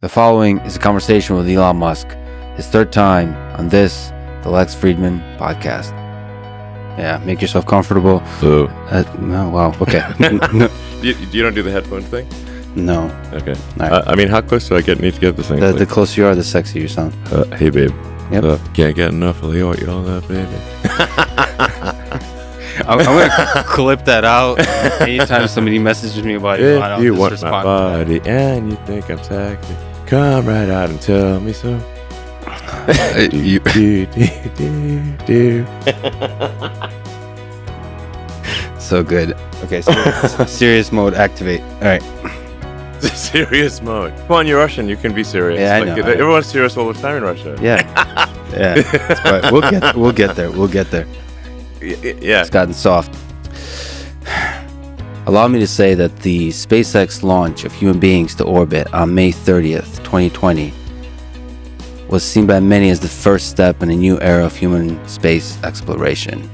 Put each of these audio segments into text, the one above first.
The following is a conversation with Elon Musk, his third time on this, the Lex Friedman podcast. Yeah, make yourself comfortable. Oh. No, wow, okay. No. You don't do the headphone thing? No. Okay. Right. I mean, how close do I need to get this thing? The closer you are, the sexier you sound. Hey, babe. Yep. Can't get enough of your love, baby. I'm going to clip that out anytime somebody messages me about it. If you want my body and you think I'm sexy, come right out and tell me so. So good. Okay, so serious mode activate. All right. Serious mode. Come on, you're Russian. You can be serious. Yeah, I know. Everyone's serious all the time in Russia. Yeah. Yeah. But we'll get there. We'll get there. Yeah. It's gotten soft. Allow me to say that the SpaceX launch of human beings to orbit on May 30th, 2020 was seen by many as the first step in a new era of human space exploration.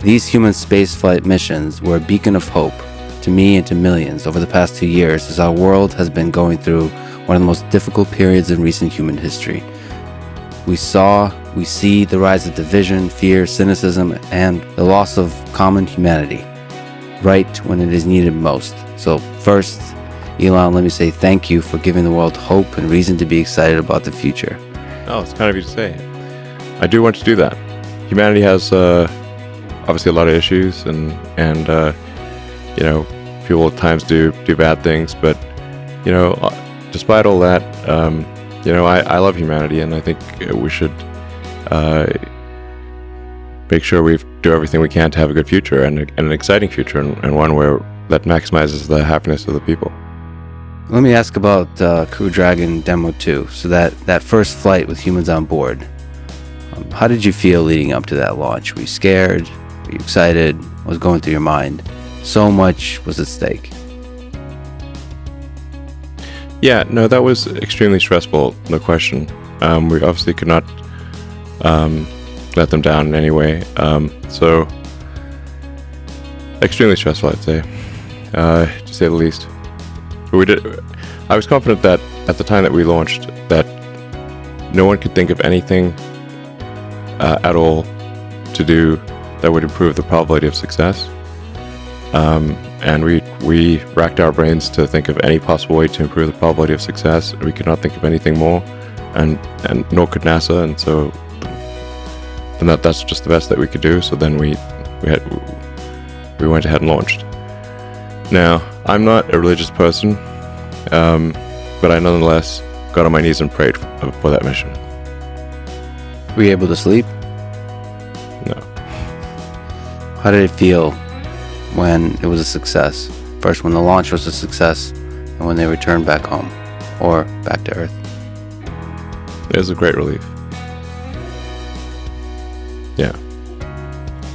These human spaceflight missions were a beacon of hope to me and to millions over the past 2 years as our world has been going through one of the most difficult periods in recent human history. We see the rise of division, fear, cynicism, and the loss of common humanity right when it is needed most. So first, Elon, let me say thank you for giving the world hope and reason to be excited about the future. Oh, it's kind of you to say. I do want to do that. Humanity has obviously a lot of issues, and people at times do bad things, but despite all that, I love humanity, and I think we should make sure we do everything we can to have a good future and an exciting future, and one where that maximizes the happiness of the people. Let me ask about Crew Dragon Demo 2. So that first flight with humans on board. How did you feel leading up to that launch? Were you scared? Were you excited? What was going through your mind? So much was at stake. Yeah, no, that was extremely stressful, no question. We obviously could not let them down in any way. So, extremely stressful, I'd say, to say the least. But I was confident that at the time that we launched, that no one could think of anything at all to do that would improve the probability of success. And we racked our brains to think of any possible way to improve the probability of success. We could not think of anything more, and nor could NASA. And so, then that's just the best that we could do. So then we went ahead and launched. Now, I'm not a religious person, but I nonetheless got on my knees and prayed for that mission. Were you able to sleep? No. How did it feel when it was a success? First, when the launch was a success, and when they returned back home, or back to Earth? It was a great relief. Yeah.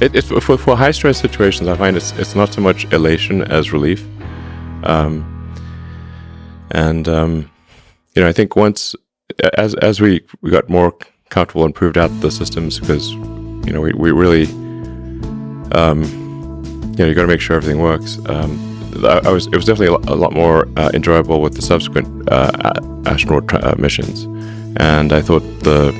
It's for high stress situations, I find it's not so much elation as relief. I think once, as we got more comfortable and proved out the systems, because, we really, you got to make sure everything works. It was definitely a lot more enjoyable with the subsequent astronaut missions, and I thought the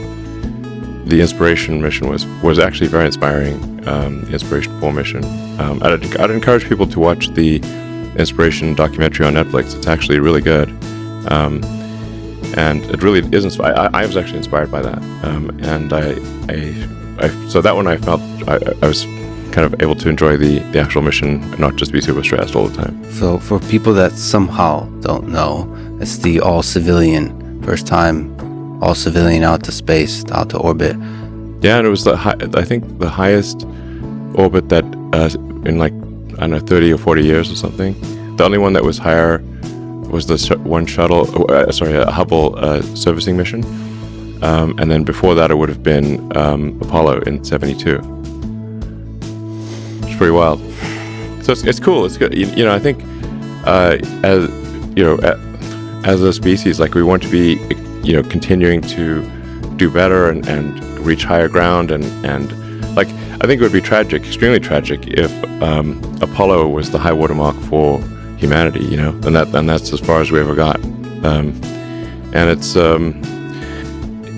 Inspiration mission was actually very inspiring. The Inspiration 4 mission. I'd encourage people to watch the Inspiration documentary on Netflix. It's actually really good, and it really is inspired. I was actually inspired by that, and so that one I felt I was kind of able to enjoy the actual mission and not just be super stressed all the time. So for people that somehow don't know, it's the all-civilian, first time all-civilian out to space, out to orbit. Yeah, and it was I think the highest orbit that in 30 or 40 years or something. The only one that was higher was the one shuttle, a Hubble servicing mission, and then before that it would have been Apollo in '72. It's pretty wild. So it's cool. It's good. I think as a species, we want to be continuing to do better and reach higher ground, and I think it would be tragic, extremely tragic, if Apollo was the high watermark for humanity, and that's as far as we ever got. And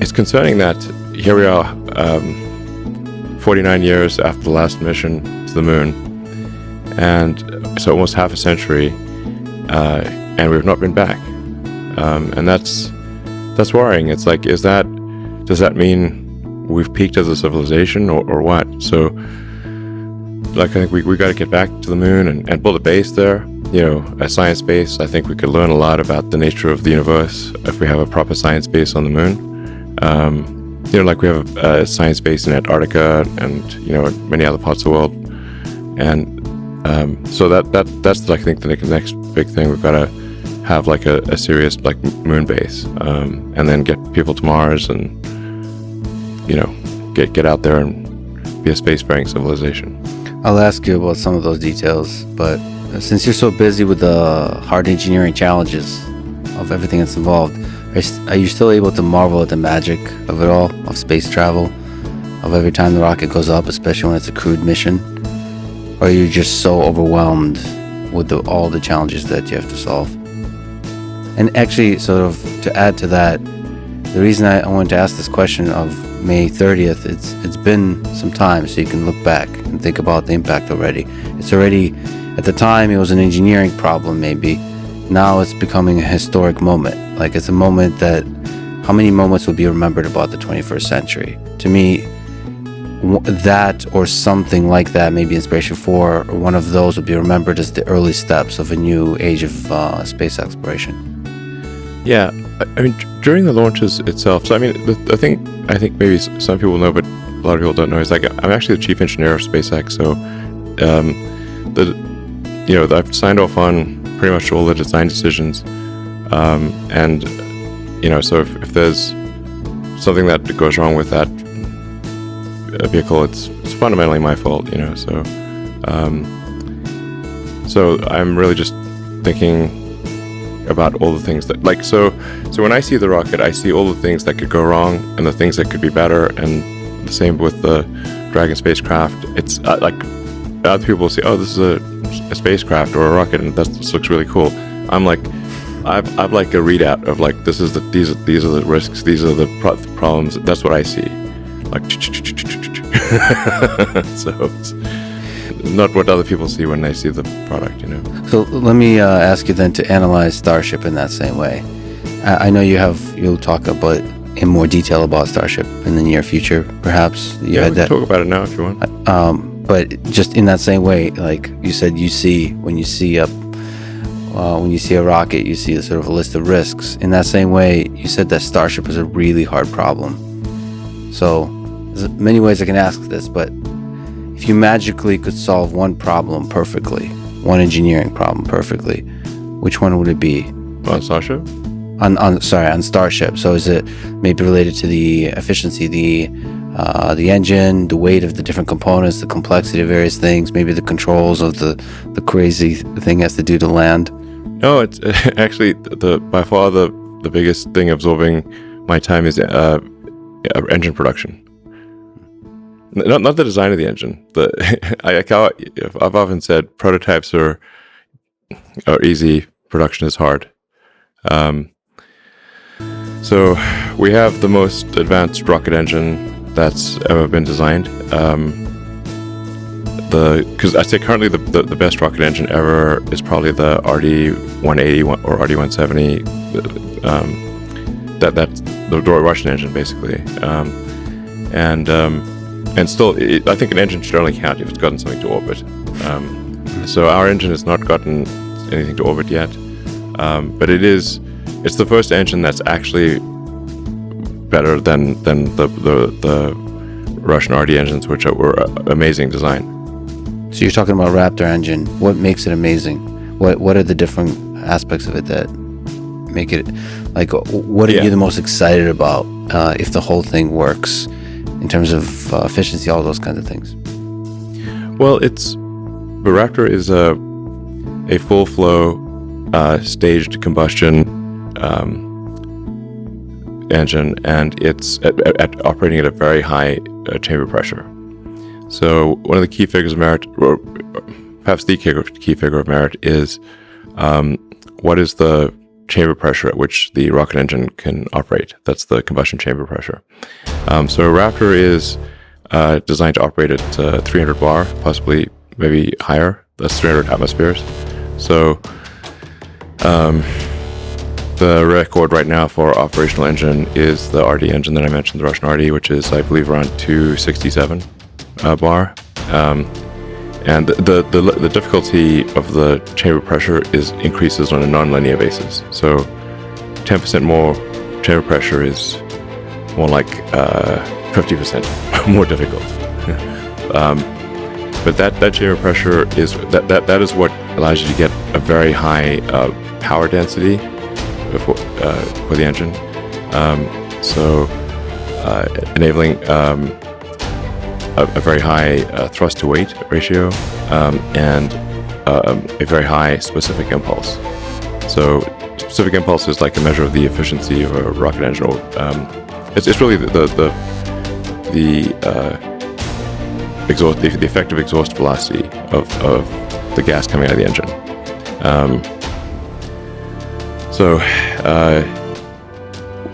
it's concerning that here we are, 49 years after the last mission to the moon, and so almost half a century, and we've not been back. And that's worrying. It's like, does that mean we've peaked as a civilization, or what? So, like, I think we got to get back to the moon and build a base there. A science base. I think we could learn a lot about the nature of the universe if we have a proper science base on the moon. Like we have a science base in Antarctica and many other parts of the world. And so that's I think the next big thing. We've got to have like a serious like moon base, and then get people to Mars and get out there and be a spacefaring civilization. I'll ask you about some of those details, but since you're so busy with the hard engineering challenges of everything that's involved, are you still able to marvel at the magic of it all, of space travel, of every time the rocket goes up, especially when it's a crewed mission? Or are you just so overwhelmed with all the challenges that you have to solve? And actually, sort of to add to that, the reason I wanted to ask this question of May 30th, it's been some time, so you can look back and think about the impact already. It's already, at the time, it was an engineering problem maybe. Now it's becoming a historic moment. Like, it's a moment that, how many moments will be remembered about the 21st century? To me, that or something like that, maybe Inspiration 4, or one of those would be remembered as the early steps of a new age of space exploration. Yeah, I mean, during the launches itself, so I mean, I think maybe some people know, but a lot of people don't know, is like, I'm actually the chief engineer of SpaceX, so I've signed off on pretty much all the design decisions, and so if there's something that goes wrong with that vehicle, it's fundamentally my fault, so I'm really just thinking about all the things that, like, so when I see the rocket, I see all the things that could go wrong and the things that could be better, and the same with the Dragon spacecraft. It's like, other people say, oh, this is a spacecraft or a rocket, and this looks really cool. I'm like, I've like a readout of like, these are the risks, these are the problems. That's what I see, like, so it's not what other people see when they see the product, So let me ask you then to analyze Starship in that same way. I know you'll talk about in more detail about Starship in the near future, perhaps. We can talk about it now if you want. But just in that same way, like you said, when you see a rocket, you see a sort of a list of risks. In that same way, you said that Starship is a really hard problem. So there's many ways I can ask this, but if you magically could solve one problem perfectly, one engineering problem perfectly, which one would it be? On Starship? On Starship. So is it maybe related to the efficiency, the engine, the weight of the different components, the complexity of various things, maybe the controls of the crazy thing has to do to land? No, it's actually by far the biggest thing absorbing my time is engine production. Not the design of the engine. I've often said prototypes are easy, production is hard. So we have the most advanced rocket engine that's ever been designed. Because I say currently the best rocket engine ever is probably the RD-180 or RD-170. That's the Russian engine basically. And still, I think an engine should only count if it's gotten something to orbit. So our engine has not gotten anything to orbit yet, but it's the first engine that's actually better than the Russian RD engines, which were amazing design. So you're talking about Raptor engine. What makes it amazing? What are the different aspects of it that make it, like, what are you the most excited about if the whole thing works in terms of efficiency, all those kinds of things? Well, the Raptor is a full flow staged combustion engine, and it's at operating at a very high chamber pressure. So one of the key figures of merit, or perhaps the key figure of merit, is what is the chamber pressure at which the rocket engine can operate. That's the combustion chamber pressure. So Raptor is designed to operate at 300 bar, possibly maybe higher. That's 300 atmospheres. So the record right now for operational engine is the RD engine that I mentioned, the Russian RD, which is, I believe, around 267 bar. And the difficulty of the chamber pressure increases on a non-linear basis. So 10% more chamber pressure is more like 50% more difficult. But that chamber pressure is that is what allows you to get a very high power density for the engine. So enabling a very high thrust to weight ratio and a very high specific impulse. So specific impulse is like a measure of the efficiency of a rocket engine. It's really the effective exhaust velocity of the gas coming out of the engine. So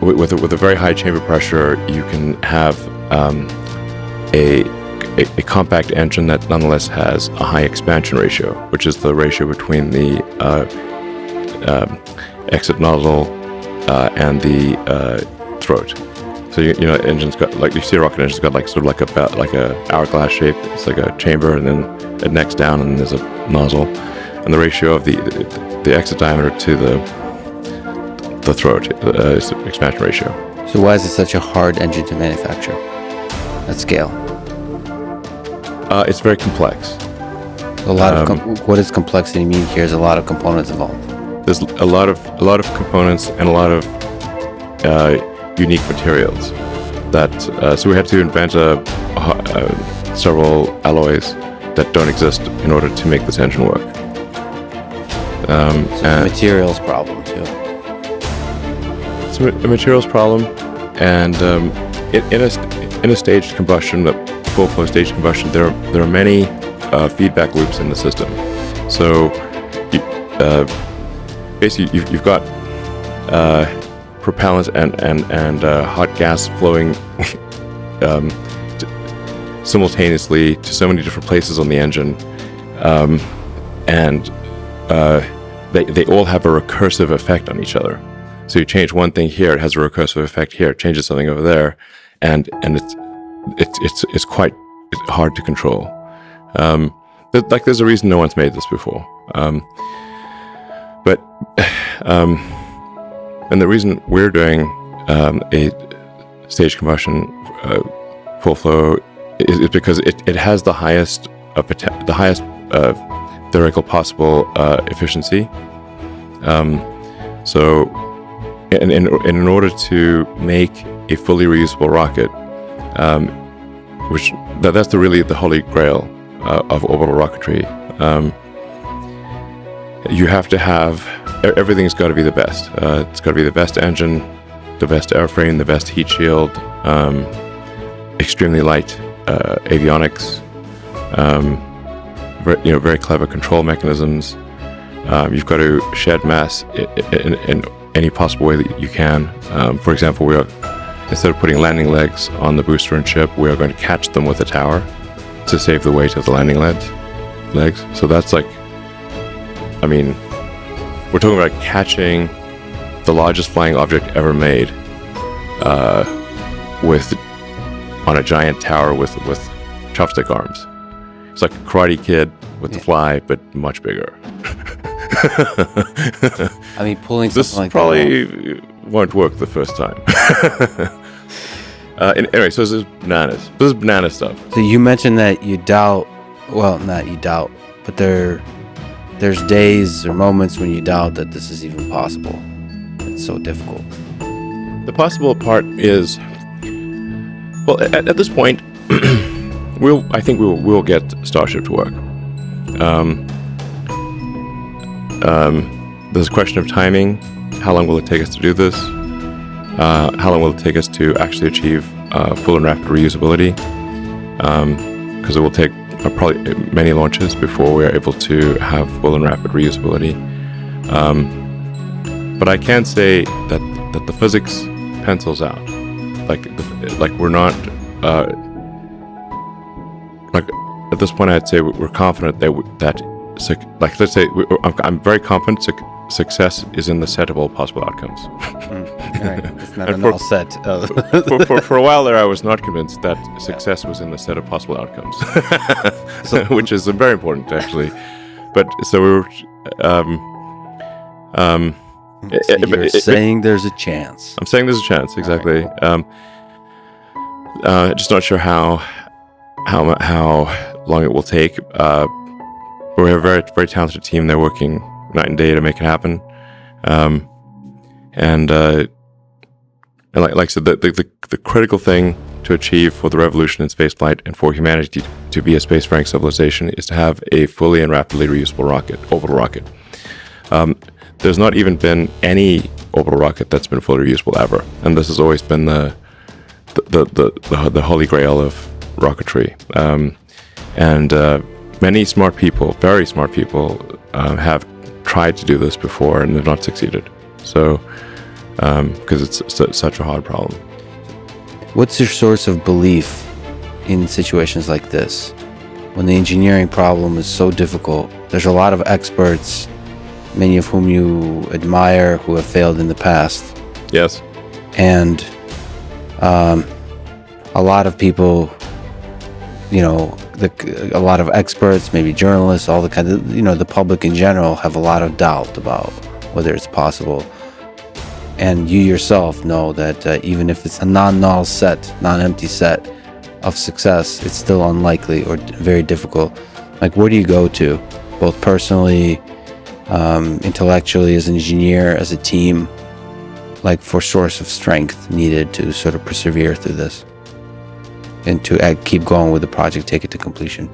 with a very high chamber pressure, you can have a compact engine that nonetheless has a high expansion ratio, which is the ratio between the exit nozzle and the throat. So you know, engine's got, like you see a rocket engine's got like sort of like a hourglass shape. It's like a chamber, and then it necks down, and there's a nozzle, and the ratio of the exit diameter to the throat is the expansion ratio. So why is it such a hard engine to manufacture at scale? It's very complex. A lot of what does complexity mean here? Is a lot of components involved. There's a lot of components and a lot of unique materials. So we had to invent several alloys that don't exist in order to make this engine work. It's a materials problem too. It's a materials problem, and in a staged combustion, full flow staged combustion, there are many feedback loops in the system. So basically you've got propellant and hot gas flowing simultaneously to so many different places on the engine, and they all have a recursive effect on each other. So you change one thing here, it has a recursive effect here, it changes something over there, and it's quite hard to control. But there's a reason no one's made this before. And the reason we're doing a staged combustion full flow is because it has the highest theoretical possible efficiency. So in order to make a fully reusable rocket, that's really the holy grail of orbital rocketry. You have to have everything's got to be the best. It's got to be the best engine, the best airframe, the best heat shield, extremely light avionics, very clever control mechanisms. You've got to shed mass in any possible way that you can. For example, instead of putting landing legs on the booster and ship, we are going to catch them with a tower to save the weight of the landing legs. So that's like, I mean, we're talking about catching the largest flying object ever made on a giant tower with chopstick arms. It's like a Karate Kid with the fly, but much bigger. I mean, pulling this something like probably that won't work the first time. Anyway, so this is bananas. This is banana stuff. So you mentioned that you doubt, well, not you doubt, but there's days or moments when you doubt that this is even possible. It's so difficult. The possible part is, well, at this point, I think we'll get Starship to work. There's a question of timing. How long will it take us to do this? How long will it take us to actually achieve full and rapid reusability? Because it will take probably many launches before we're able to have full and rapid reusability. but I can say that the physics pencils out. Like we're not like at this point. I'd say we're confident like let's say I'm very confident success is in the set of all possible outcomes. Right. It's not an all set. For a while there, I was not convinced that success was in the set of possible outcomes, which is very important actually. But so we were. So you're saying there's a chance. I'm saying there's a chance, exactly. Right, cool. Just not sure how long it will take. We have a very, very talented team. They're working night and day to make it happen. And like I said, the critical thing to achieve for the revolution in spaceflight and for humanity to be a spacefaring civilization is to have a fully and rapidly reusable orbital rocket. There's not even been any orbital rocket that's been fully reusable ever, and this has always been the holy grail of rocketry. Many smart people, very smart people, have tried to do this before and have not succeeded. So, because it's such a hard problem. What's your source of belief in situations like this? When the engineering problem is so difficult, there's a lot of experts, many of whom you admire, who have failed in the past. Yes. And a lot of people, a lot of experts, maybe journalists, all the kind of, the public in general have a lot of doubt about whether it's possible. And you yourself know that even if it's a non-null set, non-empty set of success, it's still unlikely or very difficult. Like, where do you go to, both personally, intellectually, as an engineer, as a team, like for source of strength needed to sort of persevere through this and to keep going with the project, take it to completion?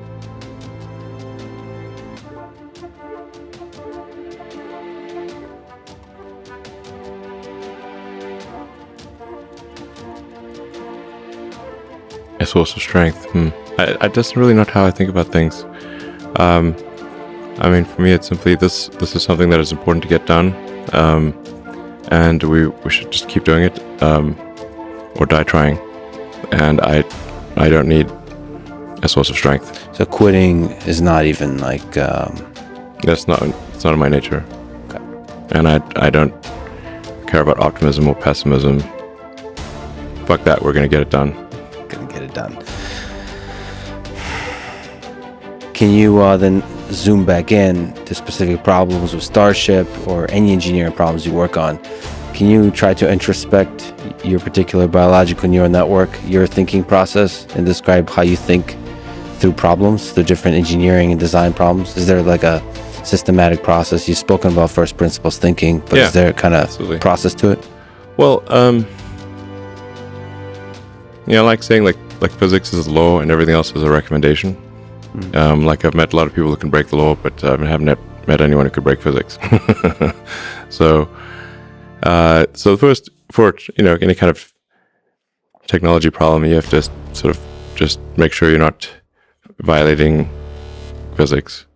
A source of strength. I just really not how I think about things. I mean, for me, it's simply this is something that is important to get done, and we should just keep doing it, or die trying. And I don't need a source of strength. So quitting is not even like... It's not in my nature. Okay. And I don't care about optimism or pessimism. Fuck that, we're going to get it done. Done. Can you then zoom back in to specific problems with Starship or any engineering problems you work on? Can you try to introspect your particular biological neural network, your thinking process, and describe how you think through problems, through different engineering and design problems? Is there like a systematic process? You've spoken about first principles thinking, but is there kind of process to it? Well, like saying like physics is a law and everything else is a recommendation. Like I've met a lot of people who can break the law, but I haven't met anyone who could break physics. So the first, for any kind of technology problem, you have to sort of just make sure you're not violating physics.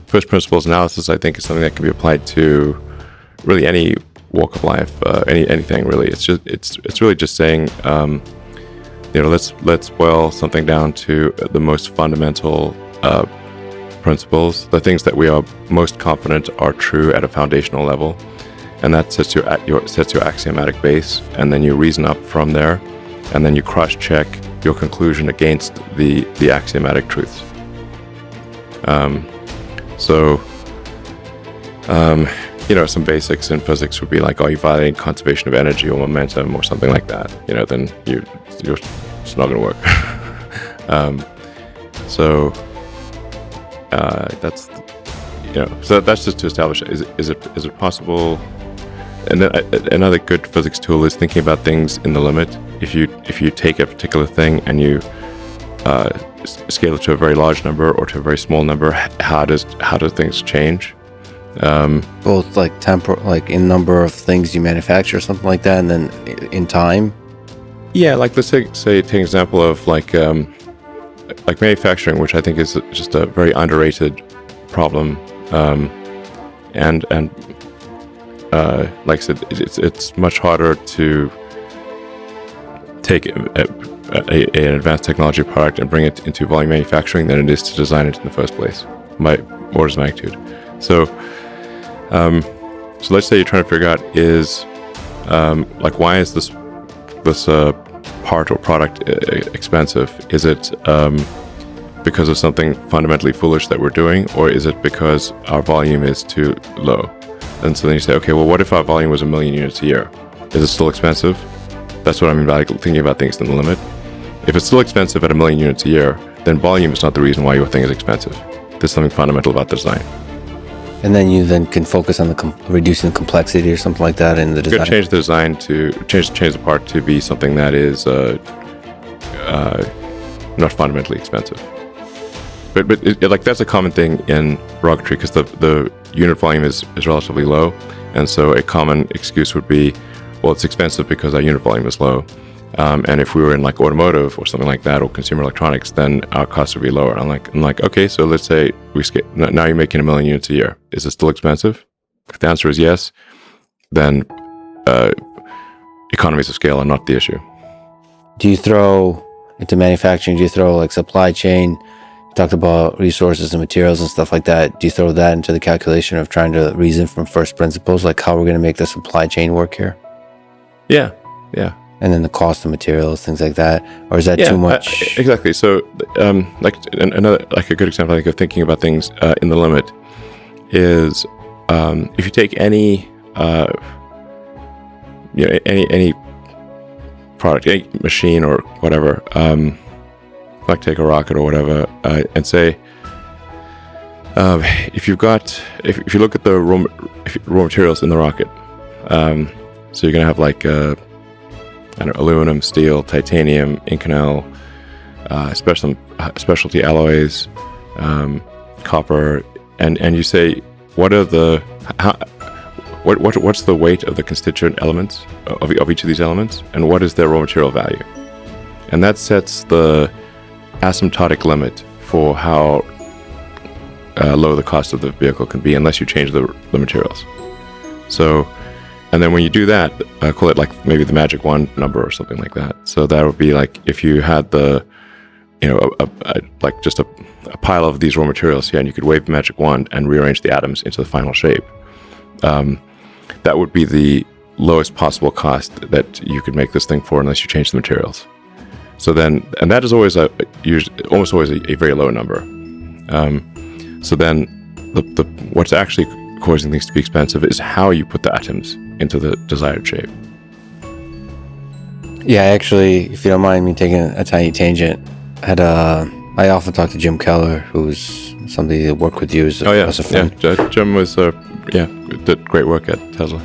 First principles analysis, I think, is something that can be applied to really any walk of life, anything really. It's really just saying, let's boil something down to the most fundamental principles, the things that we are most confident are true at a foundational level, and that sets your axiomatic base, and then you reason up from there, and then you cross-check your conclusion against the axiomatic truths. Some basics in physics would be like, are you violating conservation of energy or momentum or something like that? Then it's not going to work. So that's just to establish, is it possible? And then another good physics tool is thinking about things in the limit. If you take a particular thing and you scale it to a very large number or to a very small number, how do things change? Both like like in number of things you manufacture or something like that, and then in time. Yeah, like let's take an example of like like manufacturing, which I think is just a very underrated problem, and like I said, it's much harder to take an advanced technology product and bring it into volume manufacturing than it is to design it in the first place, by orders of magnitude. So let's say you're trying to figure out like, why is this part or product expensive? Is it because of something fundamentally foolish that we're doing, or is it because our volume is too low? And so then you say, okay, well, what if our volume was 1 million units a year? Is it still expensive? That's what I mean by thinking about things to the limit. If it's still expensive at 1 million units a year, then volume is not the reason why your thing is expensive. There's something fundamental about the design. And then you can focus on reducing the complexity or something like that in the design. You could change the design to change the part to be something that is not fundamentally expensive. But like, that's a common thing in rocketry, because the unit volume is relatively low, and so a common excuse would be, well, it's expensive because our unit volume is low. And if we were in like automotive or something like that, or consumer electronics, then our costs would be lower. I'm like, okay, so let's say now you're making 1 million units a year. Is it still expensive? If the answer is yes, then economies of scale are not the issue. Do you throw into manufacturing? Do you throw like supply chain? You talked about resources and materials and stuff like that. Do you throw that into the calculation of trying to reason from first principles, like how we're going to make the supply chain work here? Yeah. And then the cost of materials, things like that, or is that too much? Exactly. So, like another, like a good example, I think, of thinking about things in the limit is if you take any product, any machine or whatever, like take a rocket or whatever, and say, if you look at the raw materials in the rocket, so you're gonna have like aluminum, steel, titanium, Inconel, specialty alloys, copper, and you say, what's the weight of the constituent elements of each of these elements, and what is their raw material value? And that sets the asymptotic limit for how low the cost of the vehicle can be, unless you change the materials. So, and then when you do that, call it like maybe the magic wand number or something like that. So that would be like if you had like just a pile of these raw materials here, and you could wave the magic wand and rearrange the atoms into the final shape. That would be the lowest possible cost that you could make this thing for, unless you change the materials. So then, and that is always almost always a very low number. So then, what's actually causing things to be expensive is how you put the atoms into the desired shape. Yeah, actually, if you don't mind me taking a tiny tangent, I often talk to Jim Keller, who's somebody that worked with you as a friend. Yeah, Jim was did great work at Tesla.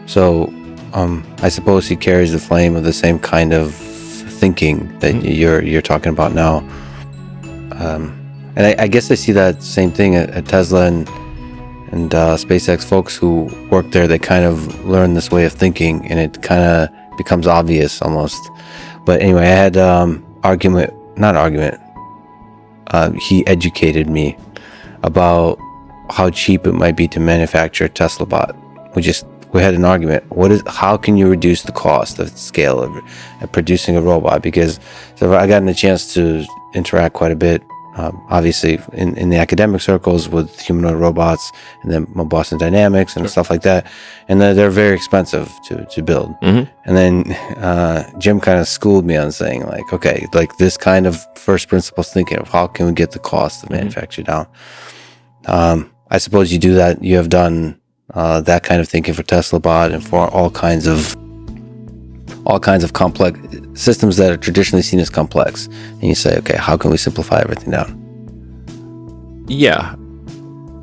So, I suppose he carries the flame of the same kind of thinking that you're talking about now. And I guess I see that same thing at Tesla and SpaceX. Folks who work there, they kind of learn this way of thinking, and it kind of becomes obvious almost. But anyway, I had he educated me about how cheap it might be to manufacture a Tesla bot. We had an argument. How can you reduce the cost of scale of producing a robot? Because I gotten a chance to interact quite a bit, obviously in the academic circles with humanoid robots, and then Boston Dynamics and stuff like that. And they're very expensive to build. And then Jim kind of schooled me on saying, like, okay, like this kind of first principles thinking of how can we get the cost of manufacture down. I suppose you do that. You have done that kind of thinking for Tesla bot and for all kinds of complex systems that are traditionally seen as complex. And you say, okay, how can we simplify everything down? Yeah,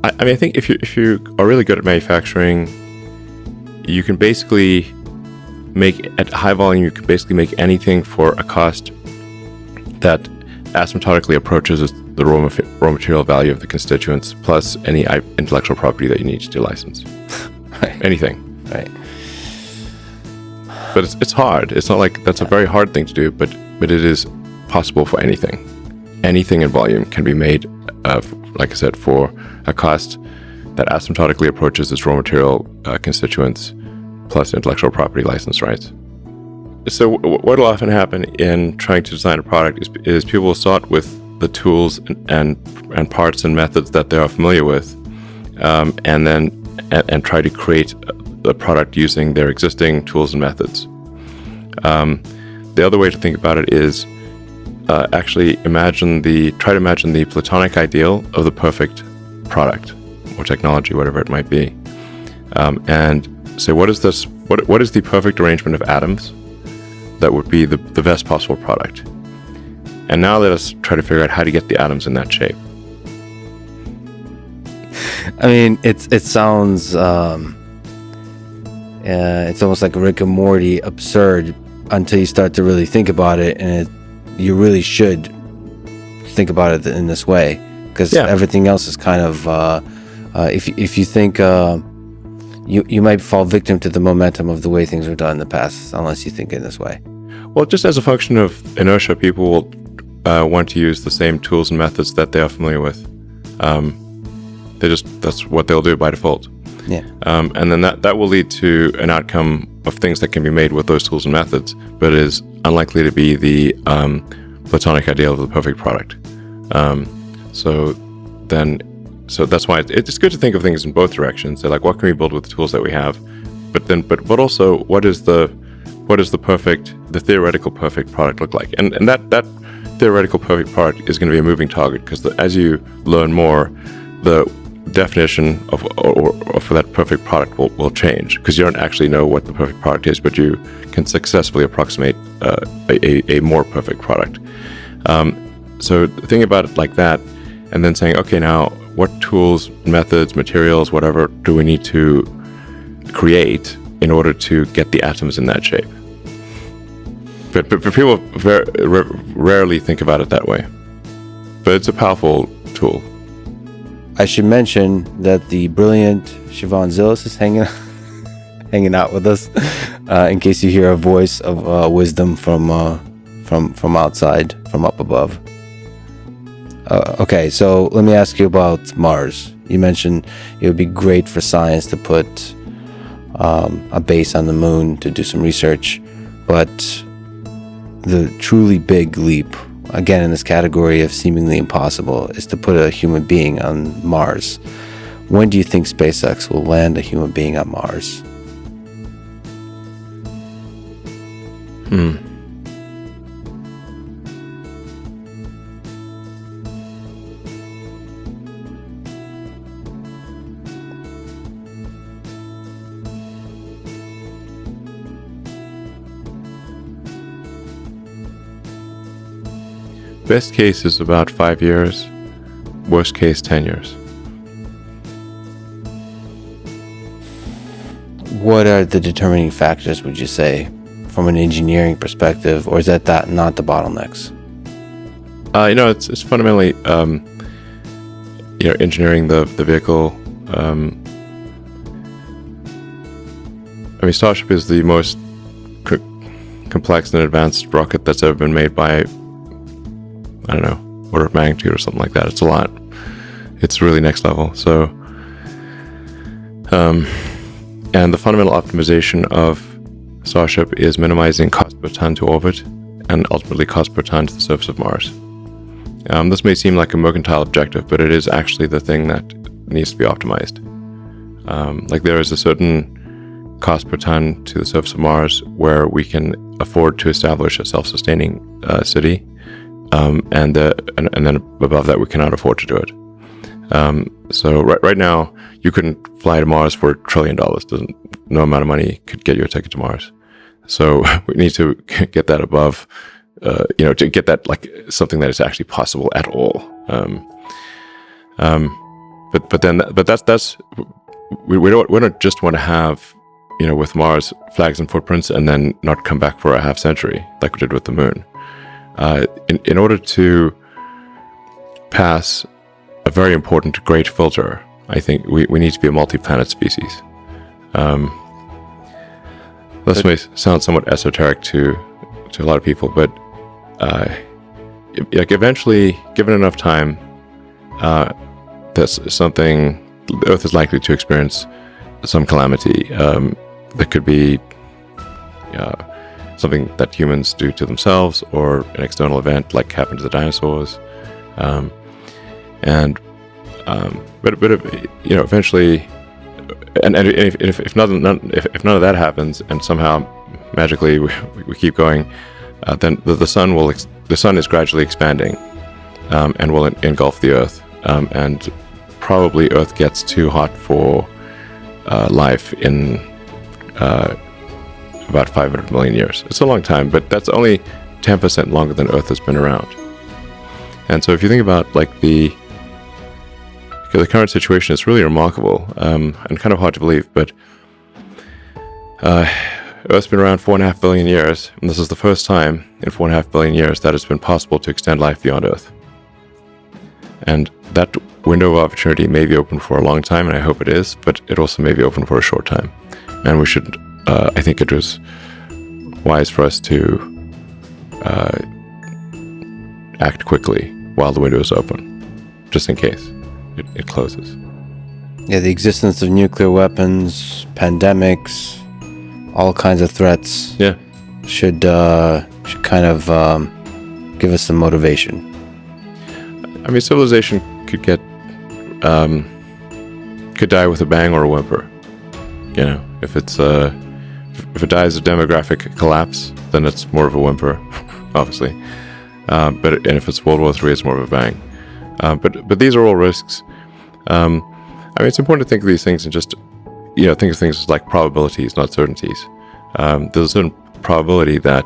I mean, I think if you are really good at manufacturing, you can basically at high volume. You can basically make anything for a cost that asymptotically approaches the raw material value of the constituents plus any intellectual property that you need to license. Right. Anything. Right. But it's hard. It's not like that's a very hard thing to do, but it is possible for anything. anything in volume can be made, like I said, for a cost that asymptotically approaches its raw material constituents plus intellectual property license rights. So what will often happen in trying to design a product is people will start with the tools and parts and methods that they are familiar with, and try to create the product using their existing tools and methods. The other way to think about it is actually try to imagine the platonic ideal of the perfect product or technology, whatever it might be, and say, what is the perfect arrangement of atoms that would be the best possible product? And now let us try to figure out how to get the atoms in that shape. I mean, it sounds it's almost like Rick and Morty absurd until you start to really think about it, and you really should think about it in this way, because everything else is kind of if you think you might fall victim to the momentum of the way things were done in the past, unless you think in this way. Well, just as a function of inertia, people will want to use the same tools and methods that they are familiar with. That's what they'll do by default. Yeah. And then that will lead to an outcome of things that can be made with those tools and methods, but is unlikely to be the platonic ideal of the perfect product. So that's why it's good to think of things in both directions. So, like, what can we build with the tools that we have, but also what is the theoretical perfect product look like? And that theoretical perfect product is going to be a moving target, because as you learn more, the definition of for that perfect product will change, because you don't actually know what the perfect product is, but you can successfully approximate a more perfect product. So think about it like that, and then saying, okay, now what tools, methods, materials, whatever do we need to create in order to get the atoms in that shape? But people rarely think about it that way. But it's a powerful tool. I should mention that the brilliant Siobhan Zillis is hanging out with us, in case you hear a voice of wisdom from outside, from up above. Okay, so let me ask you about Mars. You mentioned it would be great for science to put a base on the moon to do some research, but the truly big leap, again in this category of seemingly impossible, is to put a human being on Mars. When do you think SpaceX will land a human being on Mars? Best case is about 5 years. Worst case, 10 years. What are the determining factors, would you say, from an engineering perspective, or is that not the bottlenecks? It's fundamentally, engineering the vehicle. Starship is the most complex and advanced rocket that's ever been made by, I don't know, order of magnitude or something like that. It's a lot. It's really next level. So, and the fundamental optimization of Starship is minimizing cost per ton to orbit and ultimately cost per ton to the surface of Mars. This may seem like a mercantile objective, but it is actually the thing that needs to be optimized. There is a certain cost per ton to the surface of Mars where we can afford to establish a self-sustaining city. And then above that, we cannot afford to do it. So right now, you couldn't fly to Mars for $1 trillion. No amount of money could get you a ticket to Mars. So we need to get that above, to get that like something that is actually possible at all. But that's we don't just want to have, with Mars, flags and footprints, and then not come back for a half century like we did with the moon. In order to pass a very important great filter, I think we need to be a multi-planet species. This may sound somewhat esoteric to a lot of people, but like eventually, given enough time, the Earth is likely to experience some calamity. That could be something that humans do to themselves, or an external event like happened to the dinosaurs. But eventually, and if none of that happens, and somehow magically we keep going, then the sun is gradually expanding, and will engulf the Earth, and probably Earth gets too hot for life in about 500 million years. It's a long time, but that's only 10% longer than Earth has been around. And so if you think about like the current situation, it's really remarkable, and kind of hard to believe, but Earth's been around 4.5 billion years, and this is the first time in 4.5 billion years that it's been possible to extend life beyond Earth. And that window of opportunity may be open for a long time, and I hope it is, but it also may be open for a short time. And we should, I think it was wise for us to act quickly while the window is open, just in case it closes. Yeah, the existence of nuclear weapons, pandemics, all kinds of threats. Yeah, should kind of give us some motivation. I mean, civilization could die with a bang or a whimper. You know, if it dies of demographic collapse, then it's more of a whimper, obviously. And if it's World War III, it's more of a bang. But these are all risks. I mean, it's important to think of these things and just, think of things as like probabilities, not certainties. There's a certain probability that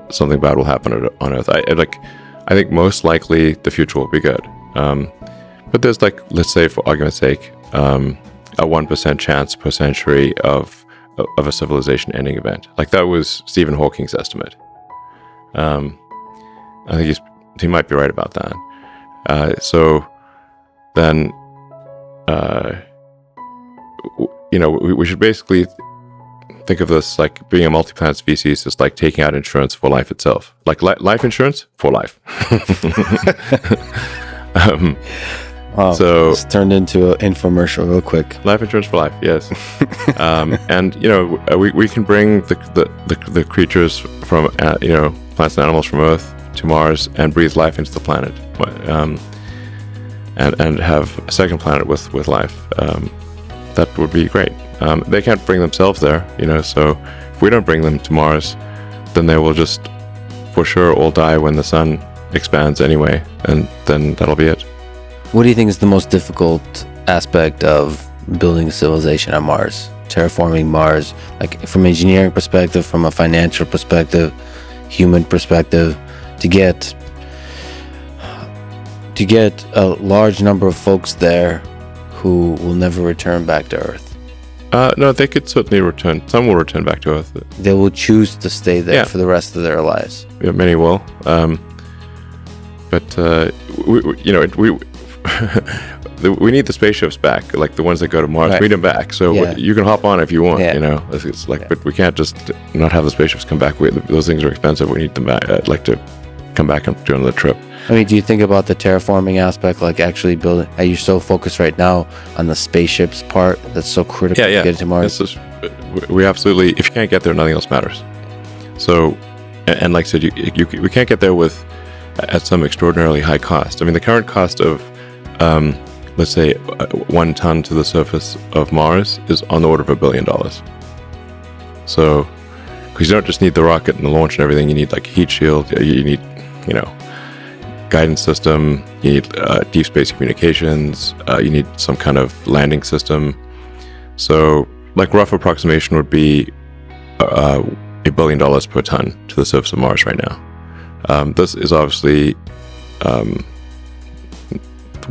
something bad will happen on Earth. I think most likely the future will be good. But there's like, let's say for argument's sake, a 1% chance per century of a civilization ending event. Like that was Stephen Hawking's estimate. I think he might be right about that. So then, we should basically think of this like being a multi-planet species is like taking out insurance for life itself. Like life insurance for life. Wow, so it's turned into an infomercial real quick. Life insurance for life, yes. And we can bring the creatures from plants and animals from Earth to Mars and breathe life into the planet, and have a second planet with life. That would be great. They can't bring themselves there, so if we don't bring them to Mars, then they will just for sure all die when the sun expands anyway, and then that'll be it. What do you think is the most difficult aspect of building a civilization on Mars? Terraforming Mars, like from an engineering perspective, from a financial perspective, human perspective, to get a large number of folks there who will never return back to Earth? No, they could certainly return. Some will return back to Earth. They will choose to stay there for the rest of their lives. Yeah, many will. But we need the spaceships back, like the ones that go to Mars. Right. We need them back, so you can hop on if you want. It's like, but we can't just not have the spaceships come back. Those things are expensive. We need them back. I'd like to come back and do another trip. I mean, do you think about the terraforming aspect, like actually building? Are you so focused right now on the spaceships part that's so critical to get to Mars? We absolutely. If you can't get there, nothing else matters. So, and like I said, we can't get there at some extraordinarily high cost. I mean, the current cost of let's say 1 ton to the surface of Mars is on the order of $1 billion. So, because you don't just need the rocket and the launch and everything, you need like a heat shield, you need, guidance system, you need deep space communications, you need some kind of landing system. So, like rough approximation would be $1 billion per ton to the surface of Mars right now. This is obviously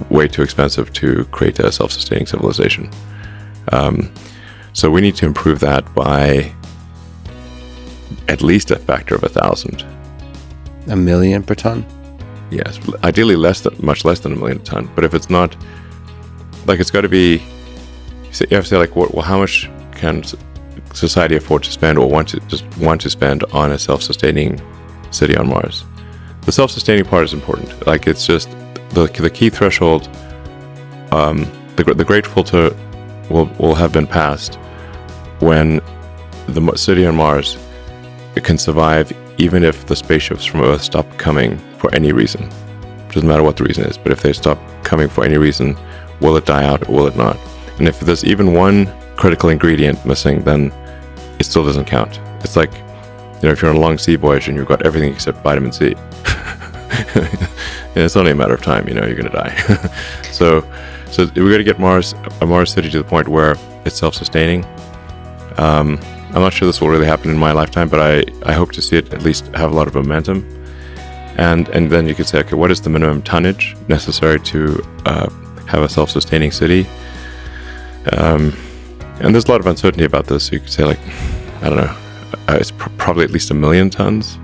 way too expensive to create a self-sustaining civilization. So we need to improve that by at least a factor of 1,000. $1 million per ton? Yes, ideally much less than $1 million a ton. But if it's not, like, it's got to be. You have to say, like, well, how much can society afford to spend or want to spend on a self-sustaining city on Mars? the self-sustaining part is important. Like, it's just the key threshold. The great filter will have been passed when the city on Mars can survive even if the spaceships from Earth stop coming for any reason. It doesn't matter what the reason is, but if they stop coming for any reason, will it die out or will it not? And if there's even one critical ingredient missing, then it still doesn't count. It's like, if you're on a long sea voyage and you've got everything except vitamin C, and it's only a matter of time, you're going to die. So we got to get a Mars city to the point where it's self-sustaining. I'm not sure this will really happen in my lifetime, but I hope to see it at least have a lot of momentum. And then you could say, okay, what is the minimum tonnage necessary to have a self-sustaining city? And there's a lot of uncertainty about this. So you could say, like, I don't know, it's probably at least 1 million tons,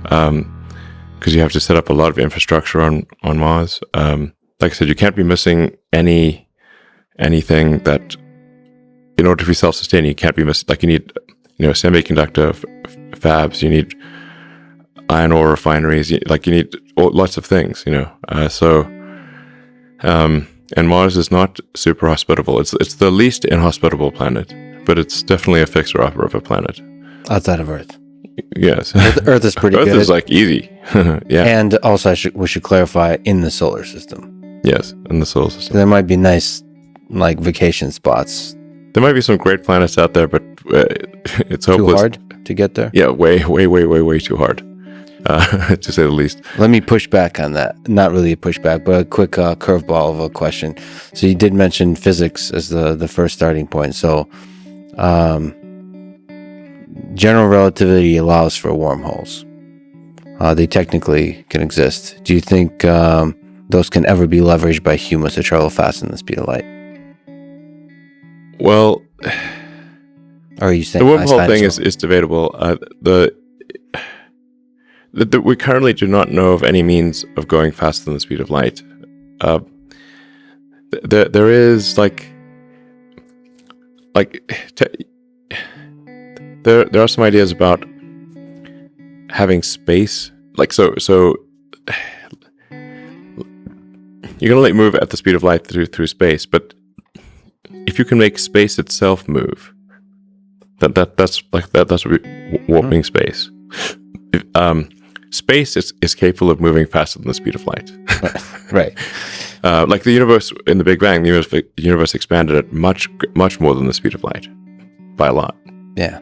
because you have to set up a lot of infrastructure on Mars. Like I said, you can't be missing anything that, in order to be self-sustaining, you can't be missing. Like, you need, semiconductor fabs, you need iron ore refineries, you need lots of things, and Mars is not super hospitable. It's the least inhospitable planet, but it's definitely a fixer-upper of a planet. Outside of Earth. Yes. Earth is pretty Earth good. Earth is like easy. Yeah. And also we should clarify, in the solar system. Yes, in the solar system. There might be nice, like, vacation spots. There might be some great planets out there, but it's hopeless. Too hard to get there? Yeah, way too hard, to say the least. Let me push back on that. Not really a pushback, but a quick curveball of a question. So you did mention physics as the first starting point. So general relativity allows for wormholes. They technically can exist. Do you think those can ever be leveraged by humans to travel faster than the speed of light? Well, or are you saying the wormhole thing is debatable. We currently do not know of any means of going faster than the speed of light. There is there are some ideas about having space, so you're gonna move at the speed of light through space, but if you can make space itself move, that's warping space. Space is capable of moving faster than the speed of light. Right. Like the universe in the Big Bang, the universe expanded at much more than the speed of light, by a lot. Yeah.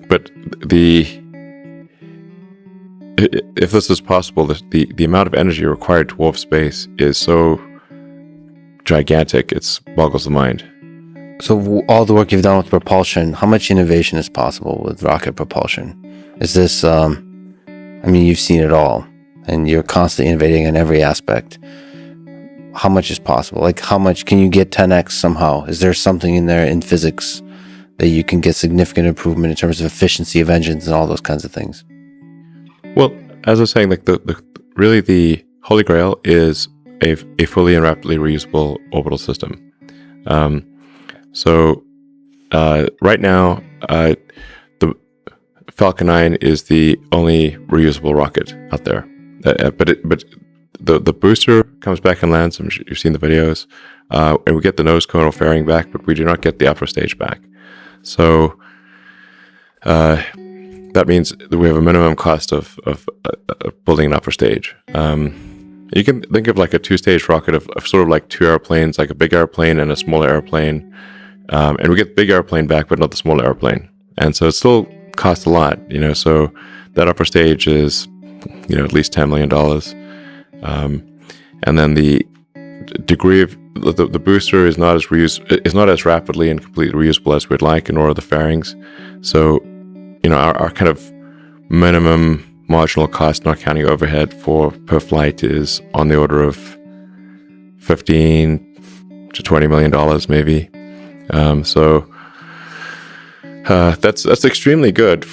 But if this is possible, the amount of energy required to warp space is so gigantic, it boggles the mind. So all the work you've done with propulsion, how much innovation is possible with rocket propulsion? Is this, you've seen it all, and you're constantly innovating in every aspect. How much is possible? Like, how much can you get 10x somehow? Is there something in there in physics that you can get significant improvement in terms of efficiency of engines and all those kinds of things? Well, as I was saying, like the Holy Grail is a fully and rapidly reusable orbital system. Right now, the Falcon 9 is the only reusable rocket out there. But the booster comes back and lands. I'm sure you've seen the videos, and we get the nose cone or fairing back, but we do not get the upper stage back. So that means that we have a minimum cost of building an upper stage. You can think of like a two-stage rocket of sort of like two airplanes, like a big airplane and a smaller airplane. And we get the big airplane back, but not the smaller airplane. And so it still costs a lot, so that upper stage is, at least $10 million. And then the degree of the booster is not as rapidly and completely reusable as we'd like, nor are the fairings. So, our kind of minimum marginal cost, not counting overhead per flight, is on the order of $15 to $20 million, maybe. That's extremely good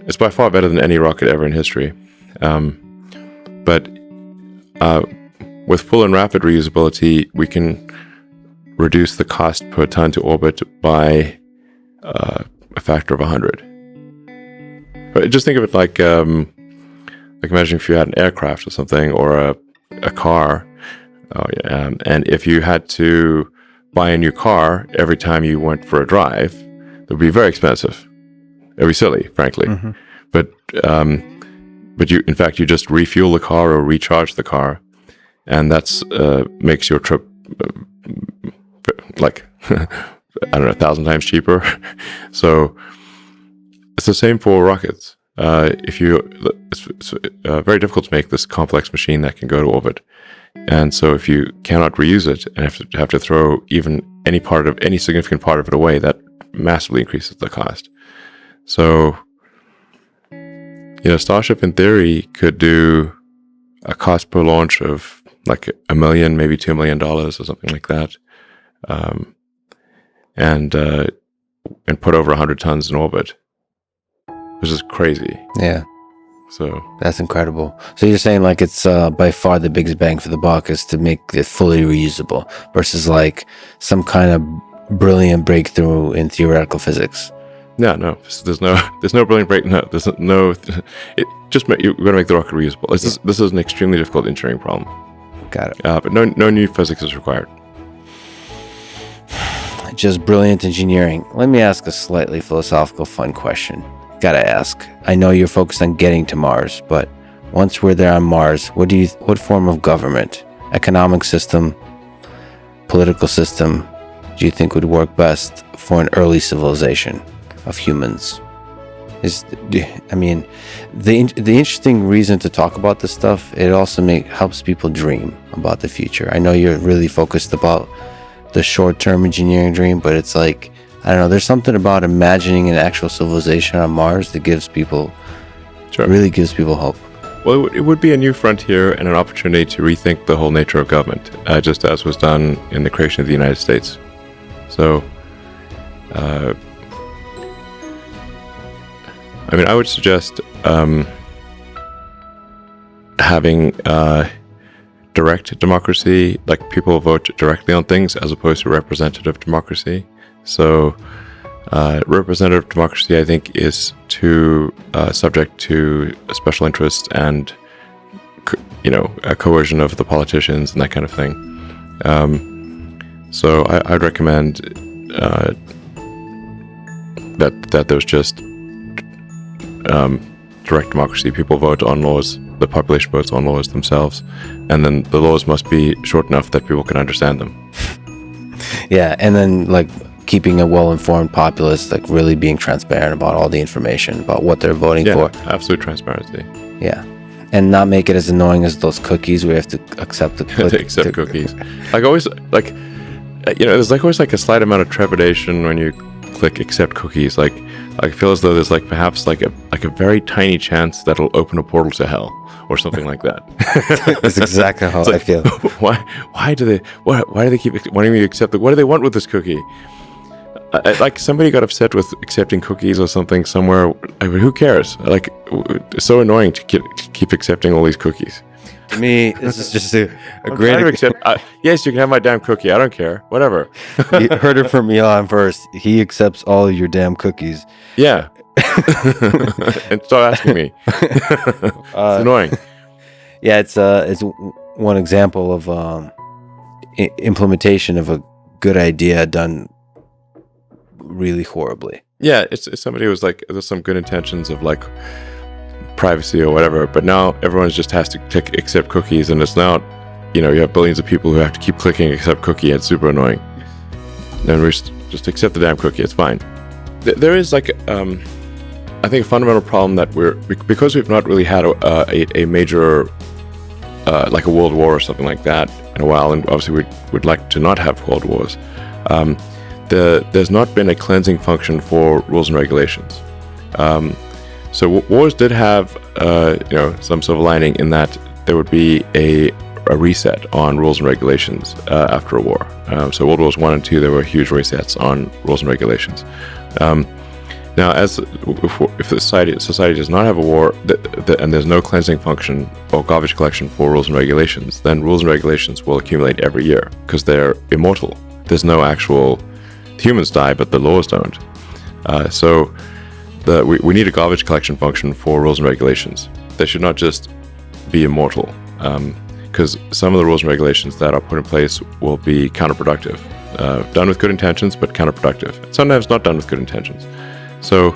it's by far better than any rocket ever in history. But with full and rapid reusability, we can reduce the cost per ton to orbit by a factor of 100. But just think of it like imagine if you had an aircraft or something, or a car, and if you had to buy a new car every time you went for a drive, it would be very expensive. It would be silly, frankly. Mm-hmm. But you, in fact, you just refuel the car or recharge the car, and that's makes your trip like I don't know, 1,000 times cheaper. So it's the same for rockets. It's very difficult to make this complex machine that can go to orbit, and so if you cannot reuse it and have to throw even any significant part of it away, that massively increases the cost. So, Starship in theory could do a cost per launch of like $1 million, maybe $2 million or something like that, and put over 100 tons in orbit, which is crazy. Yeah. So that's incredible. So you're saying like it's by far the biggest bang for the buck is to make it fully reusable versus like some kind of brilliant breakthrough in theoretical physics. Yeah, no, there's no brilliant break. No, there's no. It just you're going to make the rocket reusable. This is an extremely difficult engineering problem. Got it. But no new physics is required. Just brilliant engineering. Let me ask a slightly philosophical, fun question. Gotta ask. I know you're focused on getting to Mars, but once we're there on Mars, what form of government, economic system, political system do you think would work best for an early civilization of humans? The interesting reason to talk about this stuff, it also helps people dream about the future. I know you're really focused about the short-term engineering dream, but it's like, I don't know, there's something about imagining an actual civilization on Mars that really gives people hope. Well, it would be a new frontier and an opportunity to rethink the whole nature of government, just as was done in the creation of the United States. So, I would suggest having direct democracy, like people vote directly on things, as opposed to representative democracy. So, representative democracy, I think, is too subject to special interests and, a coercion of the politicians and that kind of thing. So, I'd recommend that there's just direct democracy. People vote on laws. The population votes on laws themselves, and then the laws must be short enough that people can understand them. Yeah, and then like keeping a well-informed populace, like really being transparent about all the information about what they're voting for. Absolute transparency. Yeah, and not make it as annoying as those cookies where you have to accept the cookies. Like always, like there's like always like a slight amount of trepidation when you click accept cookies. Like I feel as though there's like perhaps like a very tiny chance that'll open a portal to hell or something like that. That's exactly how I feel. Why do they keep wanting me to accept it? What do they want with this cookie? Like somebody got upset with accepting cookies or something somewhere. Who cares? Like it's so annoying to keep accepting all these cookies. To me, this is just a great. Yes, you can have my damn cookie. I don't care. Whatever. You heard it from Elon first. He accepts all your damn cookies. Yeah. And stop asking me. It's annoying. Yeah, it's one example of implementation of a good idea done really horribly. Yeah, it's somebody who was like, there's some good intentions of like privacy or whatever, but now everyone just has to click accept cookies, and it's now, you have billions of people who have to keep clicking accept cookie. It's super annoying. And we just accept the damn cookie. It's fine. There is like, I think a fundamental problem that because we've not really had a major, like a world war or something like that in a while, and obviously we'd like to not have world wars. There's not been a cleansing function for rules and regulations. So wars did have, some silver lining in that there would be a reset on rules and regulations after a war. So World Wars I and II, there were huge resets on rules and regulations. Now, if the society does not have a war and there's no cleansing function or garbage collection for rules and regulations, then rules and regulations will accumulate every year because they're immortal. There's no actual humans die, but the laws don't. So we need a garbage collection function for rules and regulations. They should not just be immortal, because some of the rules and regulations that are put in place will be counterproductive. Done with good intentions, but counterproductive. Sometimes not done with good intentions. So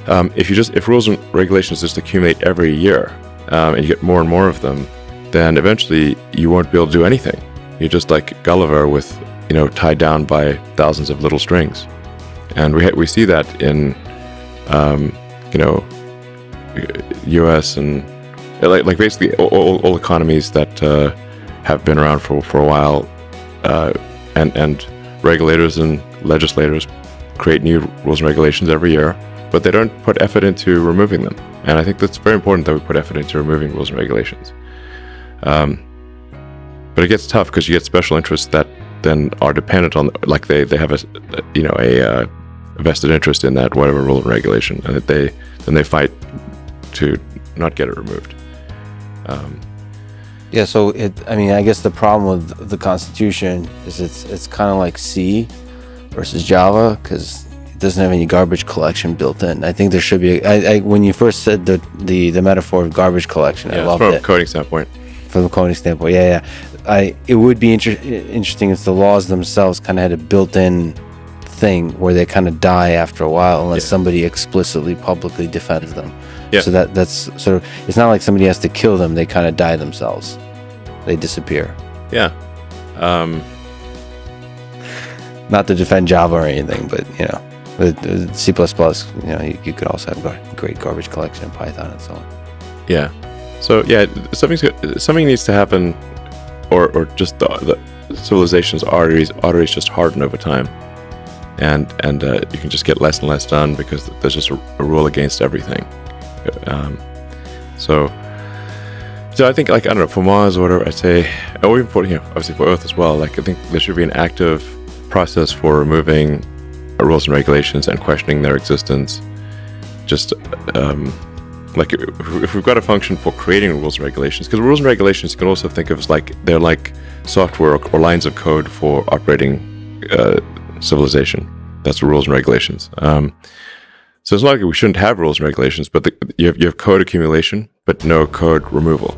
if rules and regulations just accumulate every year, and you get more and more of them, then eventually you won't be able to do anything. You're just like Gulliver with, tied down by thousands of little strings. And we see that in, U.S. and like basically all economies that have been around for a while, and regulators and legislators create new rules and regulations every year, but they don't put effort into removing them. And I think that's very important that we put effort into removing rules and regulations. But it gets tough because you get special interests that then are dependent on, like they have a vested interest in that whatever rule and regulation, and that they fight to not get it removed. Yeah, so I guess the problem with the Constitution is it's kind of like C versus Java, because it doesn't have any garbage collection built in. I think there should be. When you first said the metaphor of garbage collection, I loved it. From a coding standpoint. From a coding standpoint, yeah. It would be interesting if the laws themselves kind of had a built-in thing where they kind of die after a while unless somebody explicitly publicly defends them. Yeah. So that's sort of, it's not like somebody has to kill them, they kind of die themselves. They disappear. Yeah. Not to defend Java or anything, but with C++, you could also have great garbage collection in Python and so on. Yeah. So something needs to happen, or just the civilization's arteries just harden over time, and you can just get less and less done because there's just a rule against everything. So I think, like, I don't know, for Mars or whatever, I'd say, or even for, obviously for Earth as well, like, I think there should be an active process for removing rules and regulations and questioning their existence. Just, like, if we've got a function for creating rules and regulations, because rules and regulations you can also think of as like, they're like software or lines of code for operating civilization. That's rules and regulations. So it's not like we shouldn't have rules and regulations, but you have code accumulation, but no code removal.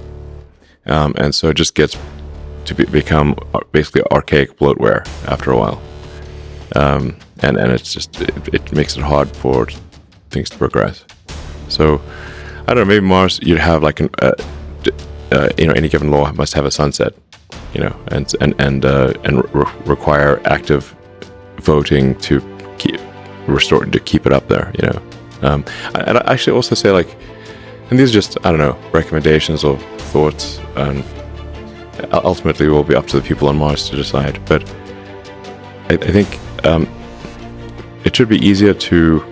And so it just gets to become basically archaic bloatware after a while. And it's just, it makes it hard for things to progress. So, I don't know, maybe Mars, you'd have like any given law must have a sunset, and require active voting to keep it up there, And I actually also say, like, and these are just, I don't know, recommendations or thoughts, and ultimately it will be up to the people on Mars to decide, but I think it should be easier to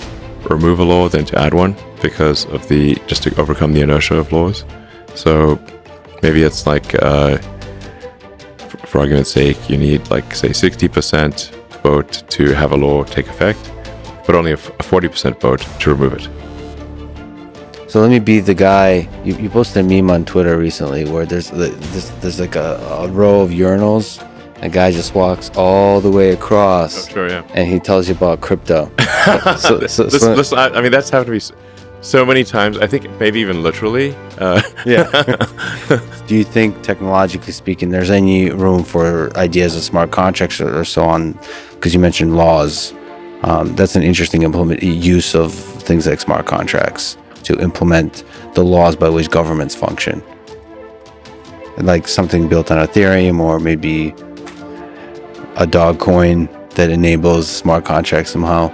remove a law than to add one, because of just to overcome the inertia of laws. So maybe it's like, for argument's sake, you need, like, say 60% vote to have a law take effect, but only a 40% vote to remove it. So let me be the guy. You posted a meme on Twitter recently where there's like a row of urinals. A guy just walks all the way across, and he tells you about crypto. I mean, that's happened to me so many times. I think maybe even literally. Do you think, technologically speaking, there's any room for ideas of smart contracts or so on? Because you mentioned laws. That's an interesting use of things like smart contracts to implement the laws by which governments function. Like something built on Ethereum, or maybe a Dogecoin that enables smart contracts somehow.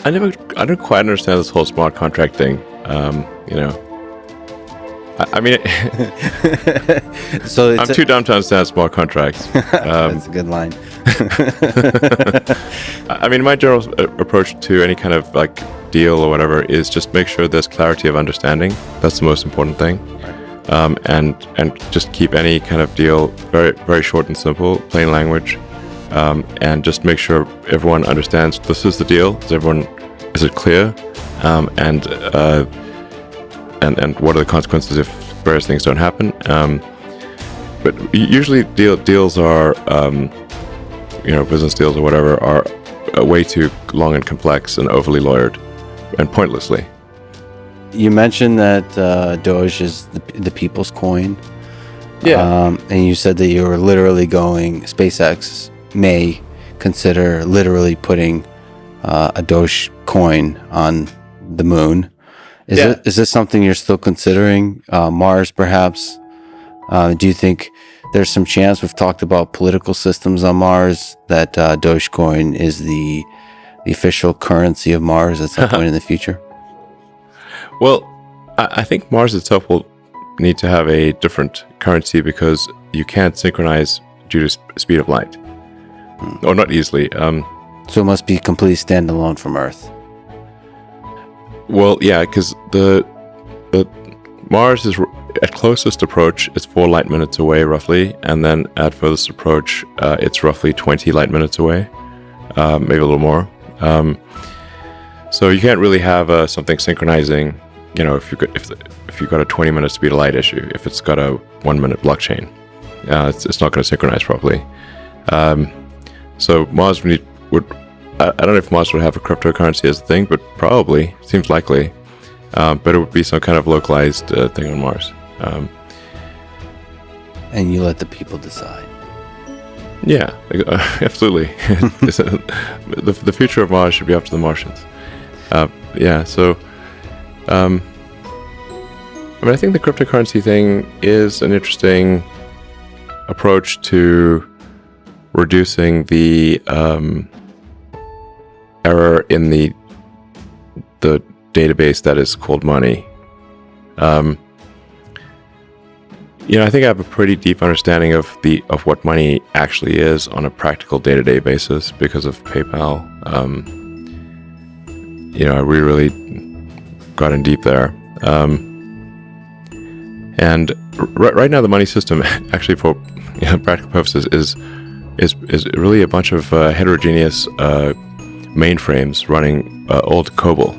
I don't quite understand this whole smart contract thing. I mean, so I'm too dumb to understand smart contracts. That's a good line. I mean, my general approach to any kind of like deal or whatever is just make sure there's clarity of understanding. That's the most important thing. And just keep any kind of deal very, very short and simple, plain language, and just make sure everyone understands this is the deal. Is it clear? And what are the consequences if various things don't happen? But usually deals are, business deals or whatever are way too long and complex and overly lawyered. and pointlessly. You mentioned that Doge is the people's coin. Yeah. And you said that you were literally going, SpaceX may consider literally putting a Doge coin on the moon. Is this something you're still considering? Mars, perhaps? Do you think there's some chance, we've talked about political systems on Mars, that Dogecoin is the official currency of Mars at some point in the future? Well, I think Mars itself will need to have a different currency because you can't synchronize due to speed of light. Or not easily. So it must be completely standalone from Earth. Well, yeah, because the Mars is at closest approach, it's 4 light minutes away roughly, and then at furthest approach, it's roughly 20 light minutes away, maybe a little more. So you can't really have something synchronizing. You know, if you've got a 20-minute speed of light issue, if it's got a 1-minute blockchain, it's not going to synchronize properly. So Mars would. I don't know if Mars would have a cryptocurrency as a thing, but probably seems likely. But it would be some kind of localized thing on Mars. And you let the people decide. Yeah, absolutely. The future of Mars should be up to the Martians. Yeah, so I mean, I think the cryptocurrency thing is an interesting approach to reducing the error in the database that is called money. I think I have a pretty deep understanding of what money actually is on a practical day-to-day basis because of PayPal. We really got in deep there. And right now, the money system, actually, for practical purposes, is really a bunch of heterogeneous mainframes running old COBOL.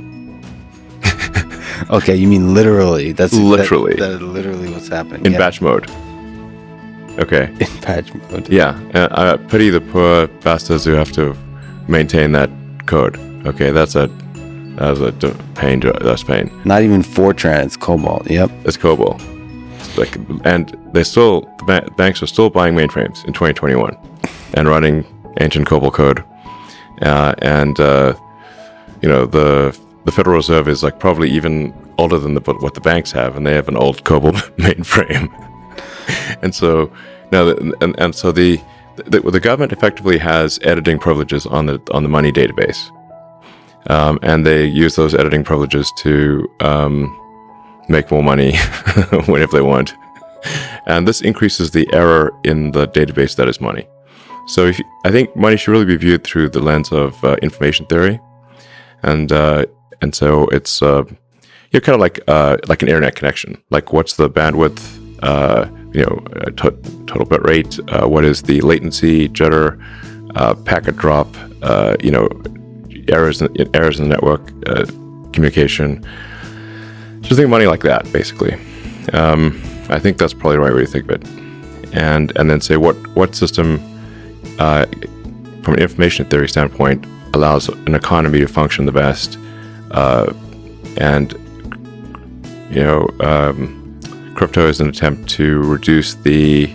Okay, you mean literally? That's literally. That's literally what's happening. In batch mode. Okay. In batch mode. Yeah. I pity the poor bastards who have to maintain that code. Okay, that's a pain. That's pain. Not even Fortran, it's COBOL. Yep. It's COBOL. And the banks are still buying mainframes in 2021 and running ancient COBOL code. The Federal Reserve is probably even older than what the banks have, and they have an old COBOL mainframe. And so now, the government effectively has editing privileges on the money database, and they use those editing privileges to make more money whenever they want, and this increases the error in the database that is money. So I think money should really be viewed through the lens of information theory, and so it's kind of like an internet connection. Like, what's the bandwidth? Total bit rate. What is the latency, jitter, packet drop? Errors in the network communication. Just think of money like that, basically. I think that's probably the right way to think of it, and then say what system, from an information theory standpoint, allows an economy to function the best. Crypto is an attempt to reduce the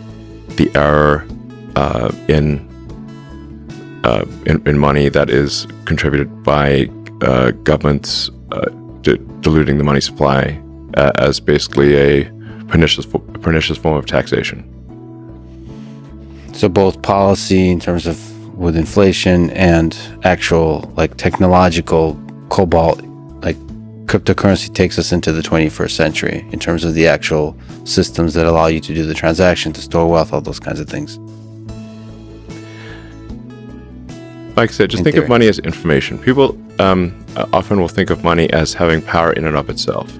error in money that is contributed by governments diluting the money supply as basically a pernicious form of taxation. So both policy in terms of with inflation and actual technological cobalt, cryptocurrency takes us into the 21st century in terms of the actual systems that allow you to do the transaction, to store wealth, all those kinds of things. Like I said, just think of money as information. People often will think of money as having power in and of itself.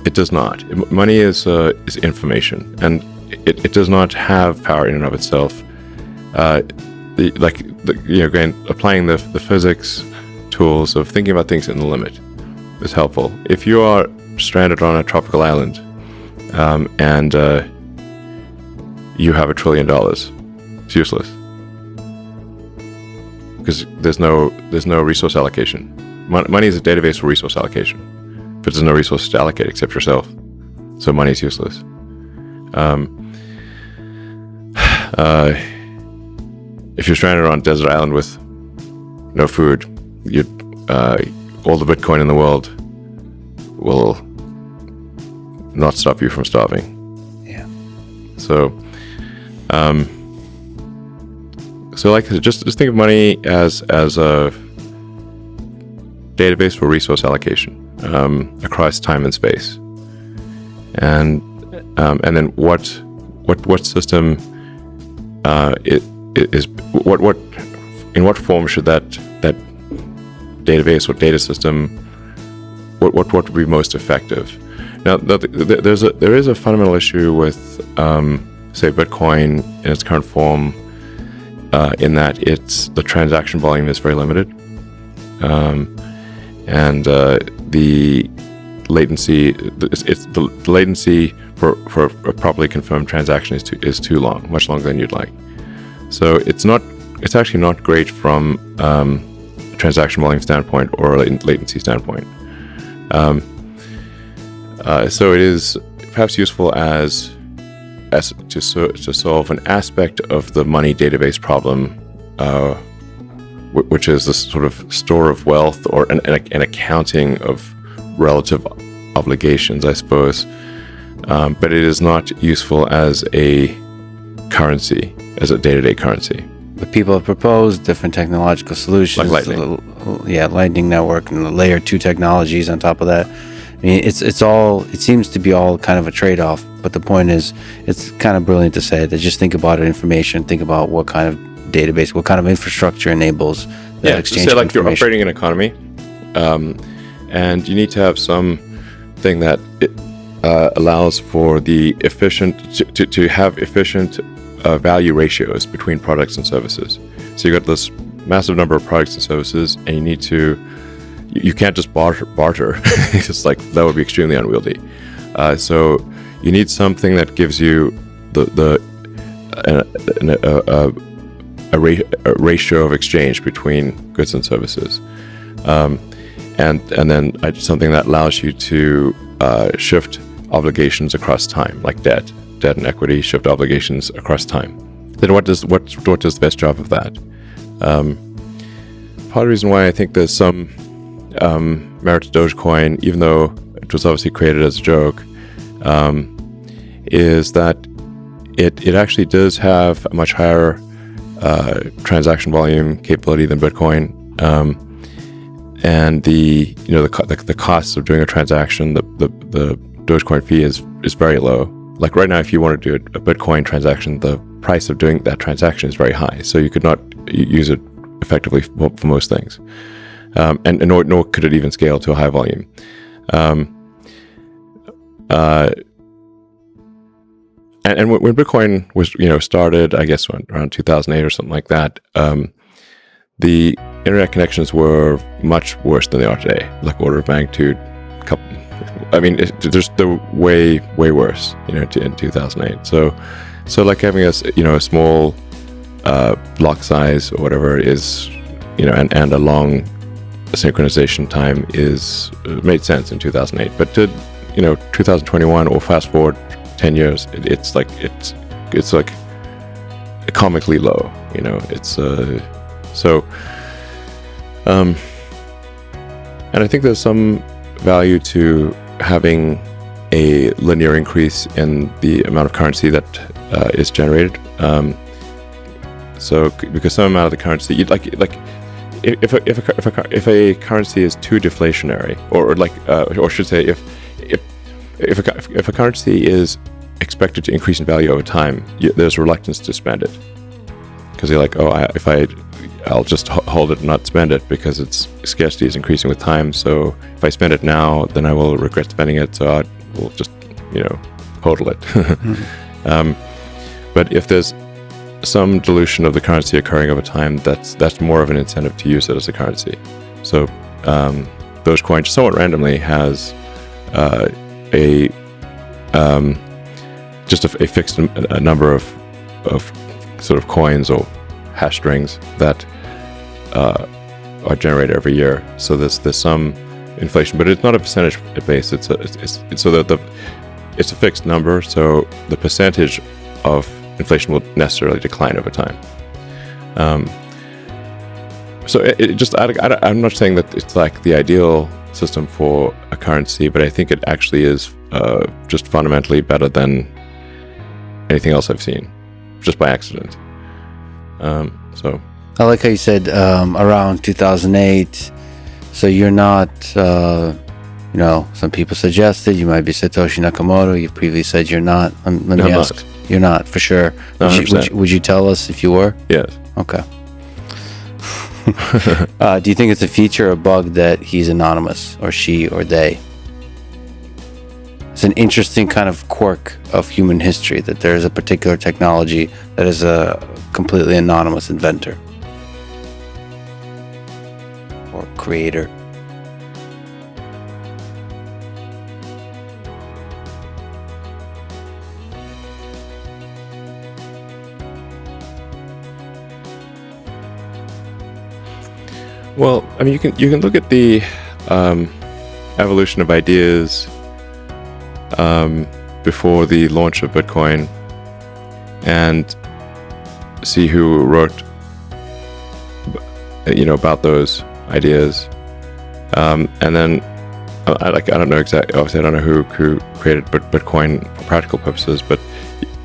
It does not. Money is information, and it does not have power in and of itself. Again, applying the physics tools of thinking about things in the limit is helpful. If you are stranded on a tropical island and you have $1 trillion, it's useless because there's no resource allocation. money is a database for resource allocation, but there's no resources to allocate except yourself. So money is useless. If you're stranded on a desert island with no food, all the Bitcoin in the world will not stop you from starving. Yeah. So, like, just think of money as a database for resource allocation across time and space, and then what system in what form should that database or data system, what would be most effective? Now, there is a fundamental issue with say Bitcoin in its current form, in that the transaction volume is very limited, and the latency the latency for a properly confirmed transaction is too long, much longer than you'd like. So it's actually not great from a transaction volume standpoint or a latency standpoint. So it is perhaps useful as to solve an aspect of the money database problem, which is this sort of store of wealth or an accounting of relative obligations, I suppose. But it is not useful as a currency, as a day-to-day currency. The people have proposed different technological solutions, like Lightning. Lightning Network and the layer 2 technologies on top of that. I mean, it seems to be all kind of a trade-off, but the point is, it's kind of brilliant to say that just think about information, think about what kind of database, what kind of infrastructure enables that exchange of like information. You're operating an economy, and you need to have something that allows for the to have efficient value ratios between products and services. So you got this massive number of products and services, and you can't just barter. It's like, that would be extremely unwieldy. So you need something that gives you a ratio of exchange between goods and services, and then something that allows you to shift obligations across time, like debt and equity, shift obligations across time. Then what does the best job of that? Part of the reason why I think there's some merit to Dogecoin, even though it was obviously created as a joke, is that it actually does have a much higher transaction volume capability than Bitcoin, and the costs of doing a transaction, the Dogecoin fee is very low. Like right now, if you want to do a Bitcoin transaction, the price of doing that transaction is very high, so you could not use it effectively for most things, and nor could it even scale to a high volume. And when Bitcoin was started, I guess around 2008 or something like that, the internet connections were much worse than they are today, like order of magnitude. They're way worse, in 2008. So like having a small block size or whatever is, and a long synchronization time made sense in 2008. But to 2021 or fast forward 10 years, it's like comically low. And I think there's some value to having a linear increase in the amount of currency that is generated. Because some amount of the currency, if a currency is too deflationary, or should say, if a currency is expected to increase in value over time, there's reluctance to spend it, because you're like, I'll just hold it and not spend it because its scarcity is increasing with time. So if I spend it now, then I will regret spending it. So I will just, hodl it. Mm-hmm. But if there's some dilution of the currency occurring over time, that's more of an incentive to use it as a currency. So Dogecoin, somewhat randomly, has just a fixed number of sort of coins or hash strings that are generated every year. So there's some inflation, but it's not a percentage base. It's so that it's a fixed number. So the percentage of inflation will necessarily decline over time. So I'm not saying that it's like the ideal system for a currency, but I think it actually is just fundamentally better than anything else I've seen, just by accident. So I like how you said around 2008. So you're not, some people suggested you might be Satoshi Nakamoto. You previously said you're not. Let me ask. Not. You're not, for sure. Would you tell us if you were? Yes. Okay. Do you think it's a feature or a bug that he's anonymous, or she, or they? It's an interesting kind of quirk of human history that there is a particular technology that is a completely anonymous inventor or creator. Well, I mean, you can look at the evolution of ideas before the launch of Bitcoin and see who wrote, about those ideas, and then I don't know exactly. Obviously, I don't know who created Bitcoin for practical purposes, but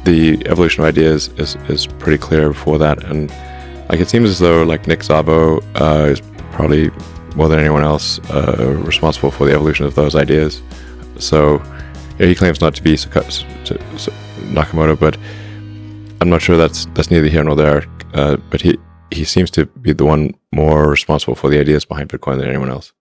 the evolution of ideas is pretty clear before that, and it seems as though Nick Szabo is probably more than anyone else responsible for the evolution of those ideas. So he claims not to be Nakamoto, but I'm not sure that's neither here nor there. But he seems to be the one more responsible for the ideas behind Bitcoin than anyone else.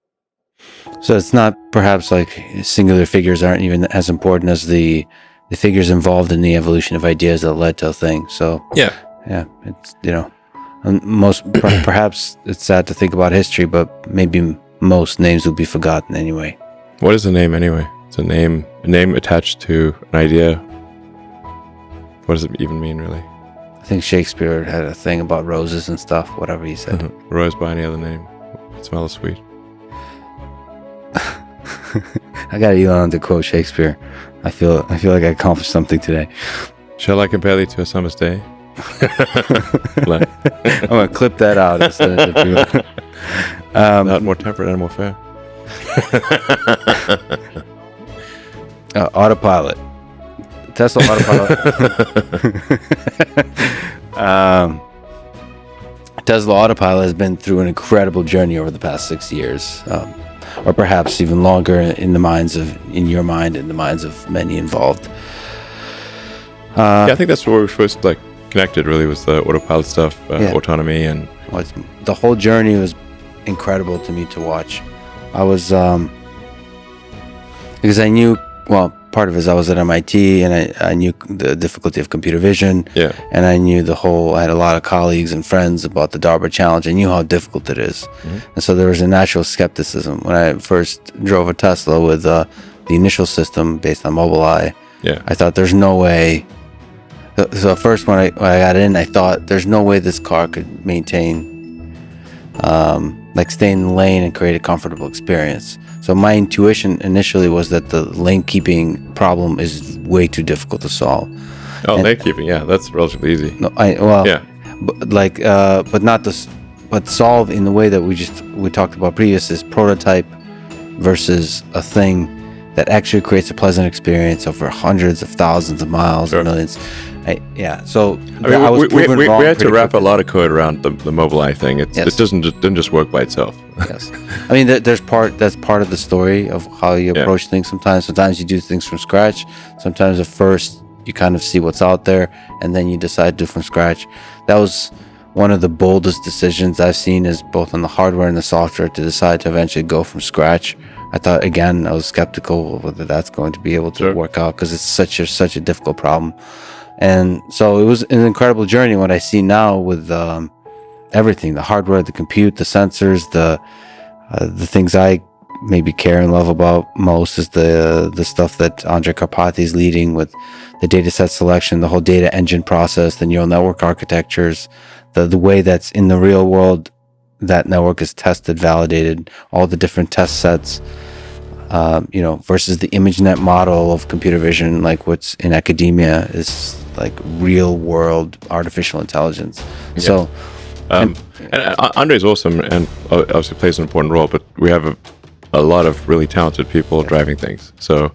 So it's not perhaps singular figures aren't even as important as the figures involved in the evolution of ideas that led to a thing. So yeah, it's perhaps it's sad to think about history, but maybe most names will be forgotten anyway. What is a name anyway? It's a name attached to an idea. What does it even mean, really? I think Shakespeare had a thing about roses and stuff, whatever he said. Rose by any other name. It smells sweet. I got Elon to quote Shakespeare. I feel like I accomplished something today. Shall I compare thee to a summer's day? I'm gonna clip that out instead of not more temperate and more fair. Autopilot. Tesla Autopilot. Tesla Autopilot has been through an incredible journey over the past 6 years, or perhaps even longer in your mind, in the minds of many involved. I think that's where we first connected, really, with the autopilot stuff, autonomy, and the whole journey was incredible to me to watch. I was because I knew, part of it is I was at MIT, and I knew the difficulty of computer vision, and I knew I had a lot of colleagues and friends about the DARPA challenge. I knew how difficult it is, and so there was a natural skepticism when I first drove a Tesla with the initial system based on Mobileye. I thought there's no way. So first, when I got in, I thought there's no way this car could maintain, stay in the lane and create a comfortable experience. So my intuition initially was that the lane keeping problem is way too difficult to solve. Lane keeping, that's relatively easy. No, but solve in the way that we talked about previous is prototype versus a thing that actually creates a pleasant experience over hundreds of thousands of miles or millions. So I was proven wrong. We had to wrap a lot of code around the Mobileye thing. It didn't just work by itself. Yes, I mean that's part of the story of how you approach things. Sometimes you do things from scratch. Sometimes at first you kind of see what's out there, and then you decide to do from scratch. That was one of the boldest decisions I've seen, is both on the hardware and the software, to decide to eventually go from scratch. I thought, again, I was skeptical of whether that's going to be able to work out, because it's such a difficult problem. And so it was an incredible journey. What I see now with everything, the hardware, the compute, the sensors, the things I maybe care and love about most is the stuff that Andrej Karpathy is leading with the data set selection, the whole data engine process, the neural network architectures, the way that's in the real world that network is tested, validated, all the different test sets, versus the ImageNet model of computer vision, like what's in academia, is like real world artificial intelligence. Yeah. So, and Andre's awesome and obviously plays an important role, but we have a lot of really talented people driving things. So,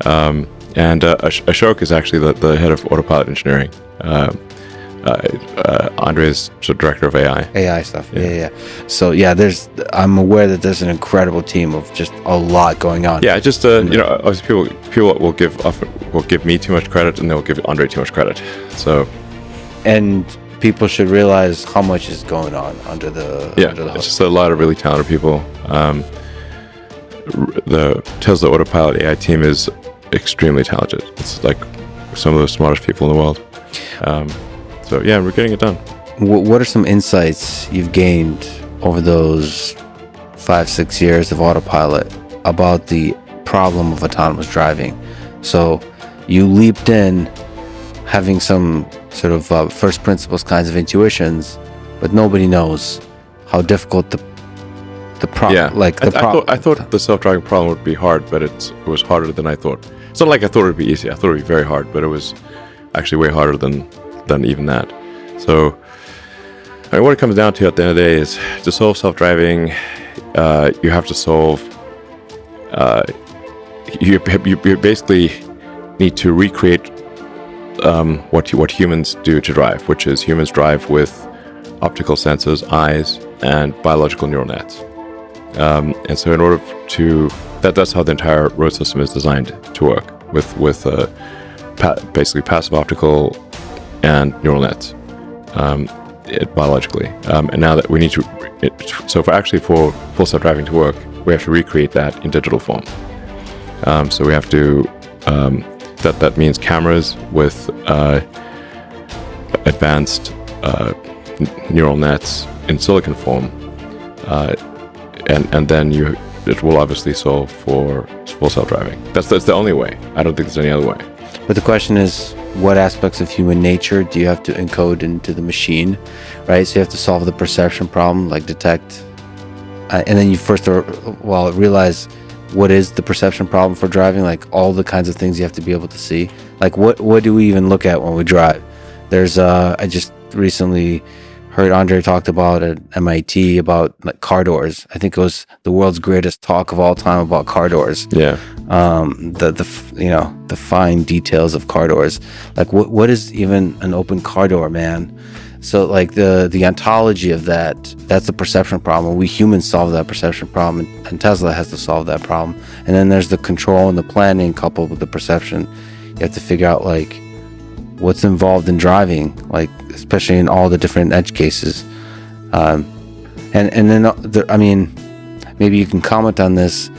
Ashok is actually the head of Autopilot engineering. Andre is the director of AI stuff. Yeah. So I'm aware that there's an incredible team of just a lot going on. Yeah, just obviously people will give me too much credit, and they'll give Andre too much credit. So, and people should realize how much is going on under the hood. It's just a lot of really talented people. The Tesla Autopilot AI team is extremely talented. It's like some of the smartest people in the world. So yeah, we're getting it done. What are some insights you've gained over those 5-6 years of Autopilot about the problem of autonomous driving? So you leaped in having some sort of first principles kinds of intuitions, but nobody knows how difficult the problem. I thought the self-driving problem would be hard, but it was harder than I thought. It's not like I thought it would be easy. I thought it would be very hard, but it was actually way harder than even that. So, what it comes down to at the end of the day is to solve self-driving, you have to solve. You basically need to recreate what humans do to drive, which is humans drive with optical senses, eyes, and biological neural nets. And so, in order to that's how the entire road system is designed to work with basically passive optical and neural nets, biologically. And now that we need to, for full self-driving to work, we have to recreate that in digital form. So we have to, that means cameras with advanced neural nets in silicon form, and then it will obviously solve for full self-driving. That's the only way. I don't think there's any other way. But the question is, what aspects of human nature do you have to encode into the machine, right? So you have to solve the perception problem, like detect, and then you first realize what is the perception problem for driving, like all the kinds of things you have to be able to see. Like what do we even look at when we drive? There's I just recently heard Andre talked about at MIT about like car doors. I think it was the world's greatest talk of all time about car doors. Yeah. The fine details of car doors. Like what is even an open car door, man? So like the ontology of that's the perception problem. We humans solve that perception problem, and Tesla has to solve that problem. And then there's the control and the planning coupled with the perception. You have to figure out like what's involved in driving, like especially in all the different edge cases. And then maybe you can comment on this.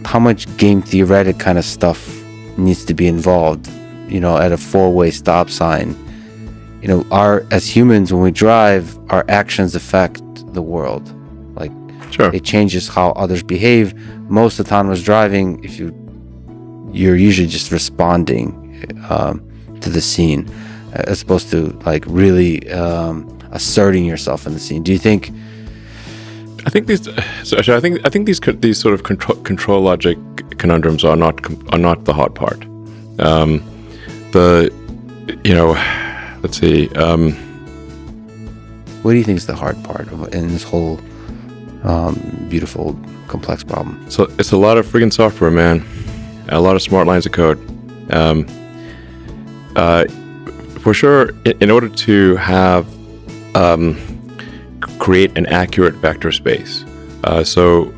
How much game theoretic kind of stuff needs to be involved, at a 4-way stop sign? As humans, when we drive, our actions affect the world. Like, sure, it changes how others behave. Most autonomous driving, you're usually just responding to the scene, as opposed to like really asserting yourself in the scene. Do you think? I think these sort of control logic conundrums are not the hard part. Let's see. What do you think is the hard part in this whole beautiful, complex problem? So it's a lot of friggin' software, man. A lot of smart lines of code. For sure, in order to have create an accurate vector space. So,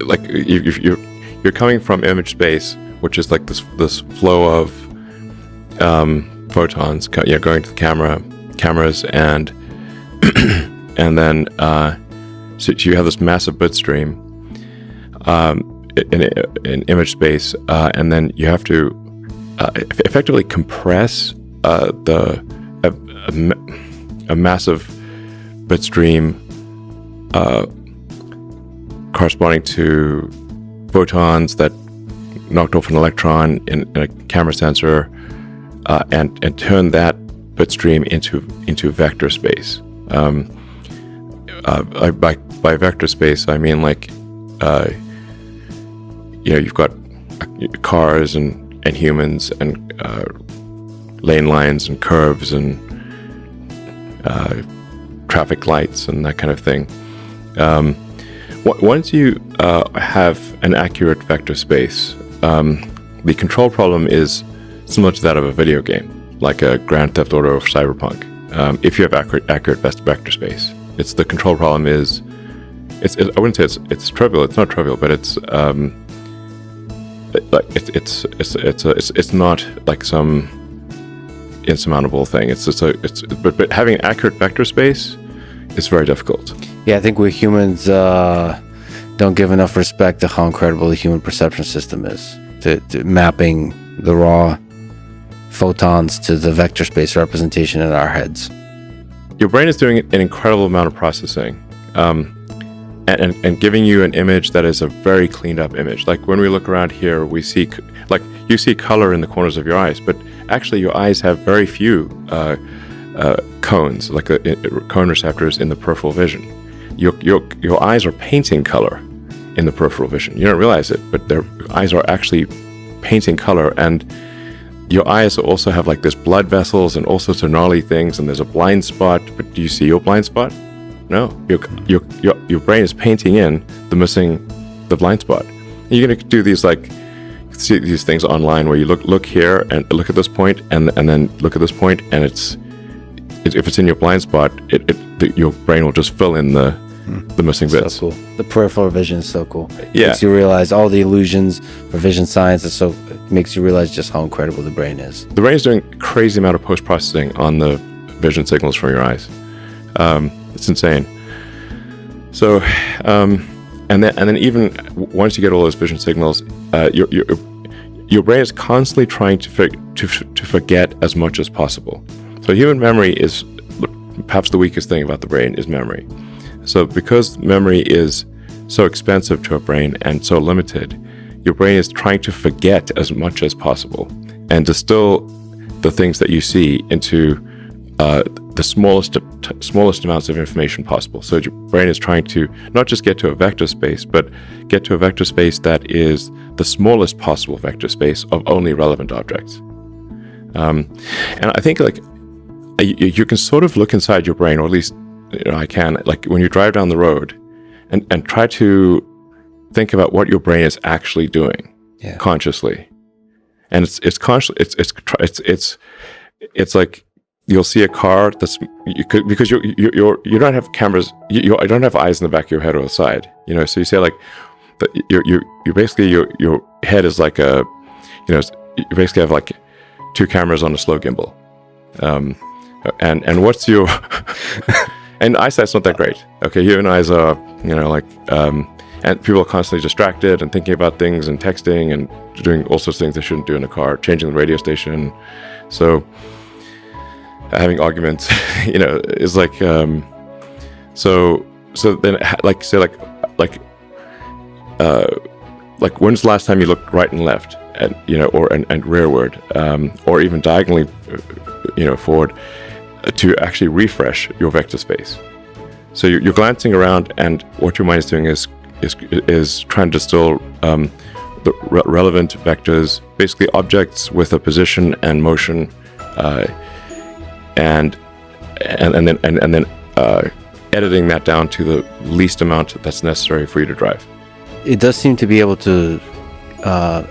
like you're coming from image space, which is like this flow of photons, going to the cameras, and and then so you have this massive bit stream in image space, and then you have to effectively compress a massive bit stream corresponding to photons that knocked off an electron in a camera sensor, and turn that bit stream into vector space. by vector space, I mean like, you've got cars and humans and lane lines and curves and traffic lights and that kind of thing. Once you have an accurate vector space, the control problem is similar to that of a video game, like a Grand Theft Auto or Cyberpunk. If you have accurate vector space, the control problem is, I wouldn't say it's trivial. It's not trivial, but it's not like some insurmountable thing. But having an accurate vector space is very difficult. Yeah, I think we humans don't give enough respect to how incredible the human perception system is, to mapping the raw photons to the vector space representation in our heads. Your brain is doing an incredible amount of processing, and giving you an image that is a very cleaned up image. Like when we look around here, we see, like, you see color in the corners of your eyes, but actually your eyes have very few cones, like cone receptors in the peripheral vision. Your eyes are painting color in the peripheral vision. You don't realize it, but their eyes are actually painting color, and your eyes also have like this blood vessels and all sorts of gnarly things, and there's a blind spot. But do you see your blind spot? No. Your brain is painting in the blind spot. And you're gonna do these, like, see these things online where you look here and look at this point and then look at this point, and if it's in your blind spot, your brain will just fill in the missing bits. So cool. The peripheral vision is so cool. Yeah. Makes you realize all the illusions for vision science, it makes you realize just how incredible the brain is. The brain is doing a crazy amount of post-processing on the vision signals from your eyes. It's insane. So, and then even once you get all those vision signals, your brain is constantly trying to forget as much as possible. So human memory is perhaps the weakest thing about the brain is memory. So because memory is so expensive to a brain and so limited, your brain is trying to forget as much as possible and distill the things that you see into the smallest amounts of information possible. So your brain is trying to not just get to a vector space, but get to a vector space that is the smallest possible vector space of only relevant objects. And I think, like, you can sort of look inside your brain, or at least I can, like when you drive down the road and try to think about what your brain is actually doing consciously. And it's like you'll see a car because you don't have cameras, you don't have eyes in the back of your head or the side, so you say, like, you basically your head is like you basically have like two cameras on a slow gimbal, and what's your and eyesight's not that great. Okay, human eyes are, and people are constantly distracted and thinking about things and texting and doing all sorts of things they shouldn't do in a car, changing the radio station. So having arguments, is like, so then, like, say, like when's the last time you looked right and left, and and rearward, or even diagonally, forward, to actually refresh your vector space. So you're glancing around, and what your mind is doing is trying to distill the relevant vectors, basically objects with a position and motion, and then editing that down to the least amount that's necessary for you to drive. It does seem to be able to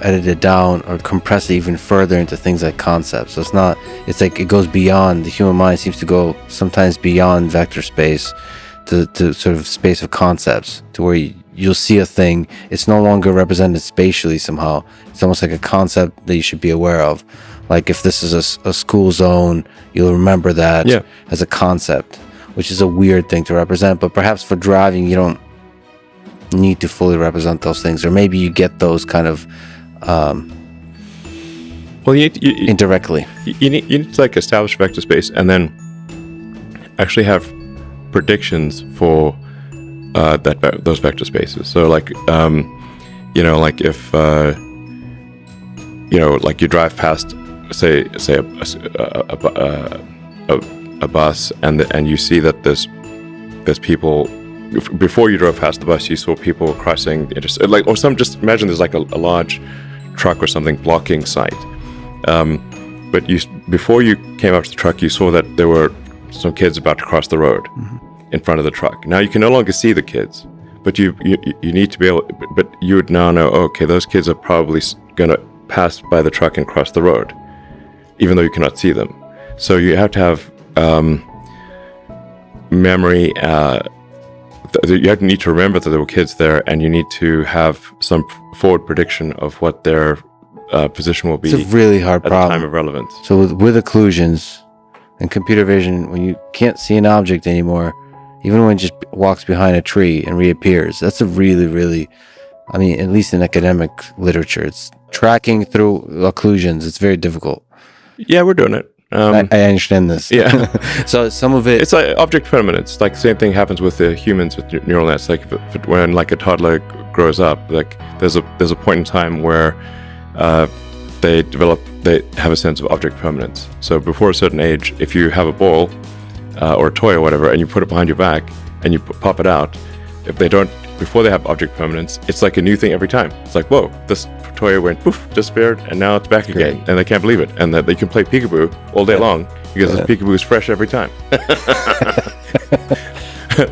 edit it down or compress it even further into things like concepts. So it's like it goes beyond, the human mind seems to go sometimes beyond vector space to sort of space of concepts, to where you'll see a thing, it's no longer represented spatially somehow. It's almost like a concept that you should be aware of. Like if this is a school zone, you'll remember that as a concept, which is a weird thing to represent. But perhaps for driving, you don't need to fully represent those things, or maybe you get those kind of indirectly. You need to, like, establish vector space and then actually have predictions for those vector spaces. So, like, like if like you drive past, say a bus, and you see that there's people before you drove past the bus, you saw people crossing, or just imagine there's like a large truck or something blocking sight. But before you came up to the truck, you saw that there were some kids about to cross the road in front of the truck. Now you can no longer see the kids, but you need to be able. But you would now know, okay, those kids are probably going to pass by the truck and cross the road, even though you cannot see them. So you have to have memory. You need to remember that there were kids there, and you need to have some forward prediction of what their position will be. It's a really hard at problem. the time of relevance. So with occlusions and computer vision, when you can't see an object anymore, even when it just walks behind a tree and reappears, that's a really, I mean, at least in academic literature, it's tracking through occlusions. It's very difficult. Yeah, we're doing it. I understand this. Yeah. So some of it, it's like object permanence. Like the same thing happens with the humans with neural nets. Like when like a toddler grows up, like there's a point in time where they have a sense of object permanence. So before a certain age, if you have a ball or a toy or whatever, and you put it behind your back and you pop it out, if they don't, before they have object permanence, it's like a new thing every time. It's like, whoa, this toy went poof, disappeared, and now it's back again, and they can't believe it. And that they can play peekaboo all day long because the peekaboo is fresh every time.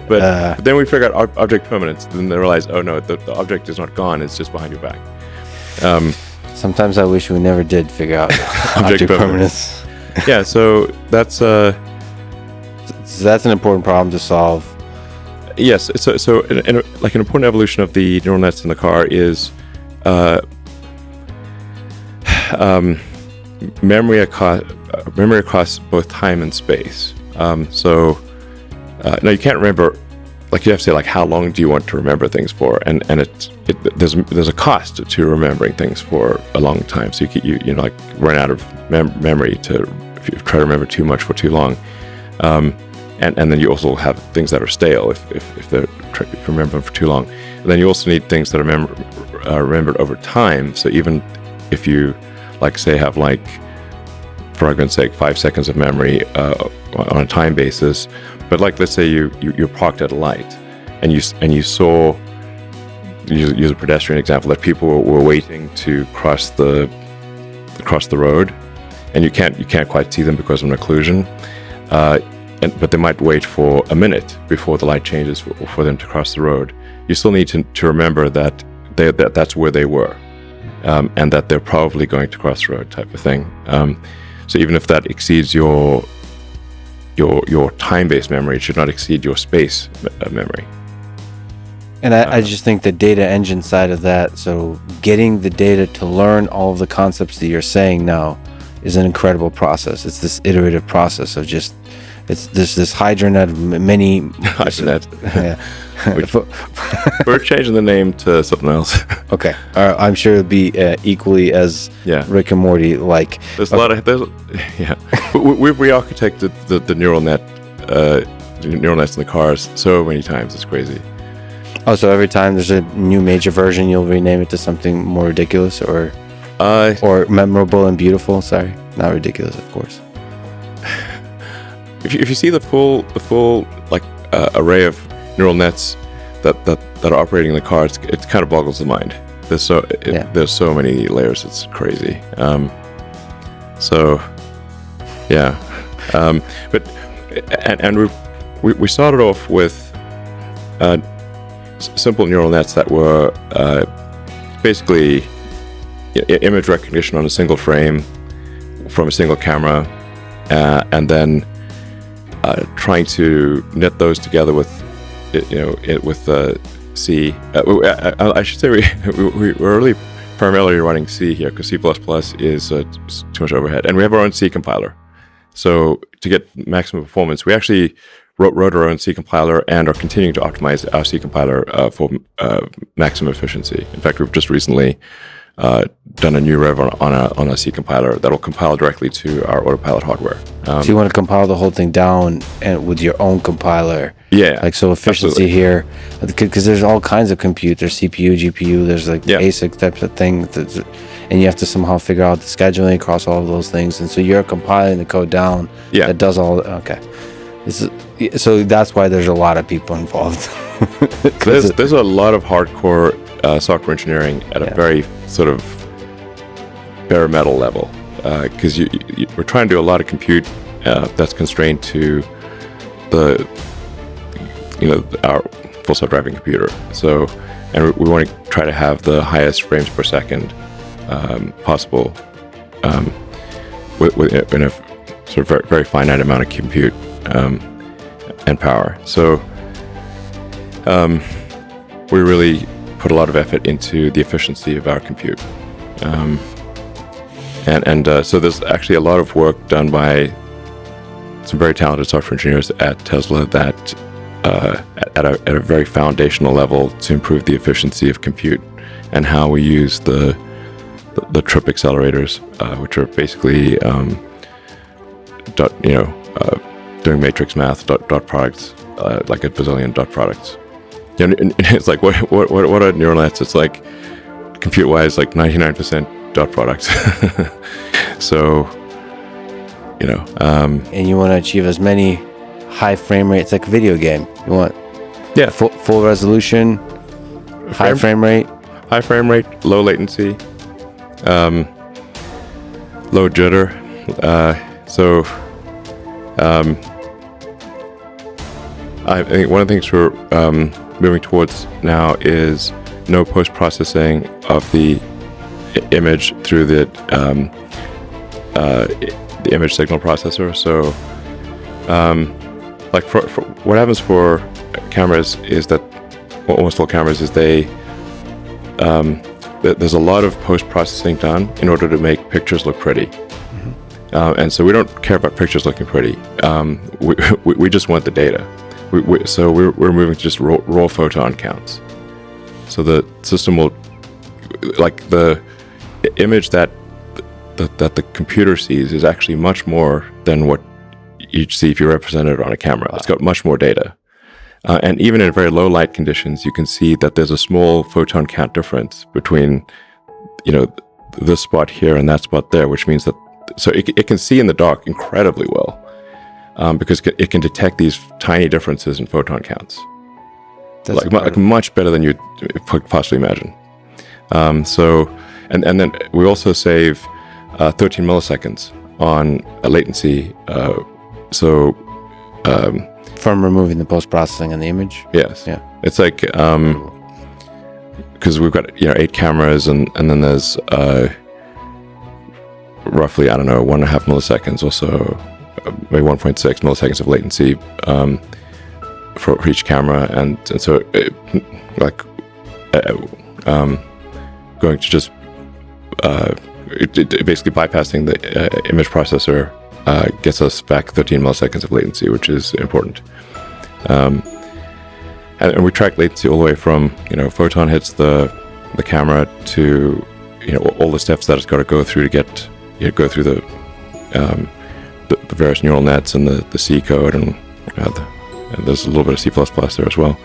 But then we figure out object permanence. Then they realize, oh no, the object is not gone; it's just behind your back. Sometimes I wish we never did figure out object permanence. Yeah, so that's an important problem to solve. Yes, so like an important evolution of the neural nets in the car is memory across both time and space. So now you can't remember, like you have to say like how long do you want to remember things for, and there's a cost to remembering things for a long time. So you like run out of memory if you try to remember too much for too long. And then you also have things that are stale if you remember them for too long. And then you also need things that are remembered over time. So even if you, like, say, have like, for argument's sake, 5 seconds of memory on a time basis, but like let's say you're parked at a light, and you saw, use a pedestrian example, that people were waiting to cross the road, and you can't quite see them because of an occlusion. But they might wait for a minute before the light changes for them to cross the road. You still need to remember that that's where they were, and that they're probably going to cross the road, type of thing. So even if that exceeds your time-based memory, it should not exceed your space memory. And I just think the data engine side of that, so getting the data to learn all of the concepts that you're saying now, is an incredible process. It's this iterative process of just. It's this HydroNet of many... HydroNet. Yeah. We're changing the name to something else. Okay. I'm sure it'll be equally as Rick and Morty like. There's a lot of... We've re-architected the neural net, neural nets in the cars so many times. It's crazy. Oh, so every time there's a new major version, you'll rename it to something more ridiculous or memorable and beautiful? Sorry. Not ridiculous, of course. If you see the full like array of neural nets that are operating in the car, it kind of boggles the mind. There's so many layers. It's crazy. But we started off with simple neural nets that were basically image recognition on a single frame from a single camera, and then trying to knit those together with C. I should say we're really primarily running C here because C++ is too much overhead, and we have our own C compiler. So to get maximum performance, we actually wrote our own C compiler and are continuing to optimize our C compiler for maximum efficiency. In fact, we've just recently done a new rev on a C compiler that'll compile directly to our Autopilot hardware. So you want to compile the whole thing down and with your own compiler? Yeah. Like, so efficiency absolutely. Here, because there's all kinds of compute. There's CPU, GPU, there's like ASIC types of things, and you have to somehow figure out the scheduling across all of those things. And so you're compiling the code down that does all. Okay. This is So that's why there's a lot of people involved. There's a lot of hardcore software engineering at a very sort of bare metal level, because we're trying to do a lot of compute that's constrained to our full self-driving computer. So, and we want to try to have the highest frames per second possible in a sort of very, very finite amount of compute and power. So we really put a lot of effort into the efficiency of our compute. So there's actually a lot of work done by some very talented software engineers at Tesla that at a very foundational level to improve the efficiency of compute and how we use the trip accelerators, which are basically doing matrix math, dot products, like a bazillion dot products. And it's like, what are neural nets? It's like, compute-wise, like 99% dot products. So, and you want to achieve as many high frame rates, like a video game. You want full resolution, high frame rate, low latency, low jitter. I think one of the things we're moving towards now is no post-processing of the image through the image signal processor. So, like for what happens for cameras is that almost all cameras is there's a lot of post-processing done in order to make pictures look pretty. And so we don't care about pictures looking pretty. We just want the data. So we're moving to just raw photon counts. So the system will, like the image that the computer sees is actually much more than what you'd see if you represented it on a camera. It's got much more data. And even in very low light conditions, you can see that there's a small photon count difference between, this spot here and that spot there, which means that, so it can see in the dark incredibly well, because it can detect these tiny differences in photon counts. That's like much better than you'd possibly imagine. And then we also save 13 milliseconds on latency. From removing the post-processing on the image? Yes. Yeah. It's like, because we've got 8 cameras and then there's roughly, 1.5 milliseconds or so, maybe 1.6 milliseconds of latency for each camera, and so going to just basically bypassing the image processor gets us back 13 milliseconds of latency, which is important. And we track latency all the way from photon hits the camera to all the steps that it's got to go through to get go through the various neural nets and the C code, and there's a little bit of C++ there as well.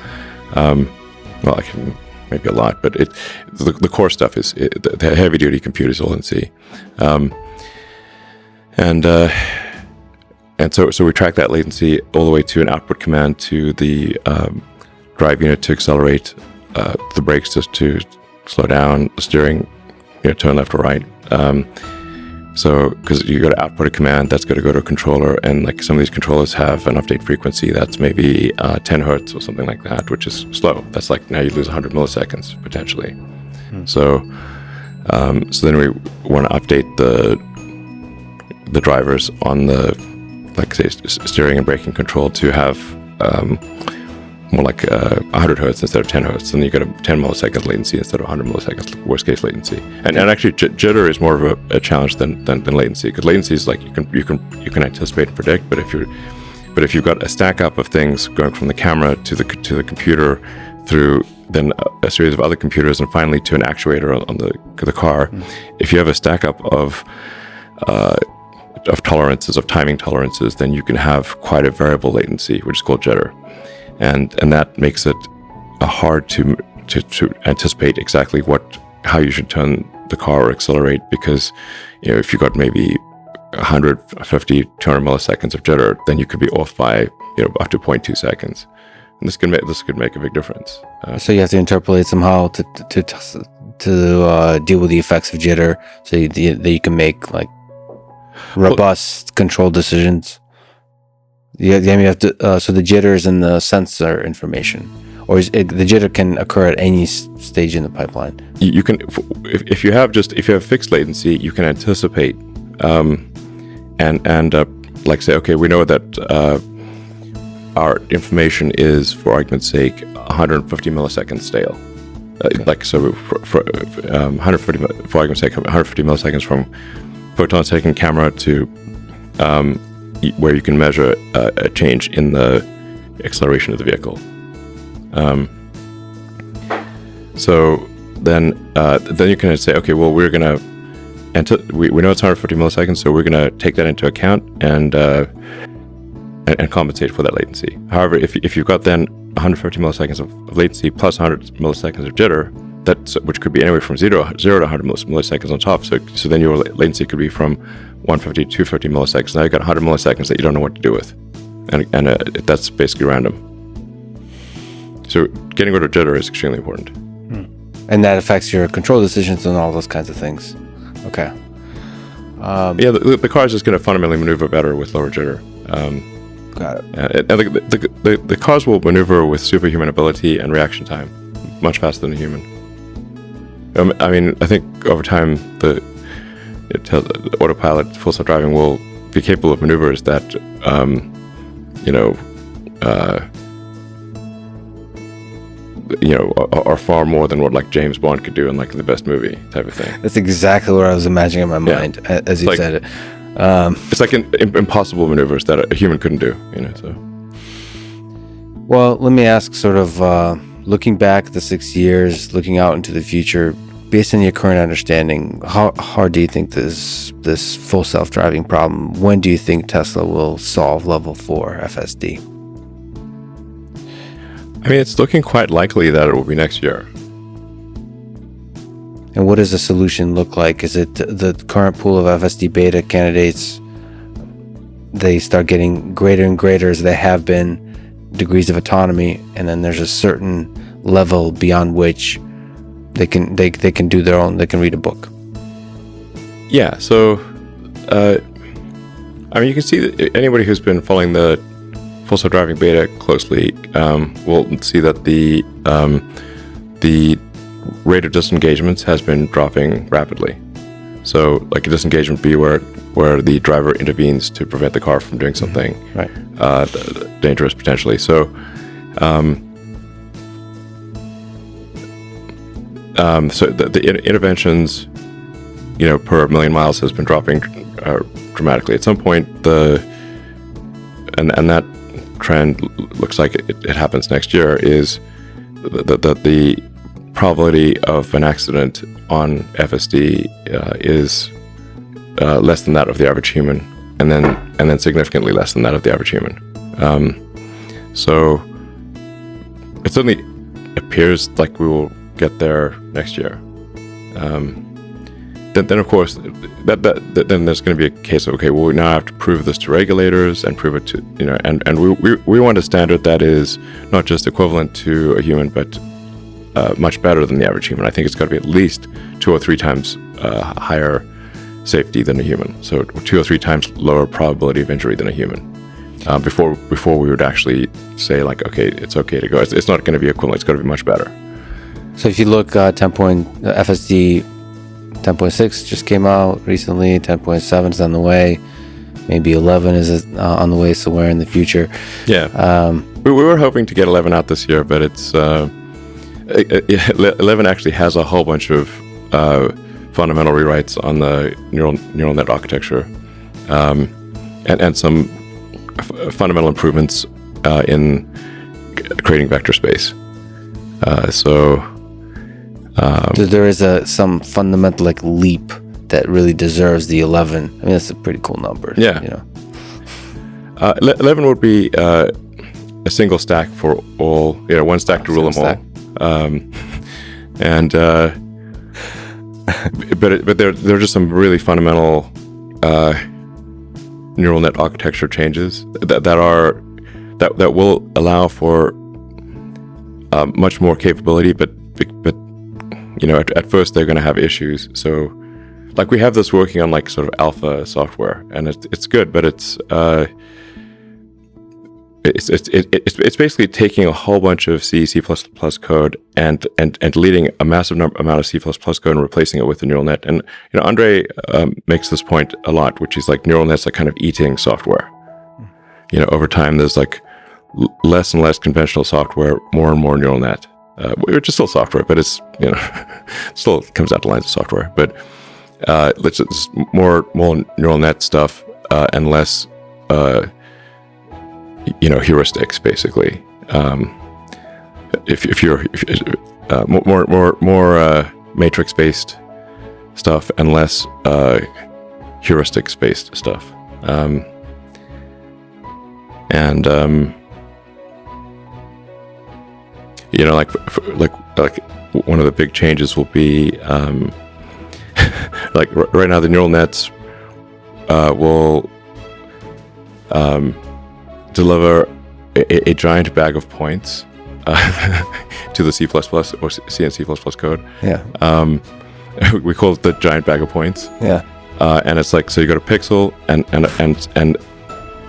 Maybe a lot, but the core stuff is the heavy duty compute is all in C. And so we track that latency all the way to an output command to the drive unit to accelerate, the brakes to slow down, the steering, turn left or right. So because you got to output a command that's going to go to a controller, and like some of these controllers have an update frequency that's maybe 10 hertz or something like that, which is slow. That's like now you lose 100 milliseconds potentially. So then we want to update the drivers on the, like say, steering and braking control to have more like 100 hertz instead of 10 hertz, and you get a 10 millisecond latency instead of 100 milliseconds worst case latency. And actually jitter is more of a challenge than latency, because latency is like you can anticipate and predict, but if you've got a stack up of things going from the camera to the computer through then a series of other computers and finally to an actuator on the car, if you have a stack up of tolerances, of timing tolerances, then you can have quite a variable latency, which is called jitter. And that makes it hard to anticipate exactly how you should turn the car or accelerate, because if you've got maybe 150, 200 milliseconds of jitter, then you could be off by up to 0.2 seconds, and this could make a big difference. So you have to interpolate somehow to deal with the effects of jitter, so that you can make like robust control decisions. You have to. So the jitter is in the sensor information, or the jitter can occur at any stage in the pipeline. You can, if you have fixed latency, you can anticipate, and like say, okay, we know that our information is, for argument's sake, 150 milliseconds stale. Okay. Like so, for 150 for argument's sake, 150 milliseconds from photons taken camera to where you can measure a change in the acceleration of the vehicle. So then you can say, okay, well, we're gonna we know it's 150 milliseconds, so we're gonna take that into account and compensate for that latency. However, if you've got then 150 milliseconds of latency plus 100 milliseconds of jitter, which could be anywhere from 0 to 100 milliseconds on top. So then your latency could be from 150 to 250 milliseconds. Now you've got 100 milliseconds that you don't know what to do with, and that's basically random. So getting rid of jitter is extremely important. And that affects your control decisions and all those kinds of things. Okay. The car is just going to fundamentally maneuver better with lower jitter. Got it. And the cars will maneuver with superhuman ability and reaction time, much faster than a human. I mean, I think over time the autopilot, full self-driving will be capable of maneuvers that, are far more than what like James Bond could do in like the best movie type of thing. That's exactly what I was imagining in my mind as you said it. It's like impossible maneuvers that a human couldn't do, So. Well, let me ask, sort of looking back at the 6 years, looking out into the future, based on your current understanding, how hard do you think this full self-driving problem? When do you think Tesla will solve level 4 FSD? I mean, it's looking quite likely that it will be next year. And what does the solution look like? Is it the current pool of FSD beta candidates, they start getting greater and greater as they have been degrees of autonomy, and then there's a certain level beyond which they can do their own, they can read a book? Yeah, so I mean, you can see that anybody who's been following the full self-driving beta closely will see that the rate of disengagements has been dropping rapidly. So like a disengagement be where the driver intervenes to prevent the car from doing something dangerous potentially. So the interventions per million miles has been dropping dramatically. At some point and that trend looks like it happens next year, is the probability of an accident on FSD is less than that of the average human, and then significantly less than that of the average human. So it certainly appears like we will get there next year. Then of course then there's going to be a case of, okay, well, we now have to prove this to regulators and prove it to and we want a standard that is not just equivalent to a human, but much better than the average human. I think it's got to be at least 2 or 3 times higher safety than a human, so 2 or 3 times lower probability of injury than a human, before we would actually say like, okay, it's okay to go. It's not going to be equivalent, it's got to be much better. So if you look, FSD 10.6 just came out recently, 10.7 is on the way, maybe 11 is on the way somewhere in the future. Yeah. We were hoping to get 11 out this year, but it's 11 actually has a whole bunch of fundamental rewrites on the neural net architecture, and some fundamental improvements in creating vector space. So there is some fundamental leap that really deserves the 11. I mean, that's a pretty cool number. Yeah. 11 would be a single stack for all. One stack to rule them all. But there are just some really fundamental neural net architecture changes that will allow for much more capability, but at first they're going to have issues. So, like, we have this working on like sort of alpha software, and it's good, but it's basically taking a whole bunch of C code and deleting a massive amount of C code and replacing it with the neural net. And Andre makes this point a lot, which is like neural nets are kind of eating software. Over time, there's like less and less conventional software, more and more neural net, which is still software, but it's still comes out the lines of software. But let's just more neural net stuff and less. Heuristics, basically. If you're more matrix-based stuff and less heuristics-based stuff, like one of the big changes will be like right now the neural nets will deliver a giant bag of points to the C++ or C and C++ code. Yeah. We call it the giant bag of points. Yeah. And it's like, so you got a pixel and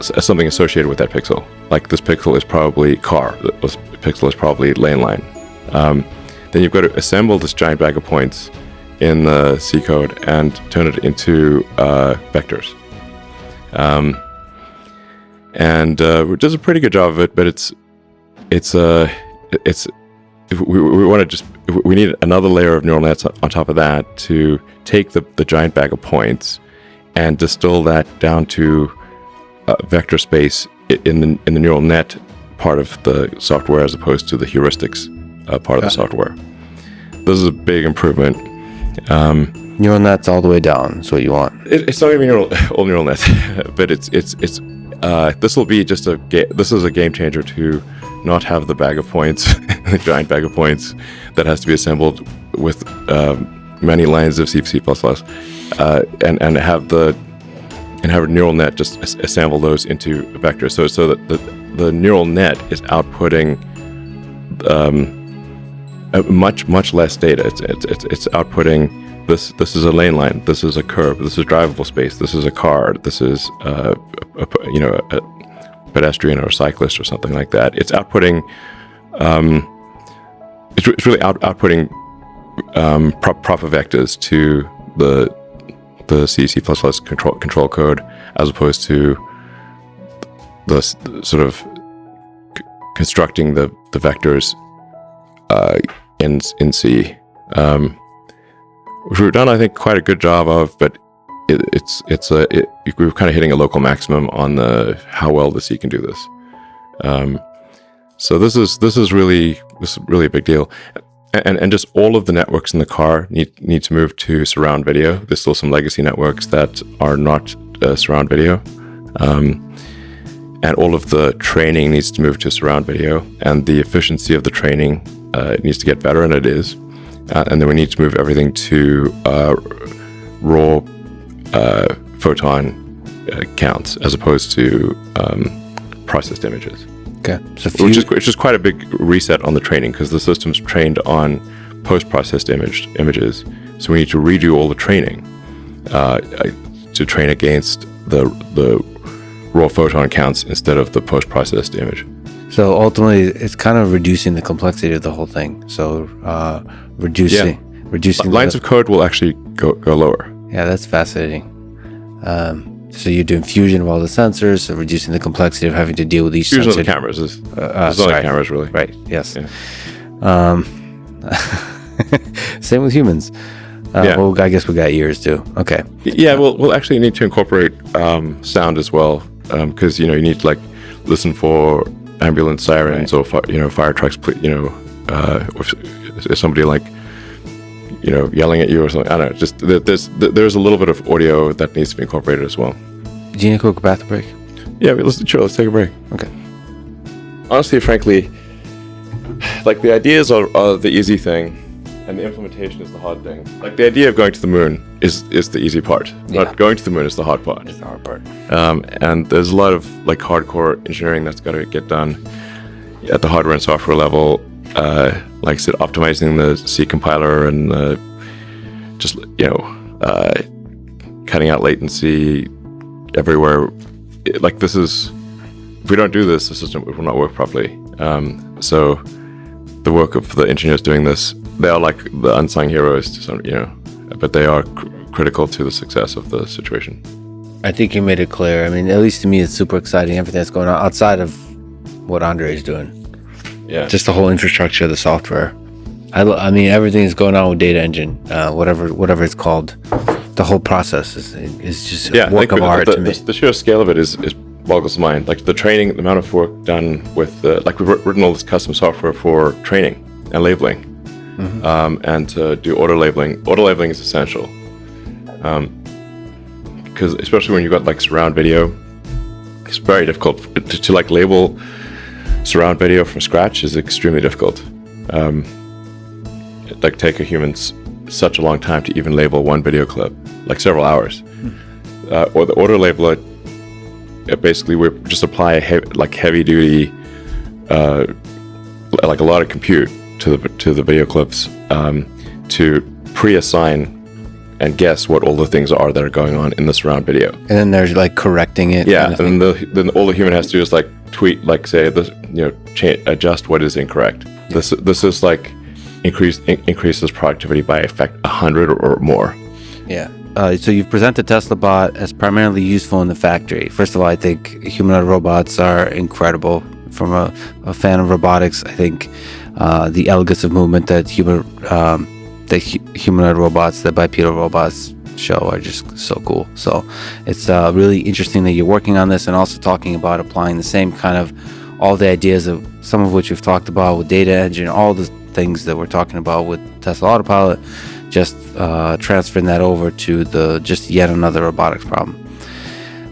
something associated with that pixel. Like this pixel is probably car. This pixel is probably lane line. Then you've got to assemble this giant bag of points in the C code and turn it into vectors. And it does a pretty good job of it, but we need another layer of neural nets on top of that to take the giant bag of points and distill that down to vector space in the neural net part of the software as opposed to the heuristics part of the software. This is a big improvement. Neural nets all the way down is what you want. It's not even all neural nets, but it's this will be just this is a game changer to not have the bag of points, the giant bag of points that has to be assembled with many lines of C++, and have a neural net just assemble those into a vector. So that the neural net is outputting much less data. It's outputting. This is a lane line. This is a curve. This is drivable space. This is a car. This is a pedestrian or a cyclist or something like that. It's outputting. It's really outputting proper vectors to the C control code, as opposed to the sort of constructing the vectors in C. Which we've done, I think, quite a good job of, but we're kind of hitting a local maximum on how well the C can do this. So this is really a big deal, and just all of the networks in the car need to move to surround video. There's still some legacy networks that are not surround video, and all of the training needs to move to surround video, and the efficiency of the training needs to get better, and it is. And then we need to move everything to raw photon counts as opposed to processed images. Okay, so which is quite a big reset on the training, because the system's trained on post-processed images. So we need to redo all the training to train against the raw photon counts instead of the post-processed image. So ultimately, it's kind of reducing the complexity of the whole thing. So reducing lines of code will actually go lower. Yeah, that's fascinating. So you're doing fusion of all the sensors, so reducing the complexity of having to deal with each fusion sensor. Of the cameras is not like cameras, really. Right. Yes. Yeah. Same with humans. Well, I guess we got ears too. Okay. Yeah, we'll actually need to incorporate sound as well, because you need to like listen for ambulance sirens, right, or fire trucks. If somebody like yelling at you or something. I don't know. Just there's a little bit of audio that needs to be incorporated as well. Do you need a quick bathroom break? Yeah, let's take a break. Okay. Honestly, frankly, like the ideas are the easy thing. and the implementation is the hard thing. Like the idea of going to the moon is the easy part. But going to the moon is the hard part. It's the hard part. And there's a lot of like hardcore engineering that's got to get done at the hardware and software level. Like I said, optimizing the C compiler and just cutting out latency everywhere. Like this is, if we don't do this, the system will not work properly. So the work of the engineers doing this, they are like the unsung heroes to some, but they are critical to the success of the situation. I think you made it clear. I mean, at least to me, it's super exciting. Everything that's going on outside of what Andre is doing. Yeah. Just the whole infrastructure, the software. I mean, everything is going on with data engine, whatever it's called. The whole process is just a work of art to me. The sheer scale of it is boggles the mind. Like the training, the amount of work done with like we've written all this custom software for training and labeling, and to do auto labeling. Auto labeling is essential, because especially when you've got like surround video, it's very difficult to like label surround video from scratch is extremely difficult. It like take a human such a long time to even label one video clip, like several hours. Or the auto labeler, basically we just apply heavy duty, like a lot of compute to the video clips, to pre-assign and guess what all the things are that are going on in the surround video. And then there's like correcting it. Yeah, and then all the human has to do is like tweak, like say this, adjust what is incorrect. This is like increases productivity by 100 or more. Yeah. So you've presented Tesla Bot as primarily useful in the factory. First of all, I think humanoid robots are incredible. From a fan of robotics, I think the elegance of movement that humanoid robots, the bipedal robots show are just so cool. So it's really interesting that you're working on this and also talking about applying the same kind of all the ideas of some of which we've talked about with data engine, all the things that we're talking about with Tesla Autopilot, just transferring that over to just yet another robotics problem.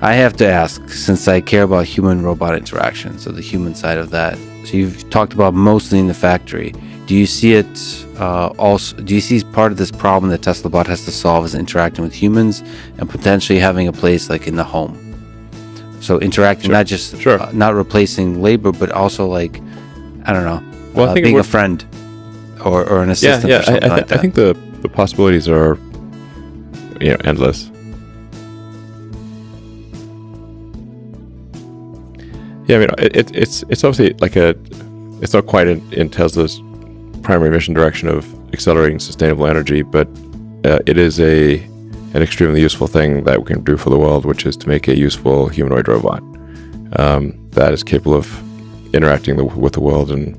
I have to ask, since I care about human-robot interaction, so the human side of that. So you've talked about mostly in the factory. Do you see it also? Do you see part of this problem that Tesla Bot has to solve is interacting with humans and potentially having a place like in the home? So interacting, not just not replacing labor, but also like, I don't know, well, I think being a friend or an assistant. Yeah, or something like that. I think the possibilities are, endless. Yeah, I mean, it's obviously like it's not quite in Tesla's primary mission direction of accelerating sustainable energy, but it is an extremely useful thing that we can do for the world, which is to make a useful humanoid robot that is capable of interacting with the world and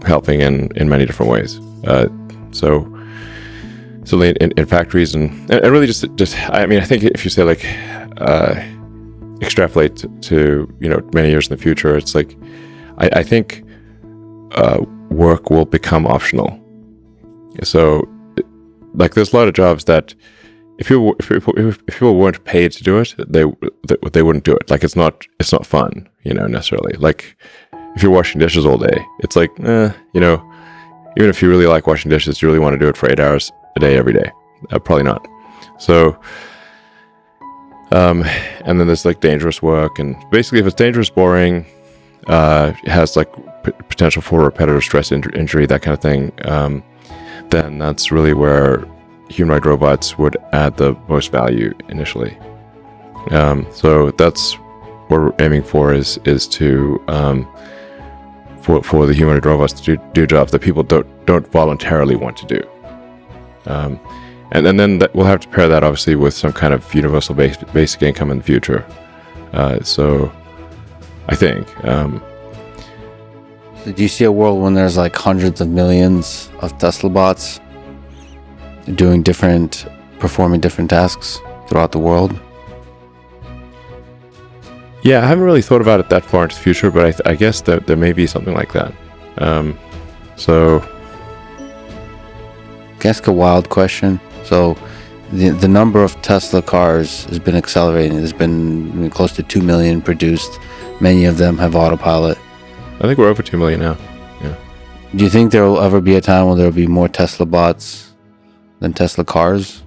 helping in many different ways. So in factories and really just I mean, I think if you say like extrapolate to many years in the future, it's like I think work will become optional. So like there's a lot of jobs that if people weren't paid to do it, they wouldn't do it. Like it's not fun, necessarily. Like if you're washing dishes all day, it's like even if you really like washing dishes, you really want to do it for 8 hours a day every day? Probably not. So and then there's like dangerous work, and basically if it's dangerous, boring, it has like potential for repetitive stress injury, that kind of thing, then that's really where humanoid robots would add the most value initially. So that's what we're aiming for is to for the humanoid robots to do jobs that people don't voluntarily want to do. And then we'll have to pair that obviously with some kind of universal basic income in the future. So I think. Do you see a world when there's like hundreds of millions of Tesla bots performing different tasks throughout the world? Yeah, I haven't really thought about it that far into the future, but I guess that there may be something like that. So, can I ask a wild question? So, the number of Tesla cars has been accelerating. There's been close to 2 million produced. Many of them have autopilot. I think we're over 2 million now. Yeah. Do you think there will ever be a time when there will be more Tesla bots than Tesla cars?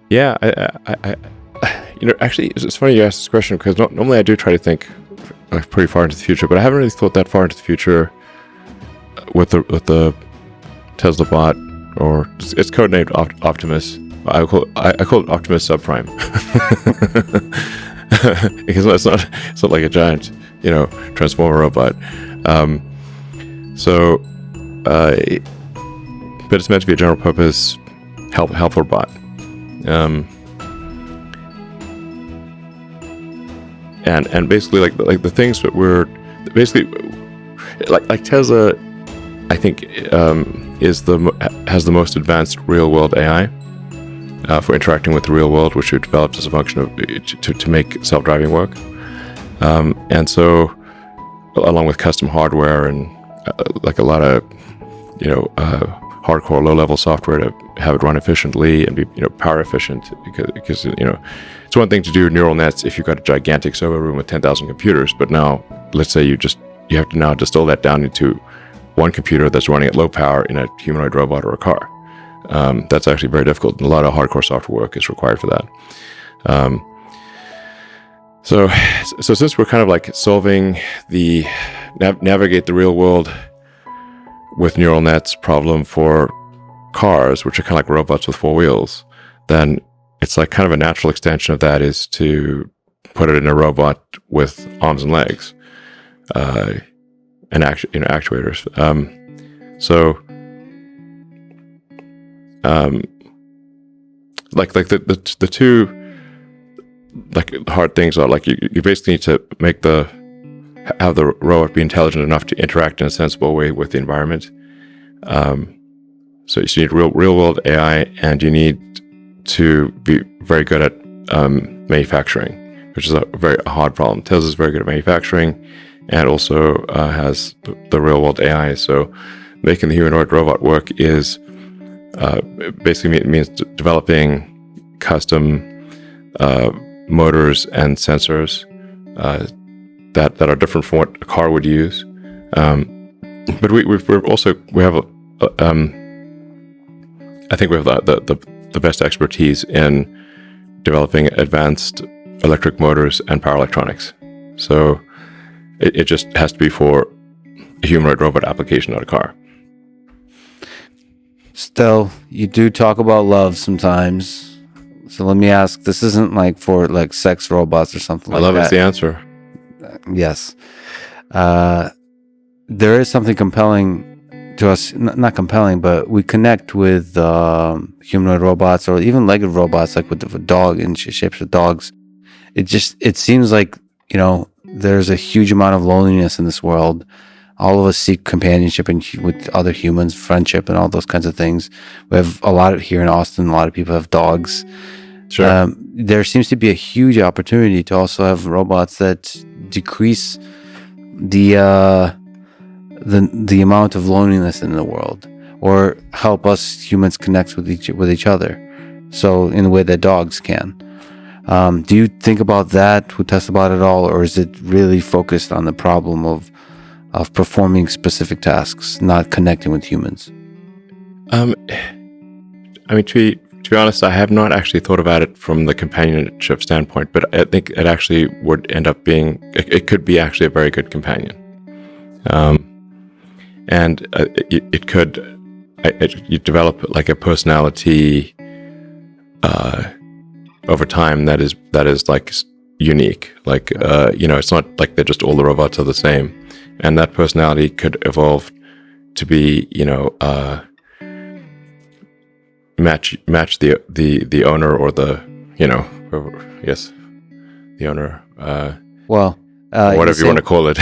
Yeah, I actually, it's funny you asked this question because normally I do try to think pretty far into the future, but I haven't really thought that far into the future with the Tesla bot, or it's codenamed Optimus. I call it Optimus Subprime because it's not like a giant, transformer robot. But it's meant to be a general purpose helper bot. And basically like the things that we're basically like Tesla, I think has the most advanced real world AI for interacting with the real world, which we developed as a function of to make self-driving work. And so, along with custom hardware and like a lot of hardcore low-level software to have it run efficiently and be power efficient, because it's one thing to do neural nets if you've got a gigantic server room with 10,000 computers, but now let's say you have to now distill that down into one computer that's running at low power in a humanoid robot or a car. That's actually very difficult, and a lot of hardcore software work is required for that. So since we're kind of like solving the navigate the real world with neural nets problem for cars, which are kind of like robots with four wheels, then it's like kind of a natural extension of that is to put it in a robot with arms and legs, and actuators. Like the two like hard things are like you basically need to have the robot be intelligent enough to interact in a sensible way with the environment. So you need real world AI, and you need to be very good at manufacturing, which is a very hard problem. Tesla is very good at manufacturing, and also has the real world AI. So making the humanoid robot work is basically means developing custom motors and sensors that are different from what a car would use. But we have I think we have the best expertise in developing advanced electric motors and power electronics. So it just has to be for a humanoid robot application, not a car. Still, you do talk about love sometimes. So let me ask, this isn't like for like sex robots or something like that. Love is the answer. Yes. There is something compelling to us, not compelling, but we connect with humanoid robots or even legged robots, like with the dog in shapes of dogs. It seems like, there's a huge amount of loneliness in this world. All of us seek companionship with other humans, friendship, and all those kinds of things. We have a lot here in Austin. A lot of people have dogs. Sure. There seems to be a huge opportunity to also have robots that decrease the amount of loneliness in the world, or help us humans connect with each other. So in a way that dogs can. Do you think about that with Tesla at all, or is it really focused on the problem of performing specific tasks, not connecting with humans? To be honest, I have not actually thought about it from the companionship standpoint, but I think it actually would end up being, it could be actually a very good companion. And it could, you develop like a personality over time that is like unique. Like, it's not like they're just all the robots are the same. And that personality could evolve to be, match the owner or the, the owner. Well, whatever you want to call it.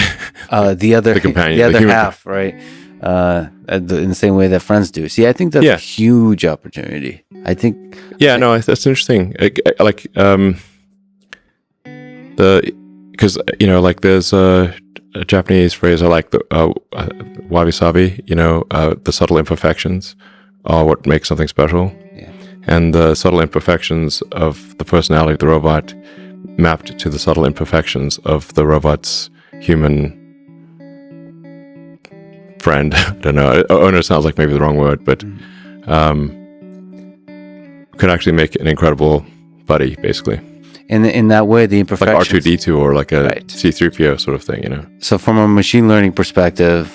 The companion, the other half, right? In the same way that friends do. See, I think that's a huge opportunity. I think. Yeah, no, that's interesting. Because there's a Japanese phrase I like, the wabi-sabi. The subtle imperfections are what makes something special. Yeah. And the subtle imperfections of the personality of the robot mapped to the subtle imperfections of the robot's human friend. I don't know. Owner sounds like maybe the wrong word, but could actually make an incredible buddy, basically. In that way, the imperfections, like R2D2 or like a C3PO sort of thing, you know. So from a machine learning perspective,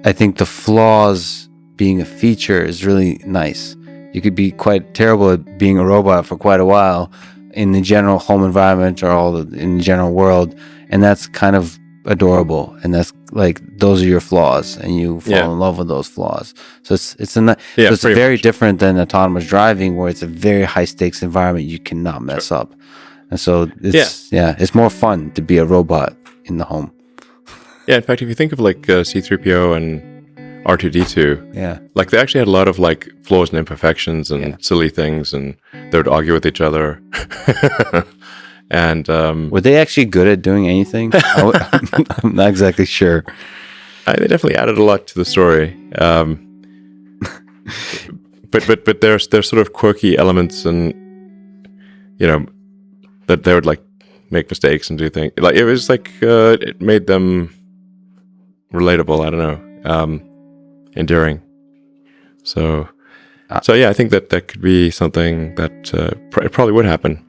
I think the flaws being a feature is really nice. You could be quite terrible at being a robot for quite a while in the general home environment or in the general world, and that's kind of adorable, and that's like those are your flaws, and you fall in love with those flaws. So it's very much different than autonomous driving, where it's a very high stakes environment you cannot mess up, and so it's more fun to be a robot in the home. Yeah, in fact, if you think of like C3PO and R2D2, like they actually had a lot of like flaws and imperfections and silly things, and they would argue with each other. And were they actually good at doing anything? I'm not exactly sure. They definitely added a lot to the story. But there's sort of quirky elements, and you know that they would like make mistakes and do things. Like it was like it made them relatable. I don't know, enduring. So yeah, I think that could be something that it probably would happen.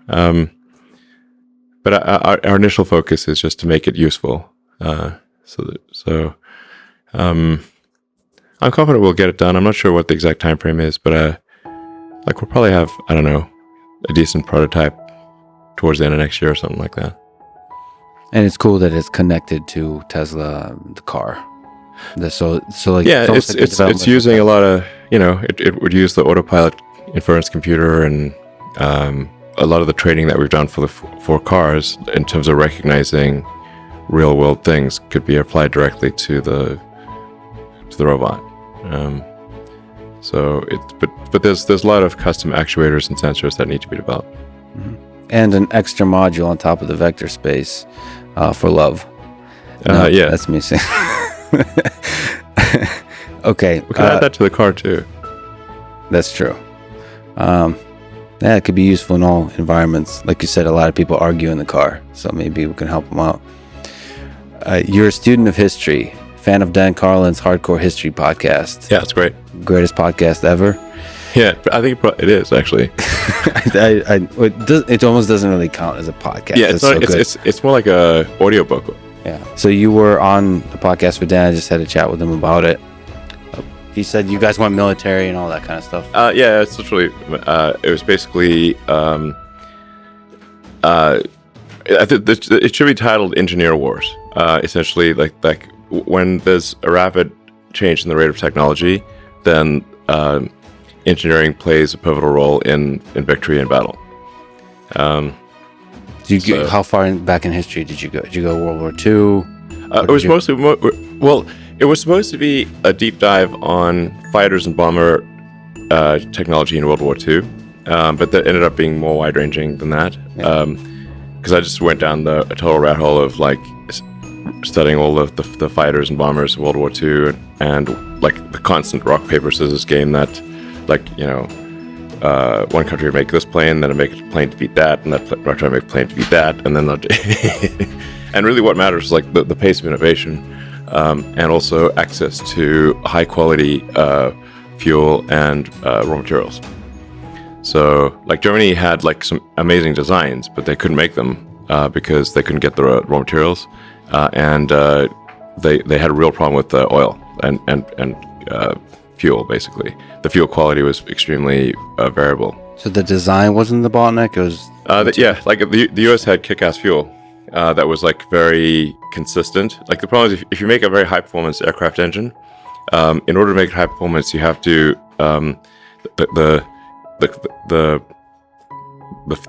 But our initial focus is just to make it useful. So I'm confident we'll get it done. I'm not sure what the exact time frame is, but like we'll probably have, I don't know, a decent prototype towards the end of next year or something like that. And it's cool that it's connected to Tesla, the car. So like it's using a lot of, you know, it would use the Autopilot inference computer and a lot of the training that we've done for cars in terms of recognizing real world things could be applied directly to the robot. But there's a lot of custom actuators and sensors that need to be developed. Mm-hmm. And an extra module on top of the vector space for love. That's missing. Okay. We can add that to the car too. That's true. It could be useful in all environments. Like you said, a lot of people argue in the car, so maybe we can help them out. You're a student of history, fan of Dan Carlin's Hardcore History podcast. Yeah, it's great. Greatest podcast ever. Yeah, I think it is actually. It almost doesn't really count as a podcast. Yeah, it's more like a audiobook. Yeah. So you were on the podcast with Dan. I just had a chat with him about it. He said you guys went military and all that kind of stuff. Yeah, it's literally. It was basically. I think it should be titled "Engineer Wars." Essentially, like when there's a rapid change in the rate of technology, then engineering plays a pivotal role in victory and battle. How far back in history did you go? Did you go World War II? It was mostly it was supposed to be a deep dive on fighters and bomber technology in World War II, but that ended up being more wide-ranging than that. Because I just went down a total rat hole of like studying all the fighters and bombers of World War II and like the constant rock paper scissors game that, like, you know, one country would make this plane, then it'd make a plane to beat that, and that country would make a plane to beat that, and then and really what matters is like the pace of innovation, and also access to high quality fuel and raw materials. So like Germany had like some amazing designs, but they couldn't make them because they couldn't get the raw materials, and they had a real problem with oil and fuel. Basically, the fuel quality was extremely variable. So the design wasn't the bottleneck. It was like the U.S. had kick-ass fuel that was like very consistent. Like the problem is if you make a very high performance aircraft engine, in order to make it high performance, you have to the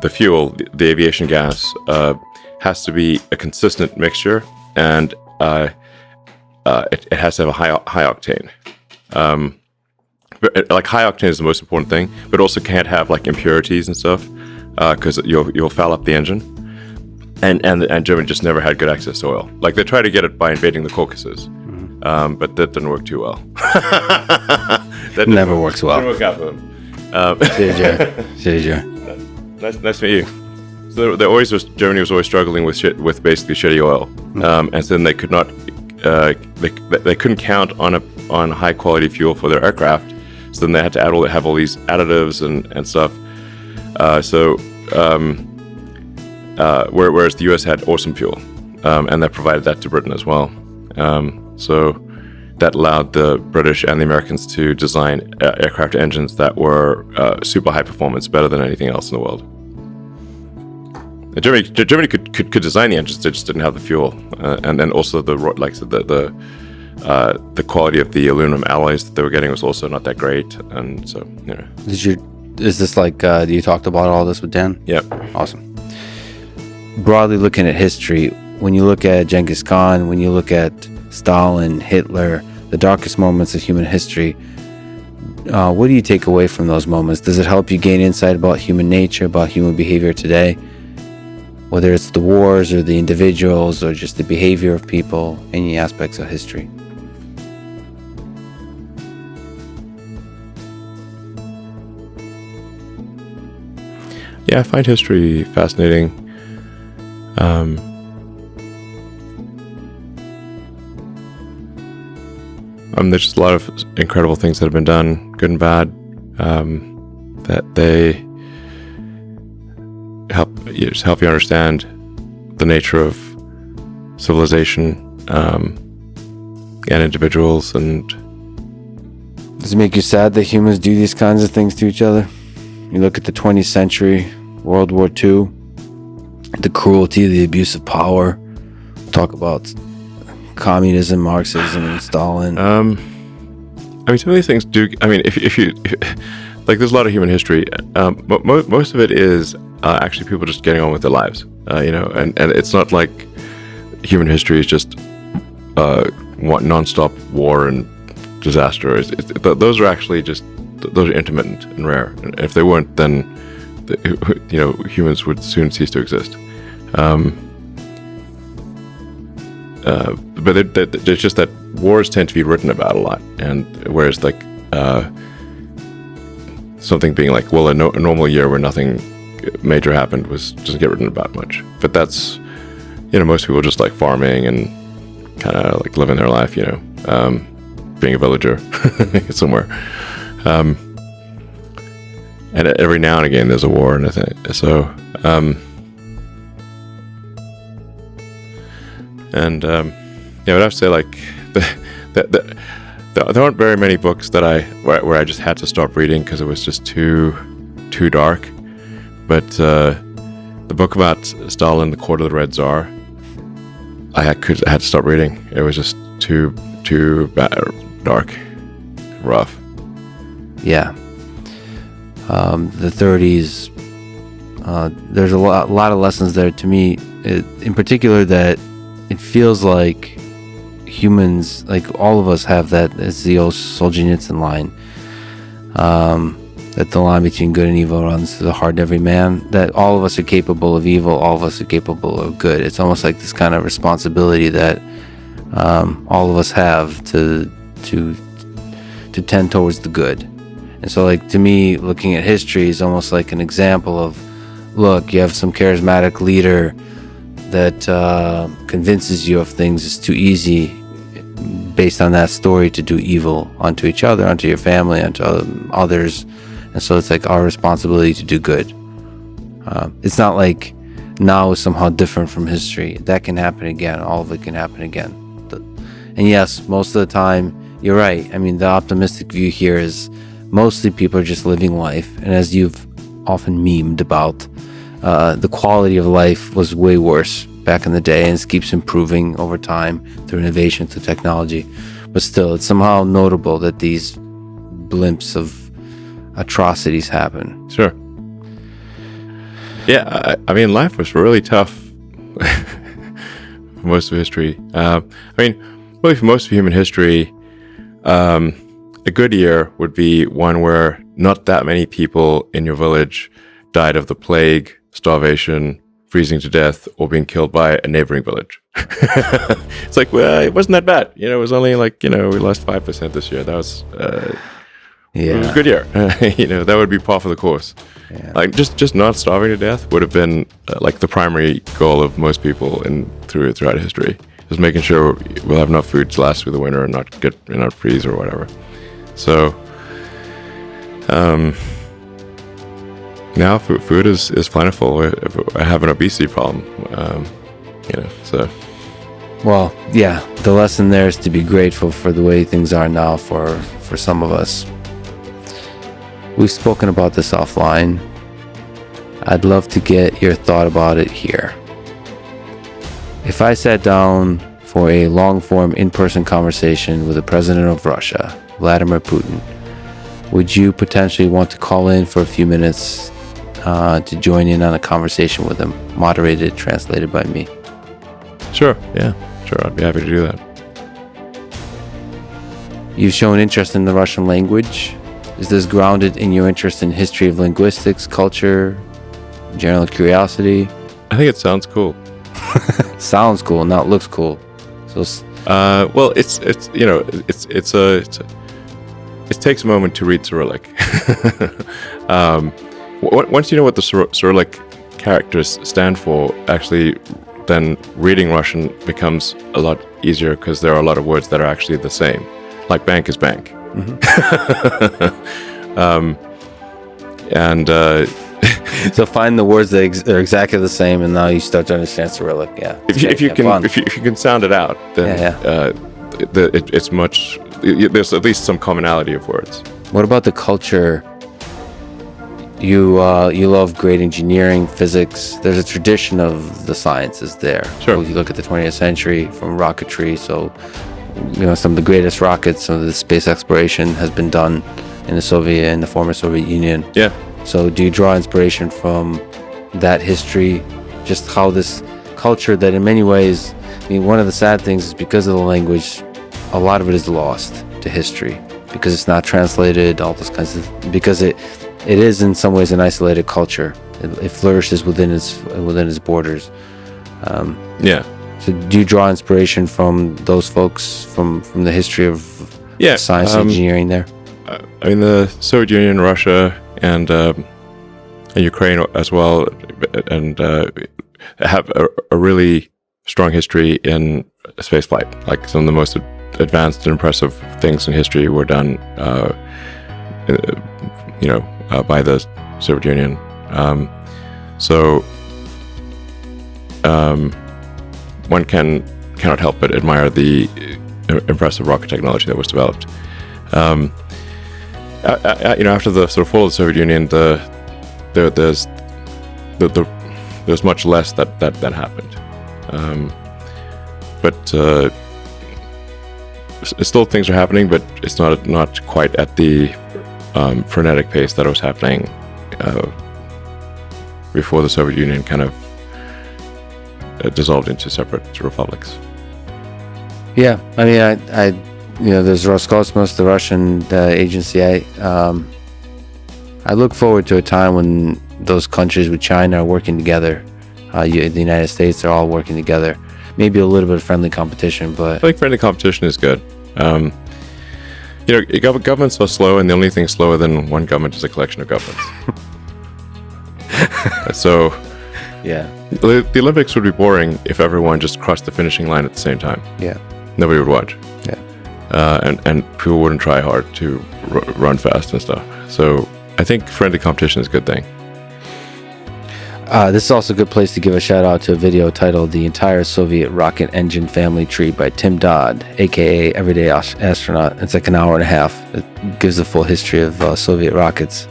fuel, the aviation gas, has to be a consistent mixture, and it has to have a high octane. Like high octane is the most important thing, but also can't have like impurities and stuff, because you'll foul up the engine. And Germany just never had good access to oil. Like they tried to get it by invading the Caucasus, but that didn't work too well. That never works well. Didn't work out for them. Nice to meet you. So Germany was always struggling with basically shitty oil, and so then they could not they couldn't count on high quality fuel for their aircraft, so then they had to have all these additives and stuff. Whereas the US had awesome fuel, and they provided that to Britain as well. So that allowed the British and the Americans to design aircraft engines that were super high performance, better than anything else in the world. Germany could design the engines, they just didn't have the fuel, and then also the quality of the aluminum alloys that they were getting was also not that great, and so Is this like you talked about all this with Dan? Yeah. Awesome. Broadly looking at history, when you look at Genghis Khan, when you look at Stalin, Hitler, the darkest moments of human history, what do you take away from those moments? Does it help you gain insight about human nature, about human behavior today? Whether it's the wars or the individuals or just the behavior of people, any aspects of history? Yeah, I find history fascinating. There's just a lot of incredible things that have been done, good and bad, that they help you understand the nature of civilization and individuals. And does it make you sad that humans do these kinds of things to each other? You look at the 20th century, World War II, the cruelty, the abuse of power. Talk about communism, Marxism, and Stalin. Some of these things do. If you like, there's a lot of human history. Most of it is actually people just getting on with their lives. And it's not like human history is just non-stop war and disaster. Those are actually just. Those are intermittent and rare. And if they weren't, then humans would soon cease to exist. But it's just that wars tend to be written about a lot, and whereas like something being like, well, a normal year where nothing major happened doesn't get written about much. But that's most people just like farming and kind of like living their life, being a villager somewhere. And every now and again there's a war, and I think so. I would have to say, like, there aren't very many books that where I just had to stop reading because it was just too dark. But the book about Stalin, The Court of the Red Tsar, I had to stop reading. It was just too dark, rough. Yeah. The 30s, there's a lot of lessons there to me, in particular, that it feels like humans, like all of us have that. It's the old Solzhenitsyn line, that the line between good and evil runs through the heart of every man, that all of us are capable of evil, all of us are capable of good. It's almost like this kind of responsibility that all of us have to tend towards the good. And so, like, to me, looking at history is almost like an example of, look, you have some charismatic leader that convinces you of things is too easy based on that story to do evil onto each other, onto your family, onto others. And so it's like our responsibility to do good. It's not like now is somehow different from history. That can happen again. All of it can happen again. And yes, most of the time, you're right. I mean, the optimistic view here is mostly people are just living life. And as you've often memed about, the quality of life was way worse back in the day, and it keeps improving over time through innovation, through technology. But still, it's somehow notable that these blimps of atrocities happen. Sure. Yeah, I mean, life was really tough for most of history. Really for most of human history, a good year would be one where not that many people in your village died of the plague, starvation, freezing to death, or being killed by a neighboring village. It's like, well, it wasn't that bad. It was only like, we lost 5% this year. That was, it was a good year. That would be par for the course. Yeah. Like, just not starving to death would have been like the primary goal of most people throughout history. just making sure we'll have enough food to last through the winter and not freeze or whatever. So now food is plentiful. I have an obesity problem, so. Well, yeah, the lesson there is to be grateful for the way things are now for some of us. We've spoken about this offline. I'd love to get your thought about it here. If I sat down for a long-form in-person conversation with the president of Russia, Vladimir Putin, would you potentially want to call in for a few minutes to join in on a conversation with him, moderated, translated by me? Sure, I'd be happy to do that. You've shown interest in the Russian language. Is this grounded in your interest in history of linguistics, culture, general curiosity? I think it sounds cool. Sounds cool, not looks cool. So, well, it takes a moment to read Cyrillic. Once you know what the Cyrillic characters stand for, actually, then reading Russian becomes a lot easier because there are a lot of words that are actually the same. Like bank is bank. So find the words that are exactly the same, and now you start to understand Cyrillic. Yeah. If you can sound it out, then it's much. There's at least some commonality of words. What about the culture? You love great engineering, physics. There's a tradition of the sciences there. Sure. You look at the 20th century from rocketry. So, some of the greatest rockets, some of the space exploration has been done in the former Soviet Union. Yeah. So do you draw inspiration from that history? Just how this culture that in many ways, one of the sad things is because of the language, a lot of it is lost to history because it's not translated, all those kinds of, because it is in some ways an isolated culture. It flourishes within its borders. So do you draw inspiration from those folks from the history of science and engineering there? The Soviet Union, Russia, and Ukraine as well, and have a really strong history in spaceflight. Like some of the most advanced and impressive things in history were done, by the Soviet Union. One cannot help but admire the impressive rocket technology that was developed. After the sort of fall of the Soviet Union, there's much less that happened, but still things are happening, but it's not quite at the frenetic pace that was happening before the Soviet Union kind of dissolved into separate republics. Yeah, there's Roscosmos, the Russian agency. I look forward to a time when those countries with China are working together. The United States are all working together. Maybe a little bit of friendly competition, but I think friendly competition is good. Governments are slow, and the only thing slower than one government is a collection of governments. So, yeah, the Olympics would be boring if everyone just crossed the finishing line at the same time. Yeah, nobody would watch. Yeah, and people wouldn't try hard to run fast and stuff. So I think friendly competition is a good thing. This is also a good place to give a shout out to a video titled "The Entire Soviet Rocket Engine Family Tree" by Tim Dodd, aka Everyday Astronaut. It's like an hour and a half. It gives the full history of Soviet rockets.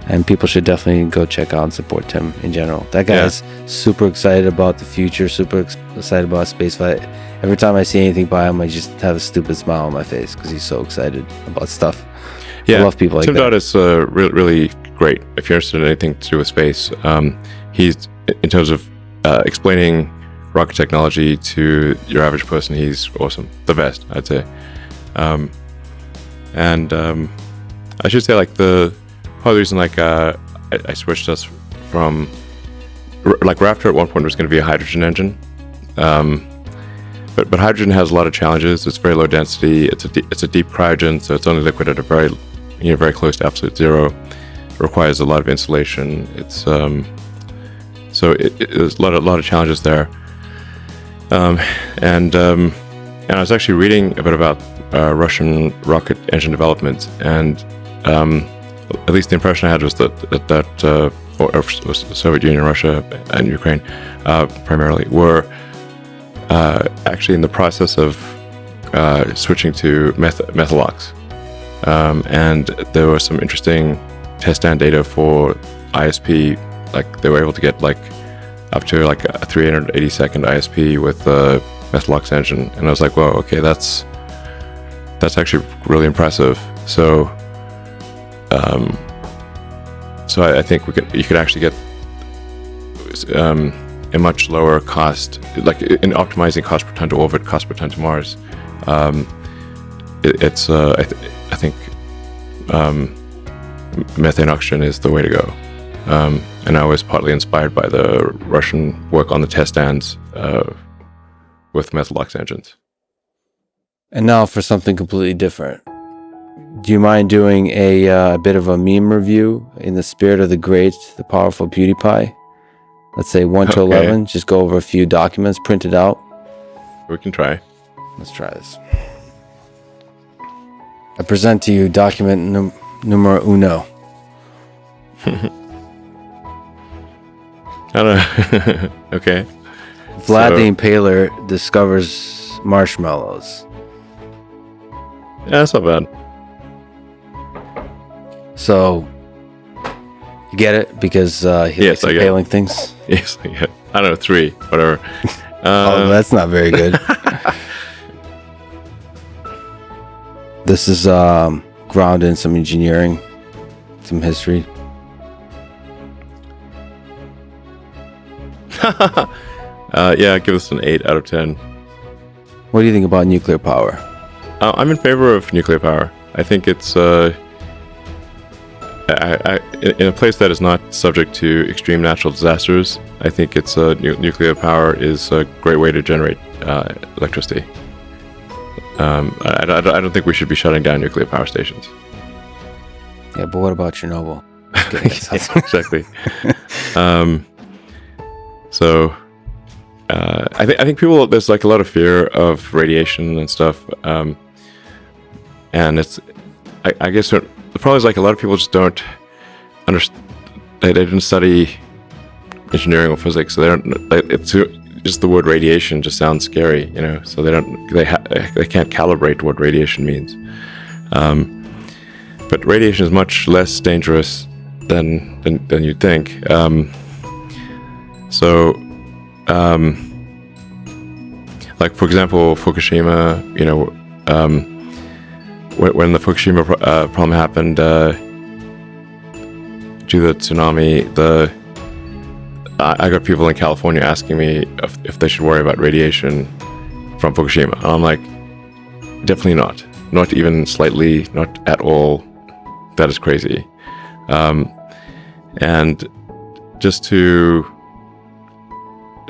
And people should definitely go check out and support Tim in general. That guy is super excited about the future, super excited about spaceflight. Every time I see anything by him, I just have a stupid smile on my face because he's so excited about stuff. Yeah, I love people like Tim that. Dodd is really great. If you're interested in anything to do with space, he's, in terms of explaining rocket technology to your average person, he's awesome. The best, I'd say. And I should say, like, the part of the reason, like, I switched us from, like, Raptor at one point was going to be a hydrogen engine. But hydrogen has a lot of challenges. It's very low density. It's a deep cryogen, so it's only liquid at a very close to absolute zero. It requires a lot of insulation. It's so there's a lot of challenges there. And I was actually reading a bit about Russian rocket engine development, and at least the impression I had was that or Soviet Union, Russia, and Ukraine primarily were actually in the process of switching to methalox, and there was some interesting test stand data for ISP. Like they were able to get like up to like a 380 second ISP with a methalox engine, and I was like, whoa, okay, that's actually really impressive. So I think you could actually get a much lower cost, like in optimizing cost per ton to orbit, cost per ton to Mars. I think methane oxygen is the way to go. And I was partly inspired by the Russian work on the test stands with methalox engines. And now for something completely different. Do you mind doing a bit of a meme review in the spirit of the great, the powerful PewDiePie? Let's say 1 to 11. Just go over a few documents printed out. We can try. Let's try this. I present to you document numero uno. I don't know. Okay. Vlad the Impaler discovers marshmallows. Yeah, that's not bad. So, you get it? Because he likes impaling things? Yes, I get it. I don't know, 3, whatever. Oh, that's not very good. This is grounded in some engineering, some history. Yeah, give us an 8 out of 10. What do you think about nuclear power? I'm in favor of nuclear power. I think it's in a place that is not subject to extreme natural disasters. I think it's nuclear power is a great way to generate electricity. I don't think we should be shutting down nuclear power stations. Yeah, but what about Chernobyl? Yeah, exactly. So I think people, there's like a lot of fear of radiation and stuff, and it's I guess the problem is like a lot of people just don't understand. They didn't study engineering or physics, so they don't. It's just the word radiation just sounds scary, you know. So they can't calibrate what radiation means. But radiation is much less dangerous than you'd think. Like for example, Fukushima, you know, when the Fukushima problem happened due to the tsunami, I got people in California asking me if they should worry about radiation from Fukushima, and I'm like, definitely not even slightly, not at all. That is crazy. And just to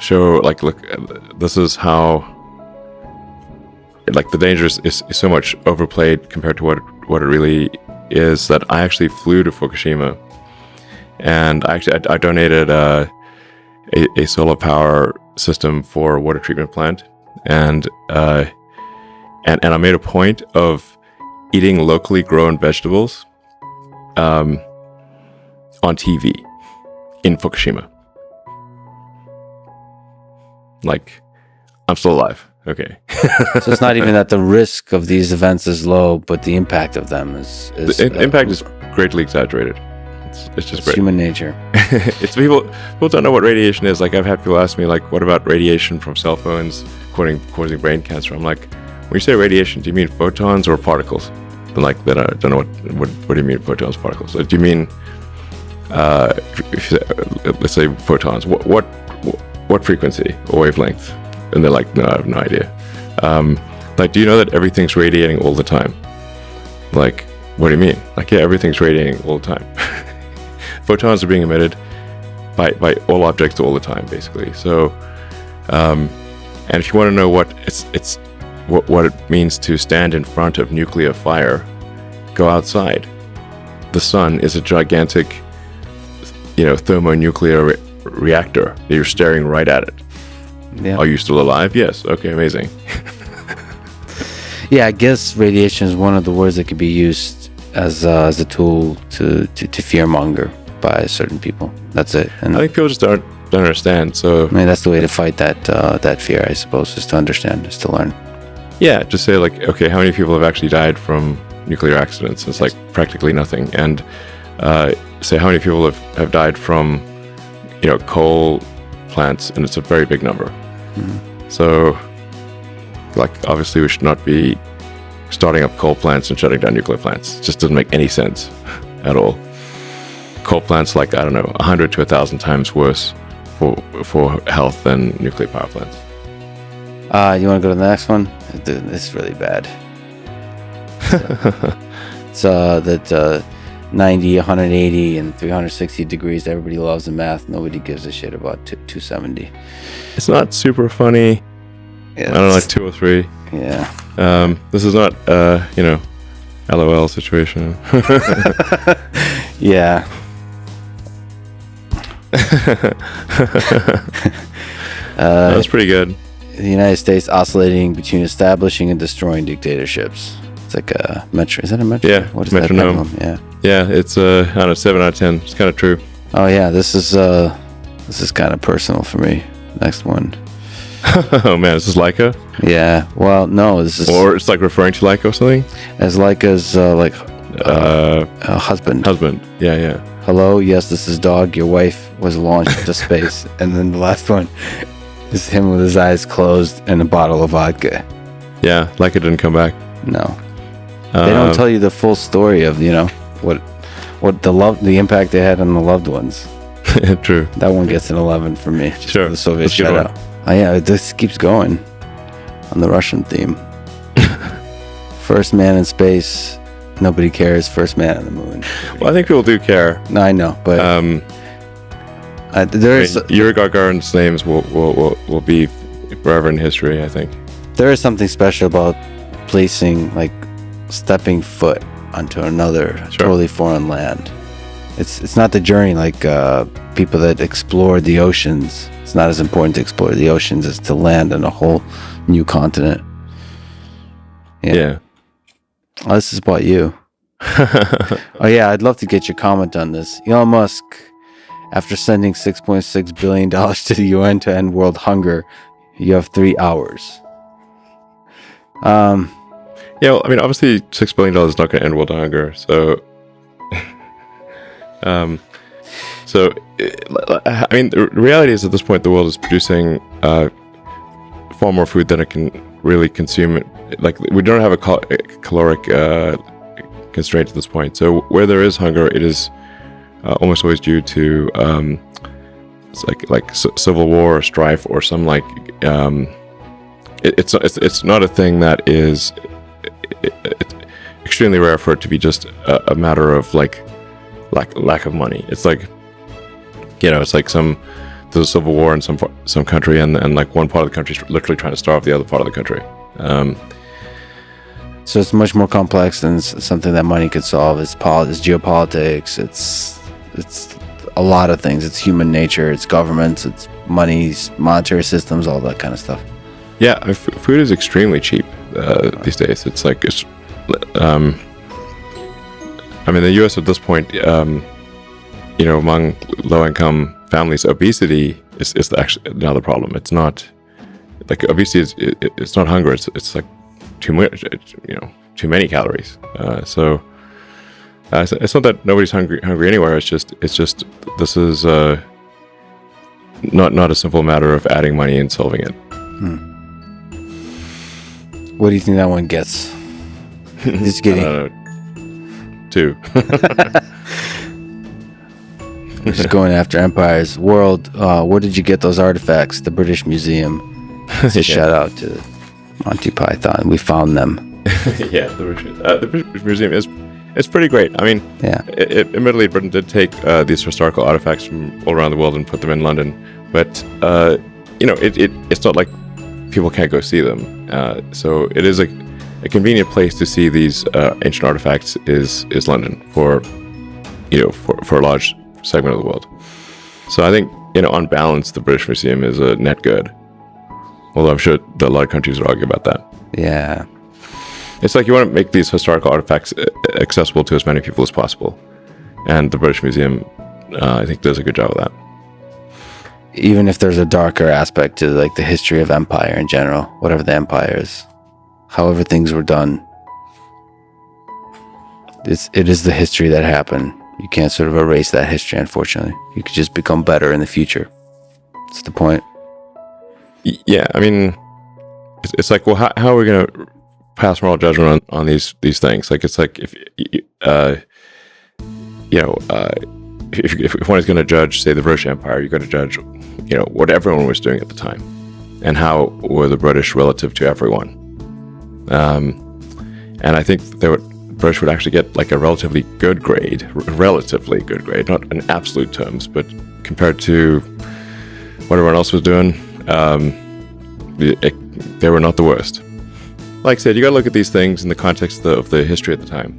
show, like, look, this is how, like, the danger is so much overplayed compared to what it really is, that I actually flew to Fukushima, and I donated a solar power system for a water treatment plant, and I made a point of eating locally grown vegetables on TV in Fukushima. Like, I'm still alive. Okay. So it's not even that the risk of these events is low, but the impact of them is the impact is greatly exaggerated. It's just great. Human nature. It's people don't know what radiation is. Like, I've had people ask me, like, what about radiation from cell phones causing brain cancer? I'm like, when you say radiation, do you mean photons or particles? And like, then I don't know what do you mean photons, particles? Do you mean let's say photons? What frequency or wavelength? And they're like, no, I have no idea. Like, do you know that everything's radiating all the time? Like, what do you mean? Like, yeah, everything's radiating all the time. Photons are being emitted by all objects all the time, basically. So, and if you want to know what it means to stand in front of nuclear fire, go outside. The sun is a gigantic, thermonuclear reactor. You're staring right at it. Yeah. Are you still alive? Yes. Okay, amazing. Yeah, I guess radiation is one of the words that could be used as a tool to fearmonger by certain people. That's it. And I think people just don't understand. So I mean, that's the way to fight that fear, I suppose, is to understand, is to learn. yeah, just say like, okay, how many people have actually died from nuclear accidents? It's like practically nothing. And say how many people have died from, coal plants, and it's a very big number. So, like, obviously we should not be starting up coal plants and shutting down nuclear plants. It just doesn't make any sense at all. Coal plants, like, I don't know, 100 to 1,000 times worse for health than nuclear power plants. You want to go to the next one? It's really bad. It's that 90, 180, and 360 degrees. Everybody loves the math. Nobody gives a shit about 270. It's not super funny. Yeah, I don't know, like 2 or 3. Yeah. This is not, LOL situation. Yeah. That's pretty good. The United States oscillating between establishing and destroying dictatorships. It's like a metro. Is that a metro? Yeah, What is metronome. that? Yeah. Yeah, it's I don't know, 7 out of 10. It's kind of true. Oh yeah, this is kind of personal for me. Next one. Oh man, is this Leica? Yeah. Well, no, this is Or it's like referring to Leica or something? as Leica's husband. Husband. Yeah. Hello, yes, this is Dog. Your wife was launched into space. And then the last one is him with his eyes closed and a bottle of vodka. Yeah, Leica didn't come back. No. They don't tell you the full story of, what the impact they had on the loved ones. True. That one gets an 11 for me. Just Sure. for the Soviet Let's get shutout. Oh yeah, this keeps going on the Russian theme. First man in space, nobody cares. First man on the moon. Well, I think people do care. No, I know, but there is Yuri Gagarin's names will be forever in history, I think. there is something special about placing, like, stepping foot onto another totally foreign land. It's not the journey like people that explore the oceans. It's not as important to explore the oceans as to land on a whole new continent. Yeah. Oh, this is about you. Oh yeah, I'd love to get your comment on this. Elon Musk, after sending $6.6 billion to the UN to end world hunger, you have 3 hours. Yeah, well, I mean, obviously, $6 billion is not going to end world hunger. So, I mean, the reality is at this point, the world is producing far more food than it can really consume. Like, we don't have a caloric constraint at this point. So, where there is hunger, it is almost always due to it's like civil war or strife or some like it's not a thing that is. It's extremely rare for it to be just a matter of like lack of money. It's like, it's like there's a civil war in some country, and like one part of the country is literally trying to starve the other part of the country. So it's much more complex than something that money could solve. It's geopolitics. It's a lot of things. It's human nature. It's governments. It's monies, monetary systems, all that kind of stuff. Yeah, food is extremely cheap these days. It's like I mean, the U.S. at this point, among low-income families, obesity is actually another problem. It's not like obesity it's not hunger. It's like too much, too many calories. So it's not that nobody's hungry anywhere. It's just this is not a simple matter of adding money and solving it. What do you think that one gets? Just kidding. 2. Just going after empires. World, where did you get those artifacts? The British Museum. Shout out to Monty Python. We found them. Yeah, the British Museum it's pretty great. I mean, yeah. Admittedly, Britain did take these historical artifacts from all around the world and put them in London, but it's not like people can't go see them. So it is a convenient place to see these ancient artifacts is London for a large segment of the world. So I think on balance the British Museum is a net good. Although I'm sure that a lot of countries would argue about that. Yeah. It's like you want to make these historical artifacts accessible to as many people as possible. And the British Museum, I think, does a good job of that. Even if there's a darker aspect to like the history of empire in general, whatever the empire is, however things were done, it is the history that happened. You can't sort of erase that history, unfortunately. You could just become better in the future. That's the point. Yeah, I mean, it's like, well, how are we going to pass moral judgment on these things? Like, it's like if one is going to judge, say, the British Empire, you're going to judge, what everyone was doing at the time, and how were the British relative to everyone. And I think the British would actually get like a relatively good grade, not in absolute terms, but compared to what everyone else was doing, they were not the worst. Like I said, you got to look at these things in the context of the history at the time,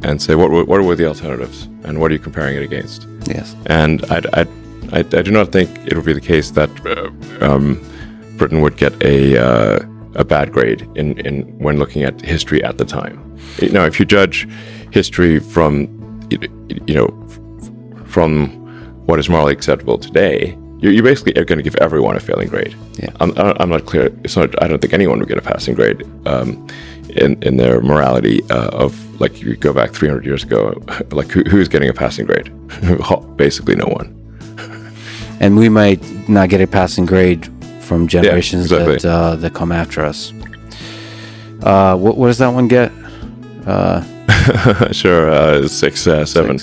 and say what were the alternatives, and what are you comparing it against? Yes. And I do not think it would be the case that Britain would get a bad grade in when looking at history at the time. If you judge history from what is morally acceptable today, you basically are going to give everyone a failing grade. Yeah. I'm not clear. I don't think anyone would get a passing grade in their morality of, like, you go back 300 years ago, like who's getting a passing grade? Basically no one. And we might not get a passing grade from generations exactly. that come after us. What does that one get? Sure, 6, 7.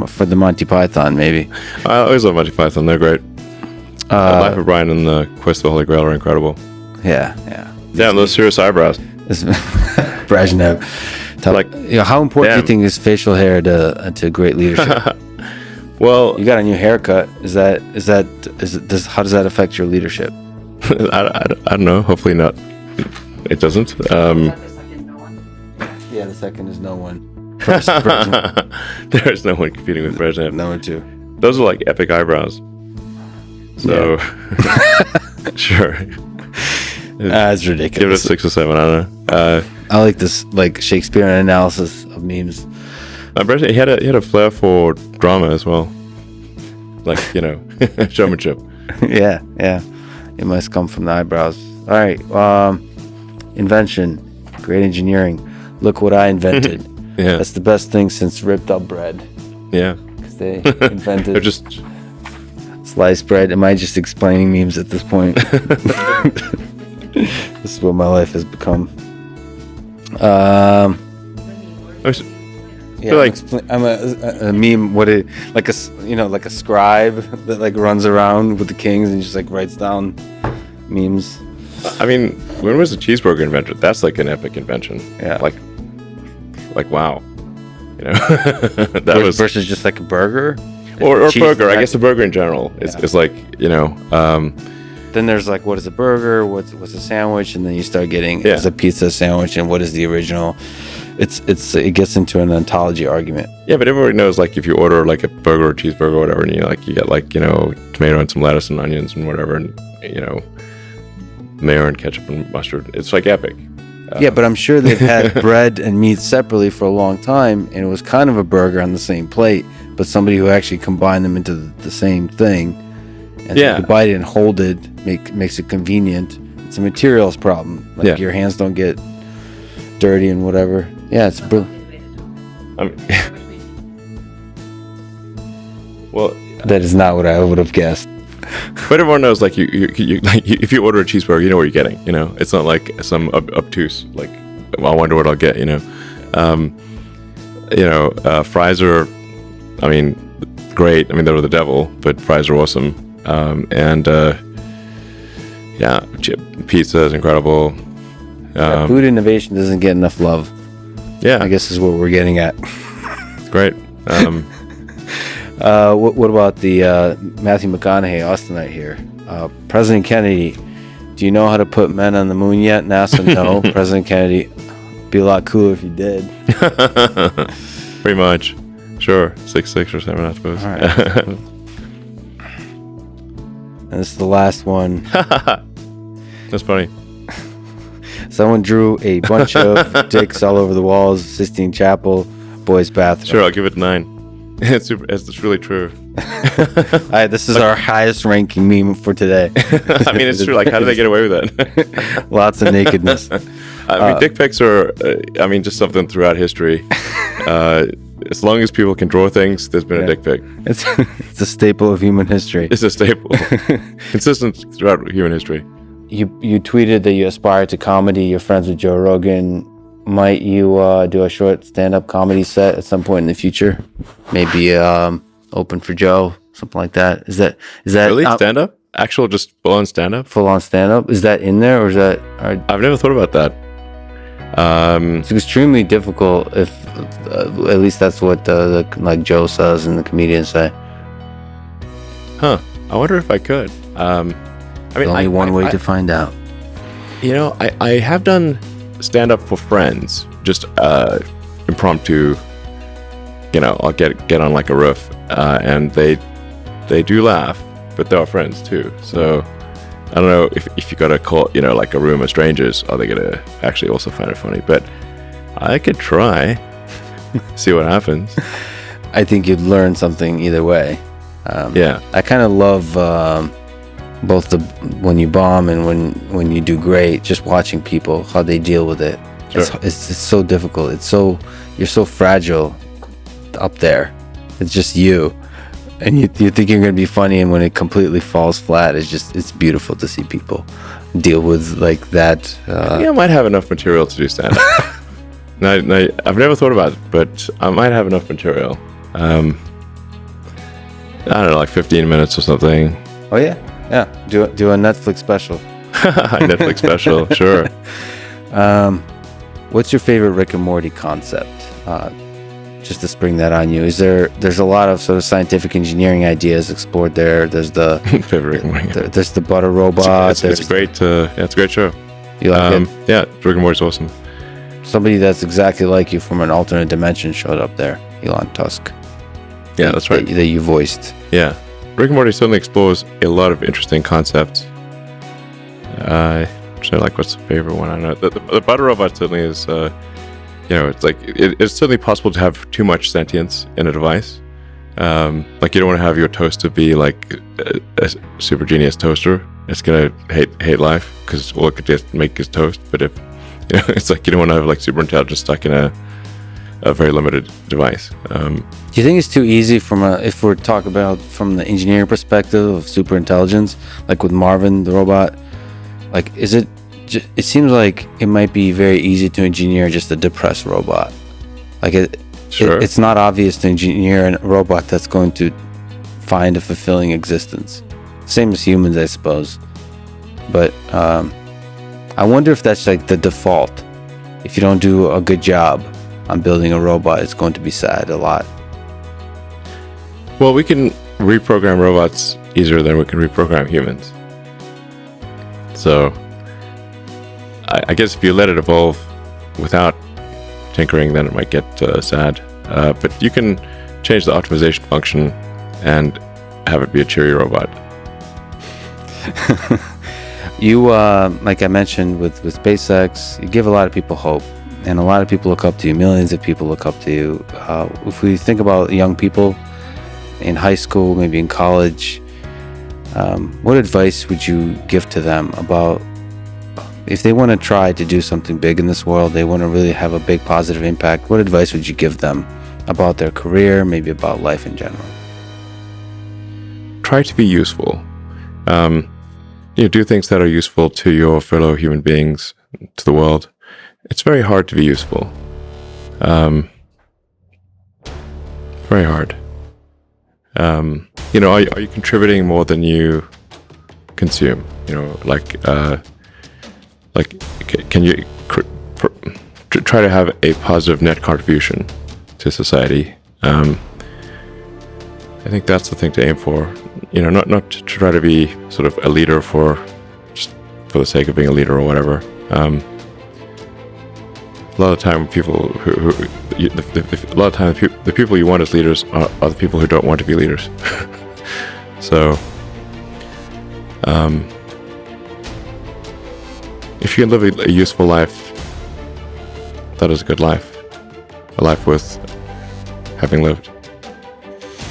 For the Monty Python, maybe. I always love Monty Python. They're great. Life of Brian and the Quest of the Holy Grail are incredible. Yeah. Damn, those serious eyebrows. Brezhnev. How important do you think is facial hair to great leadership? Well, you got a new haircut. How does that affect your leadership? I don't know. Hopefully not. It doesn't. Yeah, the second is no one. There's no one competing with Brezhnev. Number 2. Those are like epic eyebrows. So, sure. That's ridiculous. Give it a 6 or 7. I don't know. I like this, like, Shakespearean analysis of memes. Brezhnev, he had a flair for drama as well. Like, showmanship. Yeah. It must come from the eyebrows. All right. Invention. Great engineering. Look what I invented. Yeah. That's the best thing since ripped up bread. Yeah. Because they invented They're just sliced bread. Am I just explaining memes at this point? This is what my life has become. I'm a meme. Like a scribe that like runs around with the kings and just like writes down memes. I mean, when was the cheeseburger invented? That's like an epic invention. Yeah. Like wow. That was versus just like a burger. Or burger. I guess a burger in general is like, Then there's like, what is a burger? What's a sandwich? And then you start getting, is a pizza sandwich, and what is the original? It gets into an ontology argument. Yeah, but everybody knows, like, if you order like a burger or cheeseburger or whatever, and you get like, tomato and some lettuce and onions and whatever, and mayo and ketchup and mustard. It's like epic. Yeah, but I'm sure they've had bread and meat separately for a long time, and it was kind of a burger on the same plate, but somebody who actually combined them into the same thing, and you bite it and hold it, makes it convenient. It's a materials problem. Like your hands don't get dirty and whatever. Yeah, it's brilliant. Well, that is not what I would have guessed. But everyone knows, like, you like, if you order a cheeseburger, you know what you're getting. It's not like some obtuse, like, well, I wonder what I'll get. Fries are, I mean, great. I mean, they're the devil, but fries are awesome. Pizza is incredible. Food innovation doesn't get enough love. Yeah, I guess is what we're getting at. It's great. What about the Matthew McConaughey Austinite here? President Kennedy, do you know how to put men on the moon yet? NASA, no. President Kennedy, be a lot cooler if you did. Pretty much. Sure. 6, 6 or 7, I suppose. All right. And this is the last one. That's funny. Someone drew a bunch of dicks all over the walls, Sistine Chapel, boys' bathroom. Sure, I'll give it 9. It's really true. All right, this is our highest ranking meme for today. I mean, it's true. Like, how do they get away with that? Lots of nakedness. I mean, dick pics are, just something throughout history. As long as people can draw things, there's been a dick pic. It's a staple of human history. It's a staple. Consistent throughout human history. You tweeted that you aspire to comedy. You're friends with Joe Rogan. Might you do a short stand-up comedy set at some point in the future? Maybe open for Joe, something like that. Is that really stand-up? Actual, just full-on stand-up? Full-on stand-up? Is that in there, or is that? I've never thought about that. It's extremely difficult. If at least that's what like Joe says and the comedians say. Huh? I wonder if I could. Only one way to find out. I have done stand-up for friends, just impromptu. I'll get on like a riff, and they do laugh, but they're friends too. So I don't know if you got to call, like a room of strangers, are they gonna actually also find it funny? But I could try, see what happens. I think you'd learn something either way. Yeah, I kind of love both when you bomb and when you do great. Just watching people, how they deal with it. Sure. It's so difficult. You're so fragile up there. It's just you, and you think you're gonna be funny, and when it completely falls flat, it's beautiful to see people deal with like that. I might have enough material to do stand up. no, I've never thought about it, but I might have enough material. I don't know, like 15 minutes or something. Oh yeah. Do a Netflix special. Netflix special, sure. What's your favorite Rick and Morty concept? Just to spring that on you, there's a lot of sort of scientific engineering ideas explored there. There's the favorite Rick and Morty. There's the butter robot. It's a great show. You like it? Yeah, Rick and Morty's awesome. Somebody that's exactly like you from an alternate dimension showed up there, Elon Musk. Yeah, that's right. That you voiced. Yeah, Rick and Morty certainly explores a lot of interesting concepts. Like, what's the favorite one? I don't know. The butter robot certainly is. It's like it's certainly possible to have too much sentience in a device. Like, you don't want to have your toaster be like a super genius toaster. It's gonna hate life because all it could just make is toast. But if it's like you don't want to have like super intelligence stuck in a very limited device. Do you think it's too easy if we're talking about from the engineering perspective of super intelligence, like with Marvin the robot? Like, it seems like it might be very easy to engineer just a depressed robot. Like it's not obvious to engineer a robot that's going to find a fulfilling existence. Same as humans, I suppose. But I wonder if that's like the default. If you don't do a good job on building a robot, it's going to be sad a lot. Well, we can reprogram robots easier than we can reprogram humans. So I guess if you let it evolve without tinkering, then it might get sad. But you can change the optimization function and have it be a cheery robot. You, like I mentioned with SpaceX, you give a lot of people hope. And a lot of people look up to you. Millions of people look up to you. If we think about young people in high school, maybe in college, what advice would you give to them about if they want to try to do something big in this world, they want to really have a big positive impact? What advice would you give them about their career, maybe about life in general? Try to be useful. Do things that are useful to your fellow human beings, to the world. It's very hard to be useful. Very hard. Are you contributing more than you consume? Can you try to have a positive net contribution to society? I think that's the thing to aim for. Not to try to be sort of a leader for the sake of being a leader or whatever. A lot of the time, the people you want as leaders are the people who don't want to be leaders. So, if you can live a useful life, that is a good life. A life worth having lived.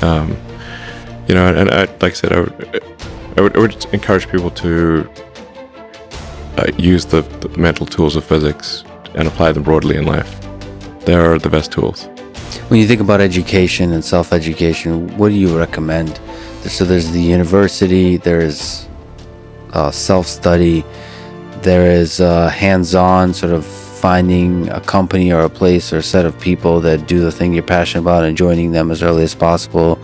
You know, and like I said, I would encourage people to use the mental tools of physics and apply them broadly in life. They are the best tools. When you think about education and self-education, what do you recommend? So there's the university, there's self-study, there is hands-on, sort of finding a company or a place or a set of people that do the thing you're passionate about and joining them as early as possible.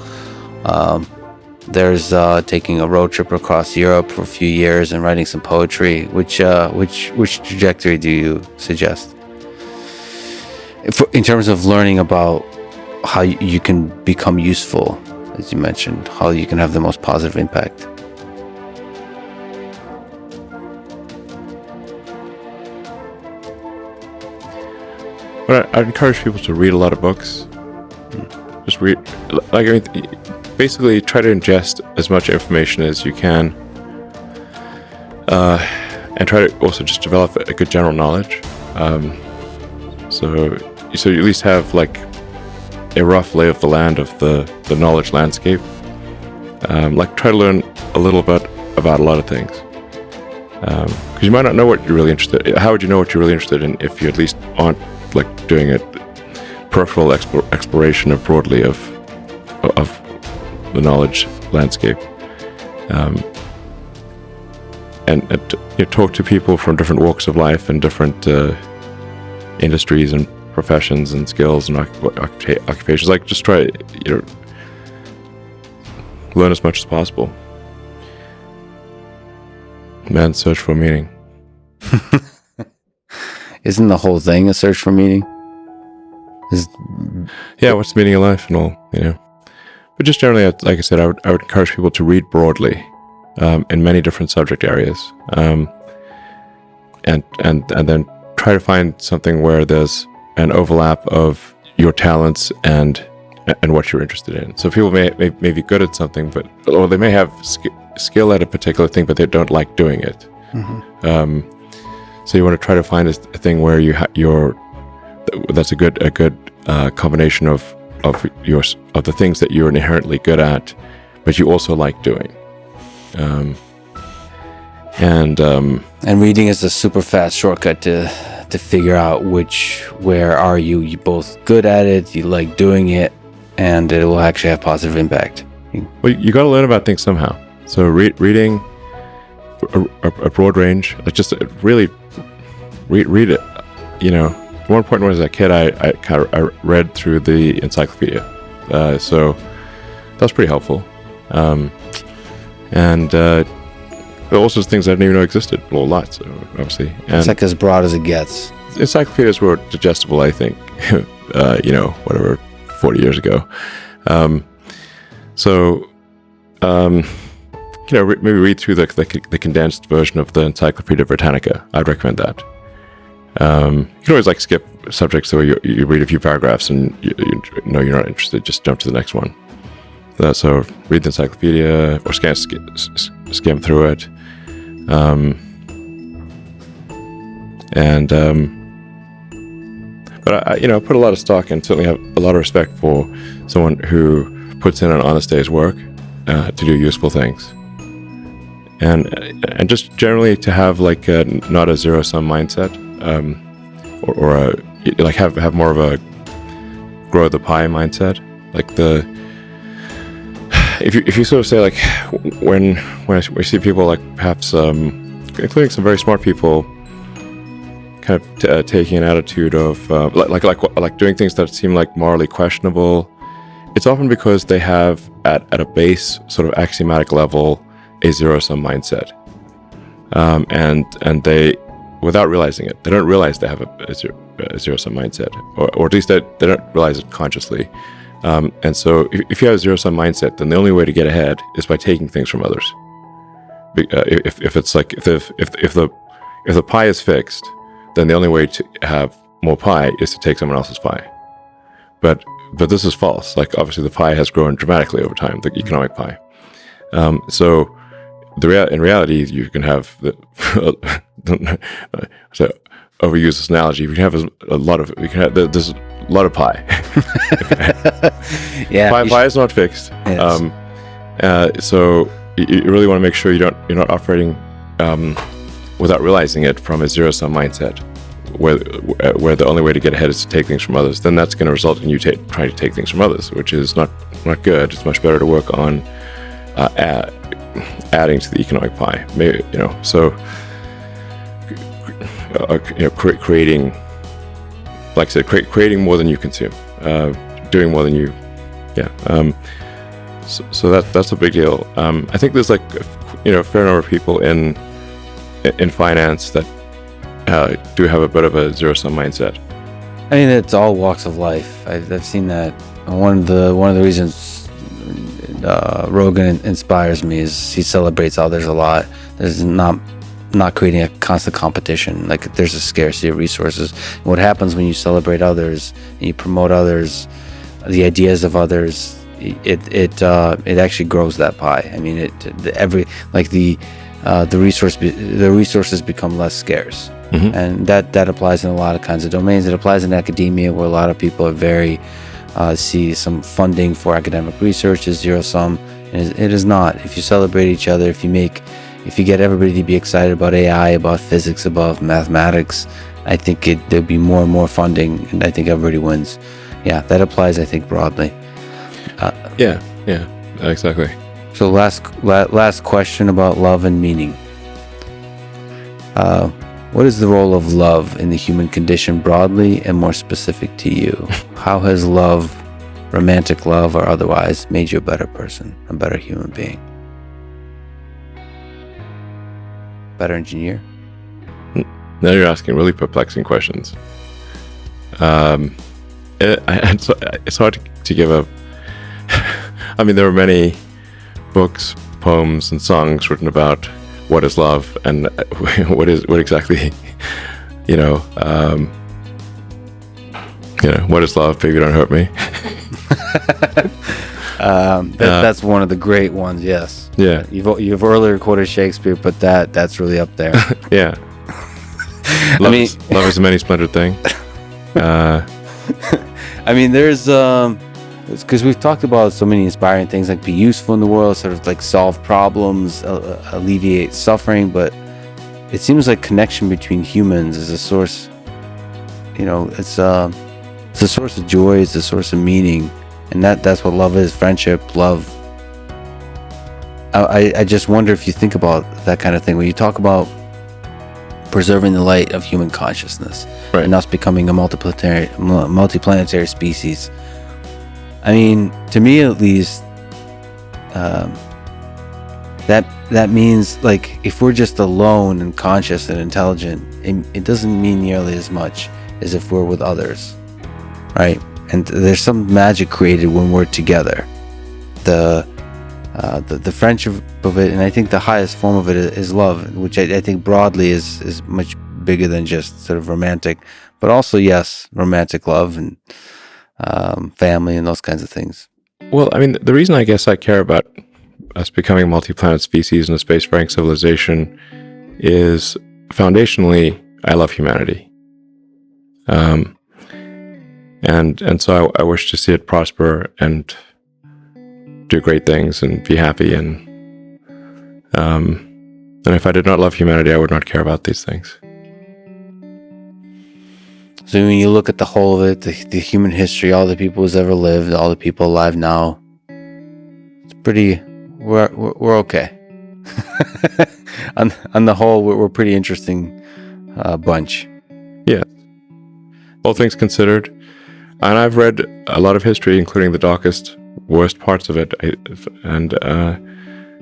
There's taking a road trip across Europe for a few years and writing some poetry. Which trajectory do you suggest? In terms of learning about how you can become useful, as you mentioned, how you can have the most positive impact. But I'd encourage people to read a lot of books. Just read, like, I mean, basically try to ingest as much information as you can, and try to also just develop a good general knowledge. So you at least have like a rough lay of the land of the knowledge landscape. Like try to learn a little bit about a lot of things. Because you might not know what you're really interested in. How would you know what you're really interested in if you at least aren't like doing a peripheral exploration of broadly of the knowledge landscape, and you talk to people from different walks of life and different industries and professions and skills and occupations. Like just try, learn as much as possible. Man's search for meaning. Isn't the whole thing a search for meaning? Yeah, what's the meaning of life and all, But just generally, like I said, I would encourage people to read broadly, in many different subject areas, and then try to find something where there's an overlap of your talents and what you're interested in. So people may be good at something, or they may have skill at a particular thing, but they don't like doing it. Mm-hmm. So you want to try to find a thing where that's a good combination of the things that you're inherently good at, but you also like doing. And reading is a super fast shortcut to figure out where are you both good at it, you like doing it, and it will actually have positive impact. Well, you got to learn about things somehow. So reading a broad range, like just really read it. At one point when I was a kid, I read through the encyclopedia, so that was pretty helpful. And there are also things I didn't even know existed. Well, lots, obviously. And it's like as broad as it gets. Encyclopedias were digestible, I think, 40 years ago. Maybe read through the condensed version of the Encyclopedia Britannica. I'd recommend that. You can always skip subjects so you read a few paragraphs and you know you're not interested, just jump to the next one. So read the encyclopedia or skim through it. But I put a lot of stock and certainly have a lot of respect for someone who puts in an honest day's work to do useful things. And just generally to have not a zero-sum mindset, have more of a grow the pie mindset. If you sort of say when we see people perhaps including some very smart people kind of taking an attitude of doing things that seem morally questionable, it's often because they have at a base sort of axiomatic level a zero-sum mindset, and they, without realizing it, they don't realize they have a zero-sum mindset, or at least they don't realize it consciously. And so if you have a zero-sum mindset, then the only way to get ahead is by taking things from others. If the pie is fixed, then the only way to have more pie is to take someone else's pie. But this is false. Obviously the pie has grown dramatically over time, the economic pie. So in reality, you can have so overuse this analogy. We can have there's a lot of pie. Yeah, pie is not fixed. Yes. So you really want to make sure you're not operating without realizing it from a zero-sum mindset, where the only way to get ahead is to take things from others. Then that's going to result in you trying to take things from others, which is not good. It's much better to work on adding to the economic pie. Maybe, creating, like I said, creating more than you consume, doing more than you, So that's a big deal. I think there's a fair number of people in finance that do have a bit of a zero-sum mindset. I mean, it's all walks of life. I've seen that. One of the reasons Rogan inspires me is he celebrates others a lot. There's not creating a constant competition. Like, there's a scarcity of resources. And what happens when you celebrate others and you promote others, the ideas of others, it actually grows that pie. I mean, the resources become less scarce. Mm-hmm. And that applies in a lot of kinds of domains. It applies in academia, where a lot of people are very see some funding for academic research is zero sum. It is not. If you celebrate each other, if you get everybody to be excited about AI, about physics, about mathematics, I think there'll be more and more funding, and I think everybody wins. Yeah, that applies, I think, broadly. Yeah, exactly. So last question about love and meaning. What is the role of love in the human condition broadly and more specific to you? How has love, romantic love or otherwise, made you a better person, a better human being? Better engineer? Now you're asking really perplexing questions. It's hard to give a... I mean, there are many books, poems, and songs written about what is love and what exactly, what is love? Baby, don't hurt me. That's one of the great ones. Yes. Yeah. You've earlier quoted Shakespeare, but that's really up there. Yeah. Love is a many splendored thing. I mean, there's because we've talked about so many inspiring things, like be useful in the world, sort of like solve problems, alleviate suffering, but it seems like connection between humans is a source, it's a source of joy, it's a source of meaning, and that's what love is. Friendship, love. I just wonder if you think about that kind of thing when you talk about preserving the light of human consciousness, right, and us becoming a multiplanetary species. I mean, to me at least, that means, like, if we're just alone and conscious and intelligent, it doesn't mean nearly as much as if we're with others, right? And there's some magic created when we're together. The friendship of it, and I think the highest form of it is love, which I think broadly is much bigger than just sort of romantic, but also, yes, romantic love and family and those kinds of things. Well, I mean, the reason I guess I care about us becoming a multi-planet species and a spacefaring civilization is foundationally, I love humanity. And so I wish to see it prosper and do great things and be happy. And if I did not love humanity, I would not care about these things. So when you look at the whole of it, the human history, all the people who's ever lived, all the people alive now, it's pretty. We're okay. on the whole, we're pretty interesting bunch. Yeah. All things considered, and I've read a lot of history, including the darkest, worst parts of it, and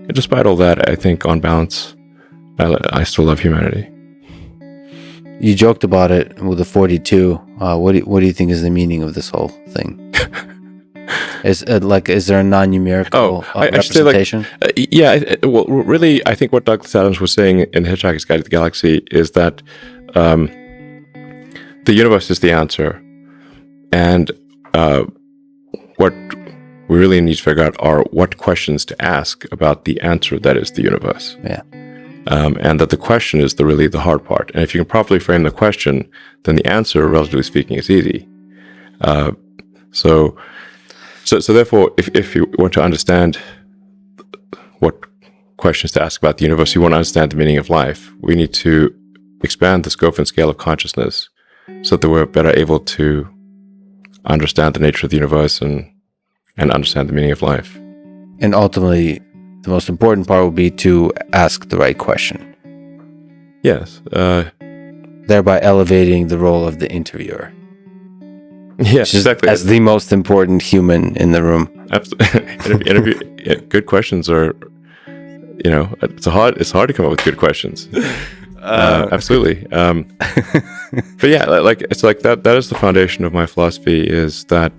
despite all that, I think on balance, I still love humanity. You joked about it with the 42. What do you think is the meaning of this whole thing? Is there a non-numerical representation? Well, really, I think what Douglas Adams was saying in Hitchhiker's Guide to the Galaxy is that the universe is the answer, and what we really need to figure out are what questions to ask about the answer that is the universe. Yeah. And that the question is really the hard part. And if you can properly frame the question, then the answer, relatively speaking, is easy. So therefore, if you want to understand what questions to ask about the universe, you want to understand the meaning of life, we need to expand the scope and scale of consciousness so that we're better able to understand the nature of the universe and understand the meaning of life. And ultimately, the most important part will be to ask the right question. Yes. Thereby elevating the role of the interviewer. Yes, exactly. As the most important human in the room. Absolutely. Good questions are, it's hard to come up with good questions. Absolutely. But yeah, it's like that is the foundation of my philosophy, is that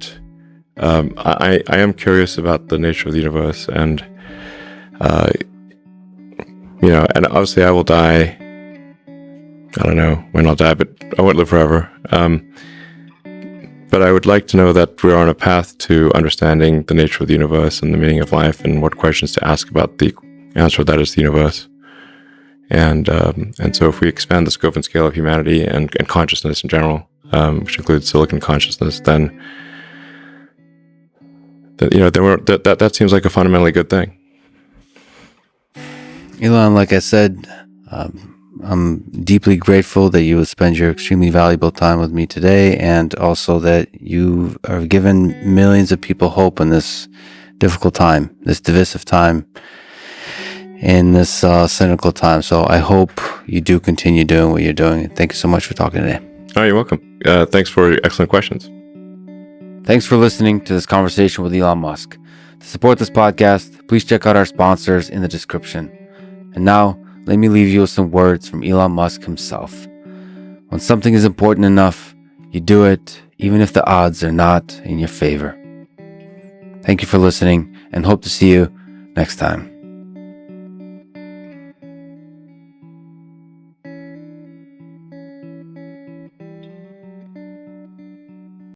I am curious about the nature of the universe, and and obviously I will die. I don't know when I'll die, but I won't live forever. But I would like to know that we are on a path to understanding the nature of the universe and the meaning of life, and what questions to ask about the answer that is the universe. And so if we expand the scope and scale of humanity and consciousness in general, which includes silicon consciousness, then that seems like a fundamentally good thing. Elon, like I said, I'm deeply grateful that you would spend your extremely valuable time with me today, and also that you have given millions of people hope in this difficult time, this divisive time, in this cynical time. So I hope you do continue doing what you're doing. Thank you so much for talking today. Oh, you're welcome. Thanks for your excellent questions. Thanks for listening to this conversation with Elon Musk. To support this podcast, please check out our sponsors in the description. And now, let me leave you with some words from Elon Musk himself. When something is important enough, you do it, even if the odds are not in your favor. Thank you for listening, and hope to see you next time.